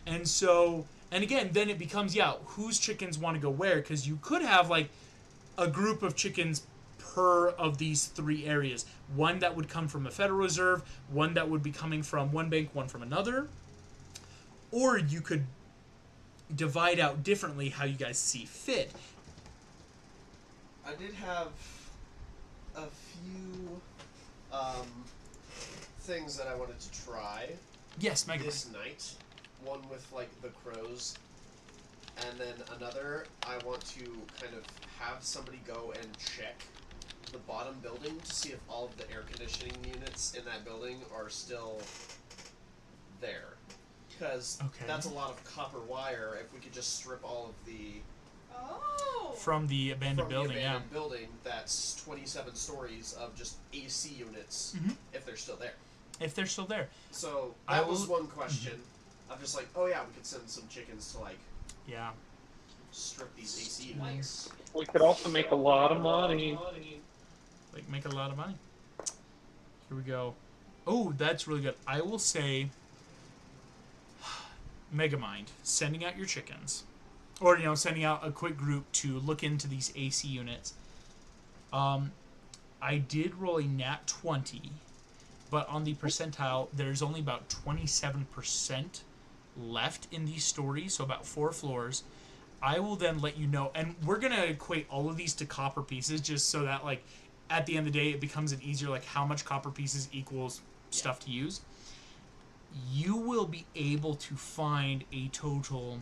And so, and again, then it becomes, whose chickens want to go where? Because you could have, like, a group of chickens per of these 3 areas. One that would come from a Federal Reserve, one that would be coming from one bank, one from another. Or you could divide out differently how you guys see fit.
I did have a few things that I wanted to try
Yes, Mega.
this night. One with like the crows, and then another I want to kind of have somebody go and check the bottom building to see if all of the air conditioning units in that building are still there. Because that's a lot of copper wire. If we could just strip all of the
Oh!
From the abandoned building,
building, that's 27 stories of just AC units, if they're still there.
If they're still there.
So that was one question. I'm just like, oh yeah, we could send some chickens to like strip these AC units.
We could also make a lot of money.
Like, make a lot of money. Here we go. Oh, that's really good. I will say, Megamind, sending out your chickens. Or, sending out a quick group to look into these AC units. I did roll a nat 20, but on the percentile, there's only about 27% left in these stories, so about 4 floors. I will then let you know, and we're going to equate all of these to copper pieces, just so that, like, at the end of the day, it becomes an easier, like, how much copper pieces equals stuff to use. You will be able to find a total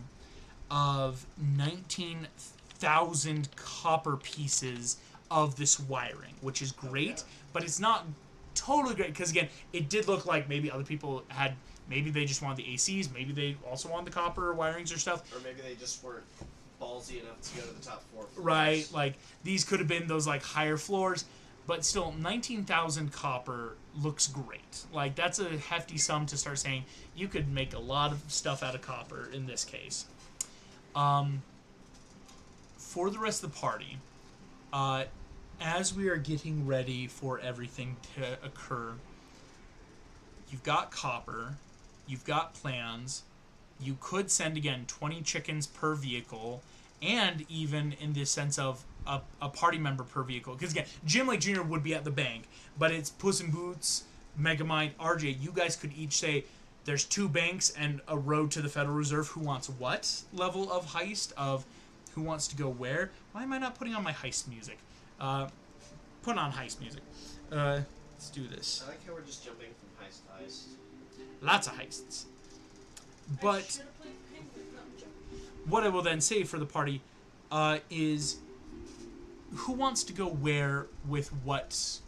of 19,000 copper pieces of this wiring, which is great, but it's not totally great, because, again, it did look like maybe other people had, maybe they just wanted the ACs, maybe they also wanted the copper wirings or stuff.
Or maybe they just weren't ballsy enough to go to the top 4 floors.
Right, like, these could have been those, like, higher floors, but still, 19,000 copper looks great. Like, that's a hefty sum to start saying you could make a lot of stuff out of copper in this case. For the rest of the party, as we are getting ready for everything to occur, you've got copper, you've got plans, you could send, again, 20 chickens per vehicle, and even in the sense of a party member per vehicle. Because again, Jim Lake Jr. would be at the bank, but it's Puss in Boots, Megamind, RJ. You guys could each say there's 2 banks and a road to the Federal Reserve. Who wants what level of heist? Of who wants to go where? Why am I not putting on my heist music? Put on heist music. Let's do this.
I like how we're just jumping from heist to heist.
Lots of heists.
I
But
should've played Penguin. No, I'm joking.
what I will then say for the party is who wants to go where with what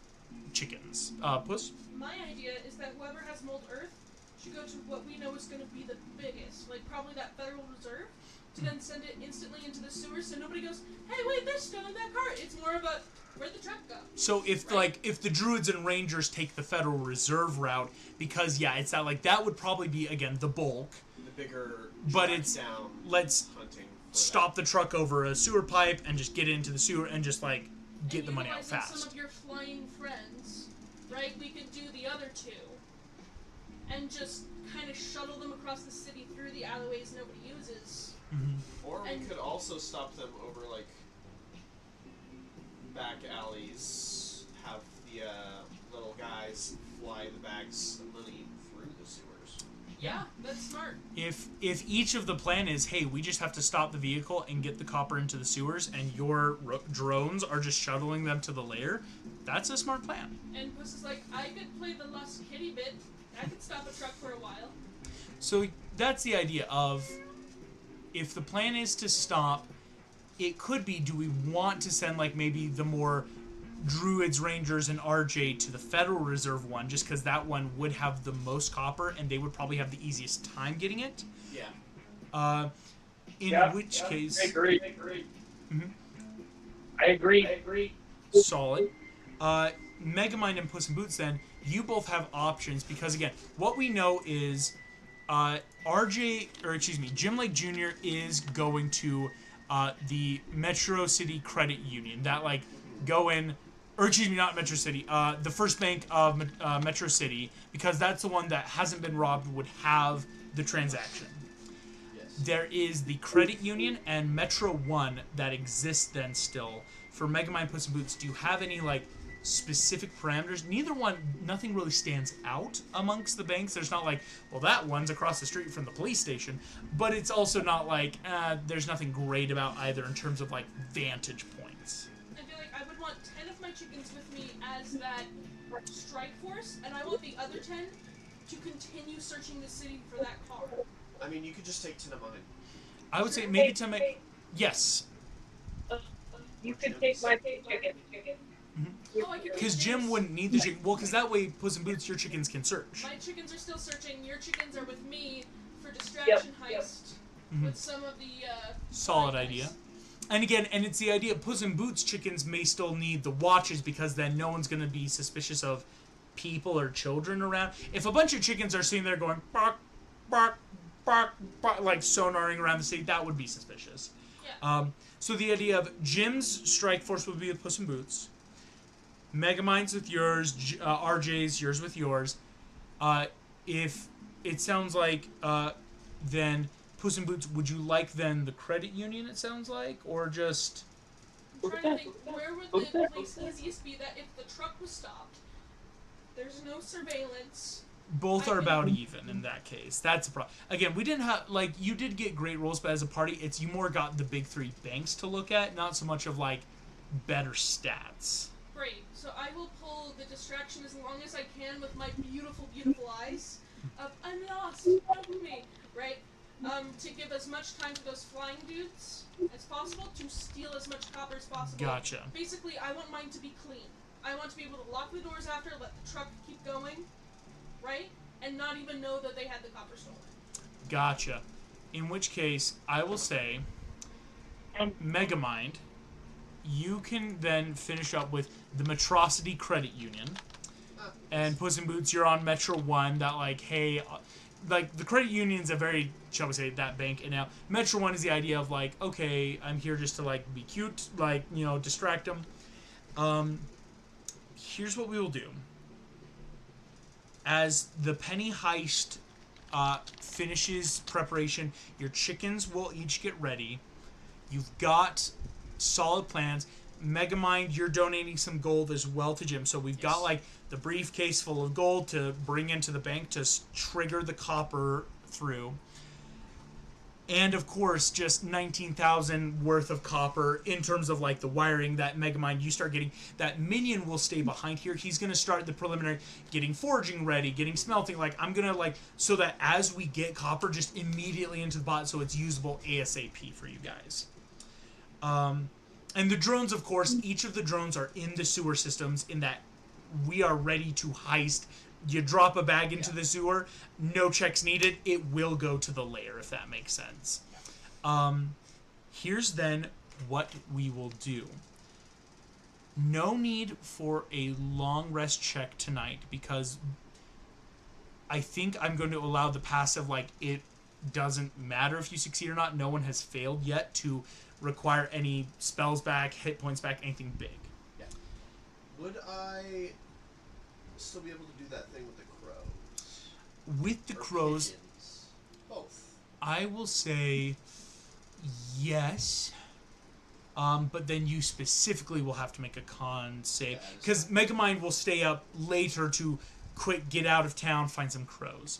chickens? Puss?
My idea is that whoever has Mold Earth should go to what we know is going to be the biggest, like probably that Federal Reserve, to then send it instantly into the sewers so nobody goes, hey, wait, they're still in that cart. It's more of a, where'd the truck go?
So if if the Druids and Rangers take the Federal Reserve route, because it's that that would probably be again the bulk.
The bigger,
But it's
down
let's
hunting.
stop the truck over a sewer pipe and just get into the sewer and just get the money out
utilizing
fast.
Some of your flying friends, right? We could do the other 2, and just kind of shuttle them across the city through the alleyways nobody uses.
Or we could also stop them over back alleys. Have the little guys fly the bags of money through the sewers.
Yeah, that's smart.
If each of the plan is, hey, we just have to stop the vehicle and get the copper into the sewers, and your drones are just shuttling them to the lair, that's a smart plan.
And Puss is like, I could play the Lost Kitty bit. I could stop a truck for a while.
So that's the idea of, if the plan is to stop, it could be, do we want to send maybe the more Druids, Rangers, and RJ to the Federal Reserve one, just because that one would have the most copper and they would probably have the easiest time getting it?
Yeah.
In which case...
I agree.
Mhm.
I agree.
Solid. Megamind and Puss in Boots, then, you both have options, because again, what we know is Jim Lake Jr. is going to the Metrocity Credit Union. That go in, or excuse me, not Metrocity, the first bank of Metro City, because that's the one that hasn't been robbed, would have the transaction.
Yes.
There is the Credit Union and Metro One that exists then still. For Megamind, Puss in Boots, do you have any specific parameters? Nothing really stands out amongst the banks. There's not well, that one's across the street from the police station, but it's also not there's nothing great about either in terms of vantage points.
I feel like I would want 10 of my chickens with me as that strike force, and I want the other 10 to continue searching the city for that car.
I mean, you could just take 10 of mine.
I would say maybe to make... Yes.
You could take my chicken.
Oh, I could
Because
take
Jim
Jim's.
wouldn't need the chicken. Well, because that way, Puss in Boots, your chickens can search.
My chickens are still searching. Your chickens are with me for distraction heist with some of the
Solid
flying
idea.
heist.
And again, and it's the idea, Puss in Boots chickens may still need the watches, because then no one's going to be suspicious of people or children around. If a bunch of chickens are sitting there going, bark, bark, bark, bark, sonaring around the city, that would be suspicious.
Yeah.
So the idea of Jim's strike force would be with Puss in Boots. Megamind's with yours, RJ's yours with yours. If it sounds like then Puss in Boots, would you like then the credit union, it sounds like? Or just...
I'm trying to think, where would the place easiest be that if the truck was stopped, there's no surveillance.
Both are about even in that case. That's a problem. Again, we didn't have, you did get great rolls, but as a party, you more got the big 3 banks to look at, not so much of, better stats.
Great. So I will pull the distraction as long as I can with my beautiful, beautiful eyes of, I'm lost, help me, right? To give as much time to those flying dudes as possible to steal as much copper as possible.
Gotcha.
Basically, I want mine to be clean. I want to be able to lock the doors after, let the truck keep going, right? And not even know that they had the copper stolen.
Gotcha. In which case, I will say, Megamind, you can then finish up with the Metrocity Credit Union. And Puss in Boots, you're on Metro 1, that hey... the credit union's a very, shall we say, that bank, and now Metro 1 is the idea of okay, I'm here just to be cute, distract them. Here's what we will do. As the penny heist finishes preparation, your chickens will each get ready. You've got solid plans. Megamind, you're donating some gold as well to Jim. So we've got like the briefcase full of gold to bring into the bank to trigger the copper through. And of course, just 19,000 worth of copper in terms of like the wiring that Megamind you start getting. That minion will stay behind here. He's going to start the preliminary getting forging ready, getting smelting. Like I'm going to like, so that as we get copper just immediately into the bot so it's usable ASAP for you guys. And the drones, of course, each of the drones are in the sewer systems in that we are ready to heist. You drop a bag into the sewer, no checks needed, it will go to the lair, if that makes sense. Here's then what we will do. No need for a long rest check tonight, because I think I'm going to allow the passive, like, it doesn't matter if you succeed or not. No one has failed yet to require any spells back, hit points back, anything big.
Yeah. Would I still be able to do that thing with the crows?
With the
Or
crows,
pigeons? Both.
I will say yes. But then you specifically will have to make a con save. Because Megamind will stay up later to quick get out of town, find some crows.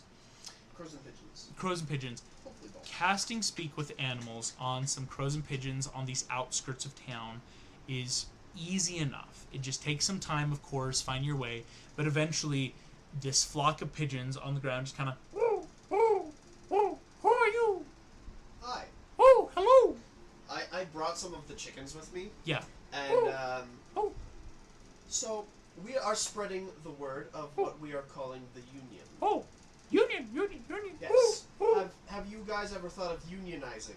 Crows and pigeons.
Crows and pigeons.
Hopefully both.
Casting Speak with Animals on some crows and pigeons on these outskirts of town is easy enough. It just takes some time, of course, find your way, but eventually this flock of pigeons on the ground just kind of, woo, woo, woo, who are you?
Hi.
Oh, hello.
I brought some of the chickens with me.
Yeah.
And,
Oh.
so we are spreading the word of what we are calling the Union.
Oh, union.
Yes.
Ooh.
Have you guys ever thought of unionizing?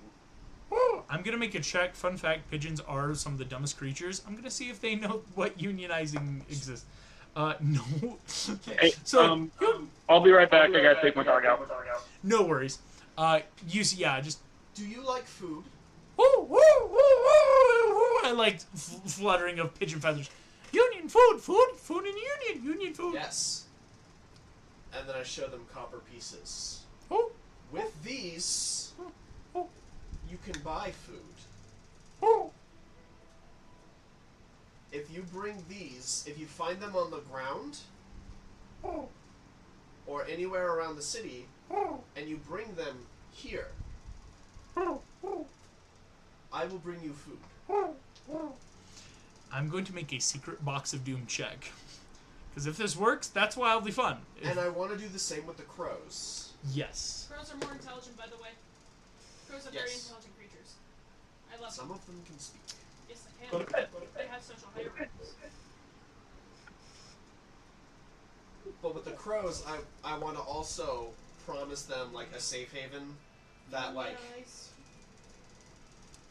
I'm going to make a check. Fun fact, pigeons are some of the dumbest creatures. I'm going to see if they know what unionizing exists. No.
Hey,
So,
I'll be right back. I gotta take my dog out.
no worries. Just...
Do you like food?
Woo, woo, woo, woo, woo. I like fluttering of pigeon feathers. Union food in union food.
Yes. And then I show them copper pieces.
Oh,
With these,
oh,
you can buy food.
oh.
If you bring these, if you find them on the ground
Oh,
or anywhere around the city,
oh,
and you bring them here,
oh, oh,
I will bring you food.
oh. I'm going to make a secret box of doom check. Because if this works, that's wildly fun.
And I want to do the same with the crows.
Yes.
Crows are more intelligent, by the way. Crows are very
Yes.
intelligent creatures. I love
Some
them.
of them can speak.
Yes, I can. They have social hierarchies.
But with the crows, I want to also promise them like a safe haven that like
Nice.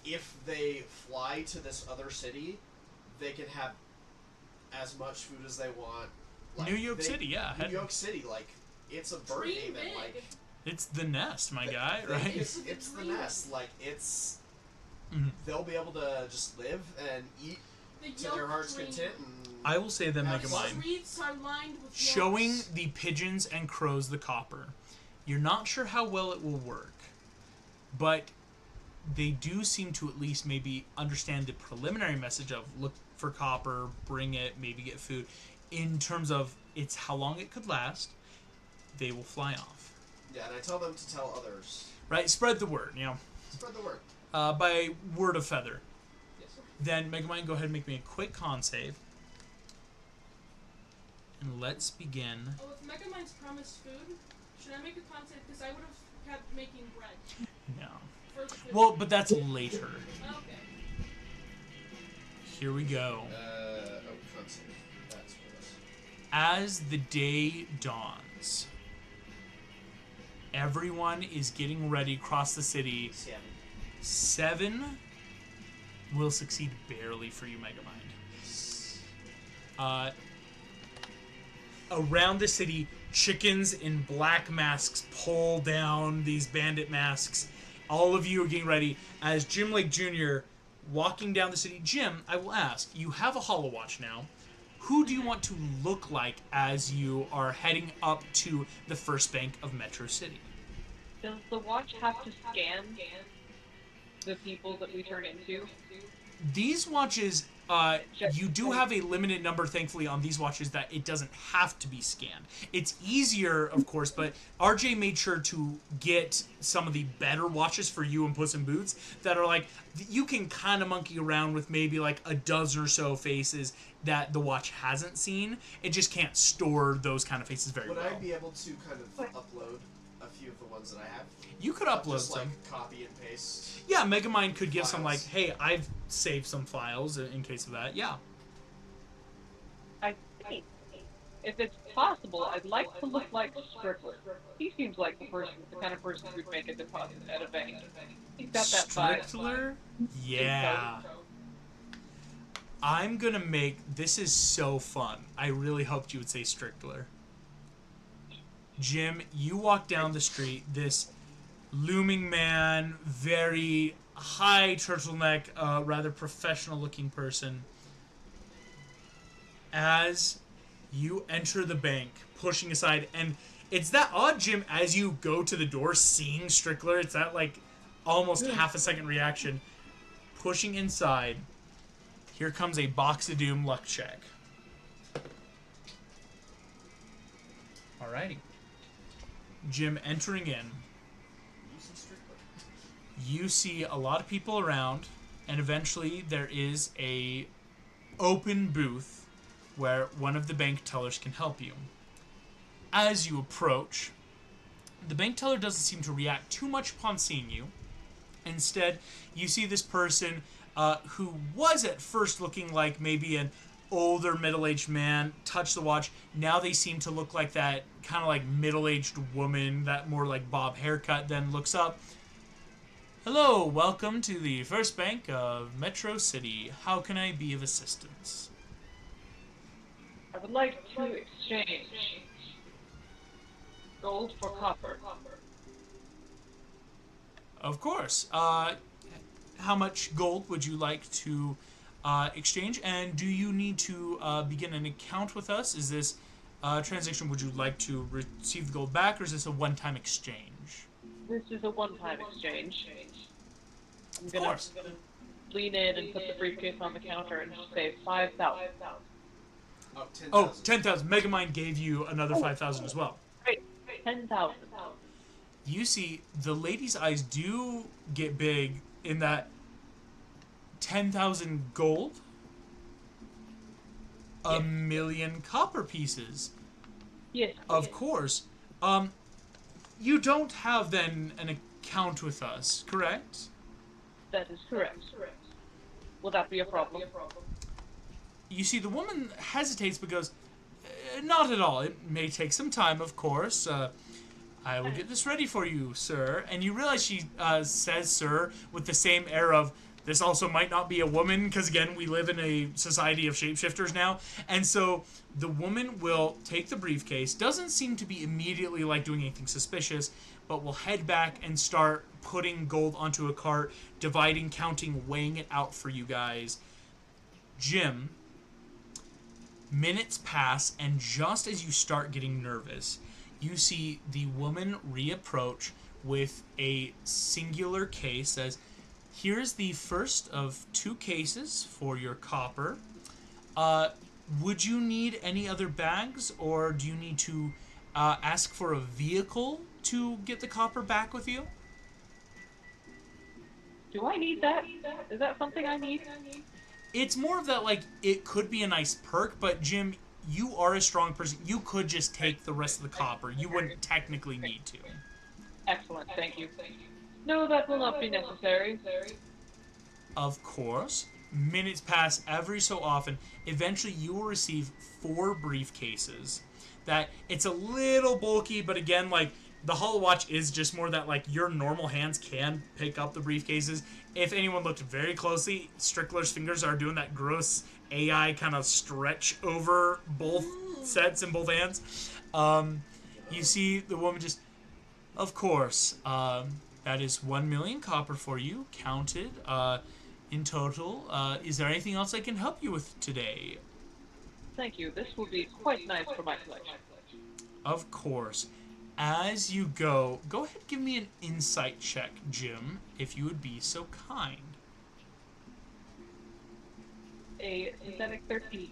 if they fly to this other city, they can have as much food as they want.
New York City, yeah.
New York City, like it's a bird
Dream
haven.
big.
Like
It's the nest, my guy, right?
it's the nest. Like it's
Mhm.
they'll be able to just live and eat
The
to their
yolk
heart's
dream.
content. And
I will say that
Have
The
fun.
Megamind.
streets are lined with
Showing
yolks.
the pigeons and crows the copper. You're not sure how well it will work, but they do seem to at least maybe understand the preliminary message of look for copper, bring it, maybe get food. In terms of it's how long it could last, they will fly off.
yeah, and I tell them to tell others.
Right? Spread the word,
Spread the word.
by word of feather.
Yes.
Then Megamind, go ahead and make me a quick con save. And let's begin.
Oh, if Megamind's promised food, should I make a concept? Because I would have kept making bread.
No.
For the food.
Well, but that's later.
Okay.
Here we go.
Concept. That's what it is.
As the day dawns, everyone is getting ready across the city. 7 will succeed barely for you, Megamind. Around the city, chickens in black masks pull down these bandit masks. All of you are getting ready. As Jim Lake Jr. walking down the city, Jim, I will ask, you have a Hollow Watch now. Who do you want to look like as you are heading up to the first bank of Metro City?
Does the watch have to scan the people that we turn into?
These watches you do have a limited number, thankfully, on these watches that it doesn't have to be scanned. It's easier, of course, but RJ made sure to get some of the better watches for you and Puss in Boots that are like, you can kind of monkey around with maybe like a dozen or so faces that the watch hasn't seen. It just can't store those kind of faces very
Would
well.
I be able to kind of upload a few of the ones that I have?
You could upload
Just
some.
like copy and paste.
Yeah, Megamind could give some like,
Files.
hey, I've saved some files in case of that. Yeah.
I think, if it's possible, I'd like to look like Strickler. He seems like the kind of person who'd make a deposit at a bank. He's got that vibe.
Strickler? Yeah. I'm gonna make this is so fun. I really hoped you would say Strickler. Jim, you walk down the street, this looming man, very high turtleneck, rather professional looking person. As you enter the bank, pushing aside, and it's that odd, Jim, as you go to the door, seeing Strickler, it's that like almost half a second reaction. Pushing inside, here comes a Box of Doom luck check. Alrighty. Jim entering in. You see a lot of people around, and eventually there is a open booth where one of the bank tellers can help you. As you approach, the bank teller doesn't seem to react too much upon seeing you. Instead, you see this person who was at first looking like maybe an older middle-aged man touch the watch. Now they seem to look like that kind of like middle-aged woman, that more like bob haircut, then looks up. Hello, welcome to the First Bank of Metrocity. How can I be of assistance?
I would like to exchange gold for copper.
Of course. How much gold would you like to exchange? And do you need to begin an account with us? Is this transaction, would you like to receive the gold back, or is this a one-time exchange?
This is a one-time exchange. I'm
Of
gonna
course.
lean in and put the briefcase on the counter and just say 5,000.
Oh, 10,000.
Oh, 10,000. Megamind gave you another 5,000 as well.
Great, 10,000.
You see, the lady's eyes do get big in that 10,000 gold, a million copper pieces.
Yes.
Of course. You don't have then an account with us, correct?
That is correct. Will that be a problem?
You see, the woman hesitates but goes, not at all. It may take some time, of course. I will get this ready for you, sir. And you realize she says sir with the same air of, this also might not be a woman, because again, we live in a society of shapeshifters now. And so the woman will take the briefcase, doesn't seem to be immediately like doing anything suspicious, but will head back and start putting gold onto a cart, dividing, counting, weighing it out for you guys. Jim, minutes pass, and just as you start getting nervous, you see the woman reapproach with a singular case, says, here's the first of 2 cases for your copper. Would you need any other bags, or do you need to ask for a vehicle to get the copper back with you?
Do I need that? Is that something I need?
It's more of that, like, it could be a nice perk, but Jim, you are a strong person. You could just take the rest of the copper. You wouldn't technically need to.
Excellent, thank you. No, that will not be necessary.
Of course. Minutes pass every so often. Eventually, you will receive 4 briefcases. That it's a little bulky, but again, like, the Hollow Watch is just more that, like, your normal hands can pick up the briefcases. If anyone looked very closely, Strickler's fingers are doing that gross AI kind of stretch over both sets in both hands. You see the woman just, of course, that is 1 million copper for you, counted in total. Is there anything else I can help you with today?
Thank you. This will be quite nice for my collection.
Of course. As you go ahead, give me an insight check, Jim, if you would be so kind.
A synthetic 13.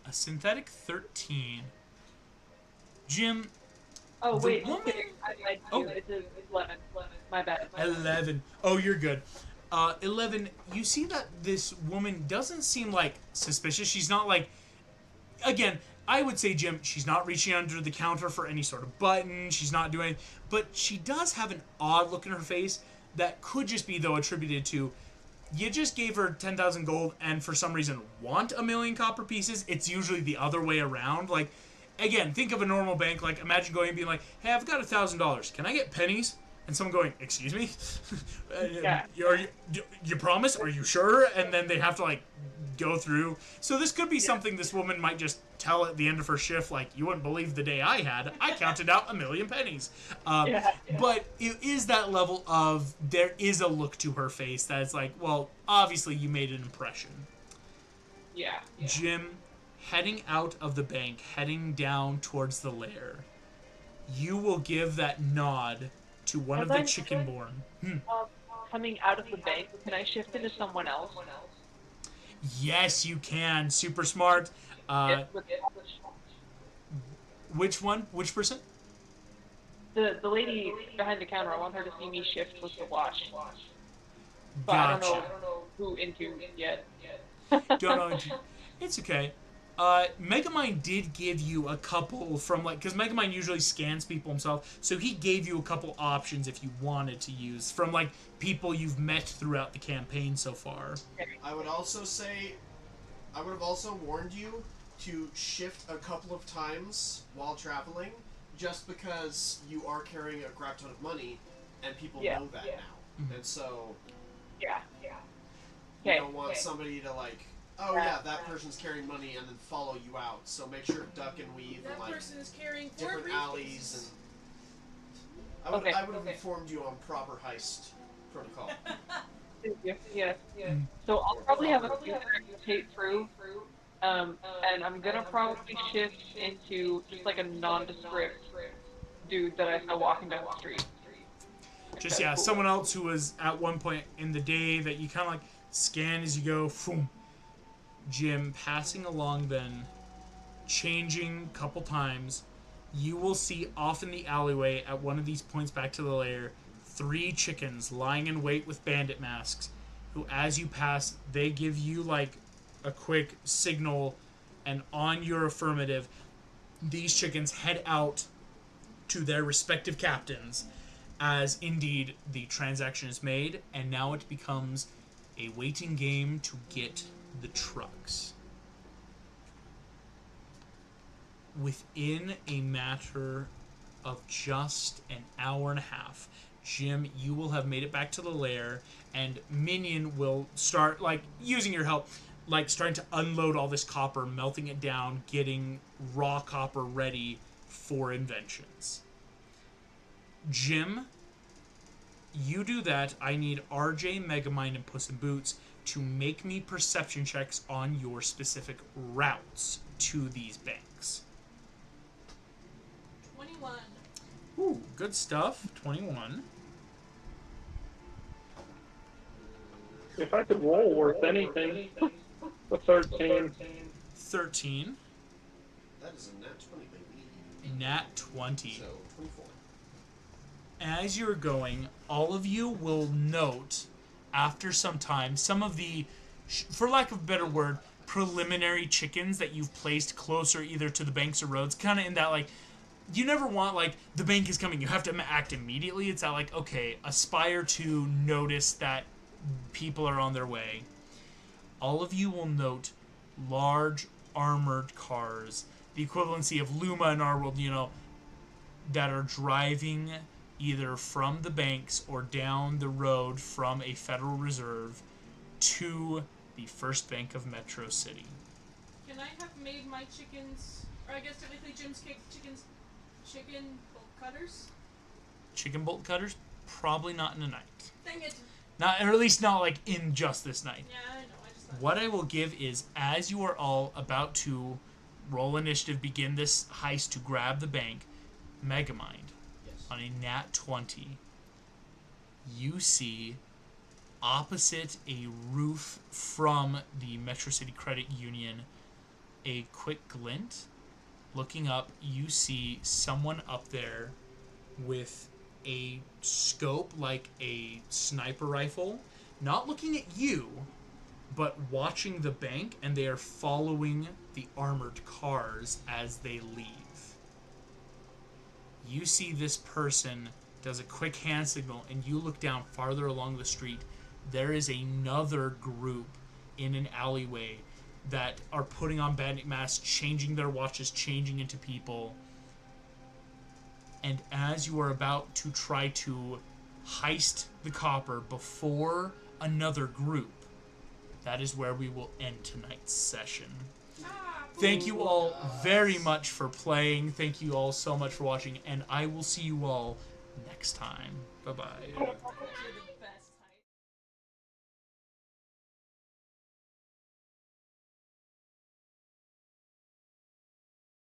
A synthetic 13. Jim,
Oh,
The
wait.
woman-
Okay, I lied to you. It's 11. My bad.
11. Oh, you're good. 11, you see that this woman doesn't seem, like, suspicious. She's not, like... Again, I would say, Jim, she's not reaching under the counter for any sort of button. She's not doing... But she does have an odd look in her face that could just be, though, attributed to... You just gave her 10,000 gold and for some reason want 1,000,000 copper pieces. It's usually the other way around. Like, again, think of a normal bank. Like, imagine going and being like, hey, I've got $1,000. Can I get pennies? And someone going, excuse me?
Yeah.
You promise? Are you sure? And then they have to, like, go through. So this could be something this woman might just tell at the end of her shift, like, you wouldn't believe the day I had. I counted out 1,000,000 pennies. But it is that level of, there is a look to her face that's like, well, obviously you made an impression.
Yeah.
Jim, heading out of the bank, heading down towards the lair, you will give that nod to one of the chickenborn.
Coming out of the bank, can I shift into someone else?
Yes, you can. Super smart. Which one? Which person?
The lady behind the counter, I want her to see me shift with the watch. But
Gotcha.
I don't know who into yet.
Don't know. It's okay. Megamind did give you a couple from, like, because Megamind usually scans people himself, so he gave you a couple options if you wanted to use from, like, people you've met throughout the campaign so far.
I would also say, I would have also warned you to shift a couple of times while traveling, just because you are carrying a crap ton of money, and people know that now. And so, you don't want somebody to, like, oh yeah, that person's carrying money and then follow you out. So make sure to duck and weave
That
and, like,
person is carrying 4
different alleys and I would have informed you on proper heist protocol.
Yeah. So I'll probably have a few rotate through, and I'm gonna probably shift into just like a nondescript dude that I saw walking down the street.
Just, yeah, someone else who was at one point in the day that you kind of, like, scan as you go. Boom. Jim, passing along then, changing a couple times, you will see off in the alleyway at one of these points back to the lair 3 chickens lying in wait with bandit masks, who as you pass, they give you, like, a quick signal, and on your affirmative, these chickens head out to their respective captains as indeed the transaction is made, and now it becomes a waiting game to get the trucks. Within a matter of just an hour and a half, Jim, you will have made it back to the lair, and Minion will start, like, using your help, like, starting to unload all this copper, melting it down, getting raw copper ready for inventions. Jim, you do that. I need RJ, Megamind, and Puss in Boots to make me perception checks on your specific routes to these banks.
21.
Ooh, good stuff. 21.
If I could roll worth anything, a 13.
13.
That is a nat 20, baby.
Nat 20.
So, 24.
As you're going, all of you will note, after some time, some of the, for lack of a better word, preliminary chickens that you've placed closer either to the banks or roads, kind of in that, like, you never want, like, the bank is coming, you have to act immediately. It's that, like, okay, aspire to notice that people are on their way. All of you will note large armored cars, the equivalency of Luma in our world, you know, that are driving either from the banks or down the road from a Federal Reserve to the first bank of Metrocity.
Can I have made my chickens, or I guess technically Jim's chicken bolt cutters?
Chicken bolt cutters? Probably not in a night.
Dang it.
Not, or at least not, like, in just this night.
Yeah, I know. I just thought.
What I will give is, as you are all about to roll initiative, begin this heist to grab the bank, Megamind,
Yes.
on a nat 20, you see opposite a roof from the Metrocity Credit Union, a quick glint. Looking up, you see someone up there with a scope like a sniper rifle, not looking at you, but watching the bank, and they are following the armored cars as they leave. You see this person does a quick hand signal, and you look down farther along the street. There is another group in an alleyway that are putting on bandit masks, changing their watches, changing into people. And as you are about to try to heist the copper before another group, that is where we will end tonight's session. Thank you all very much for playing. Thank you all so much for watching, and I will see you all next time. Bye-bye.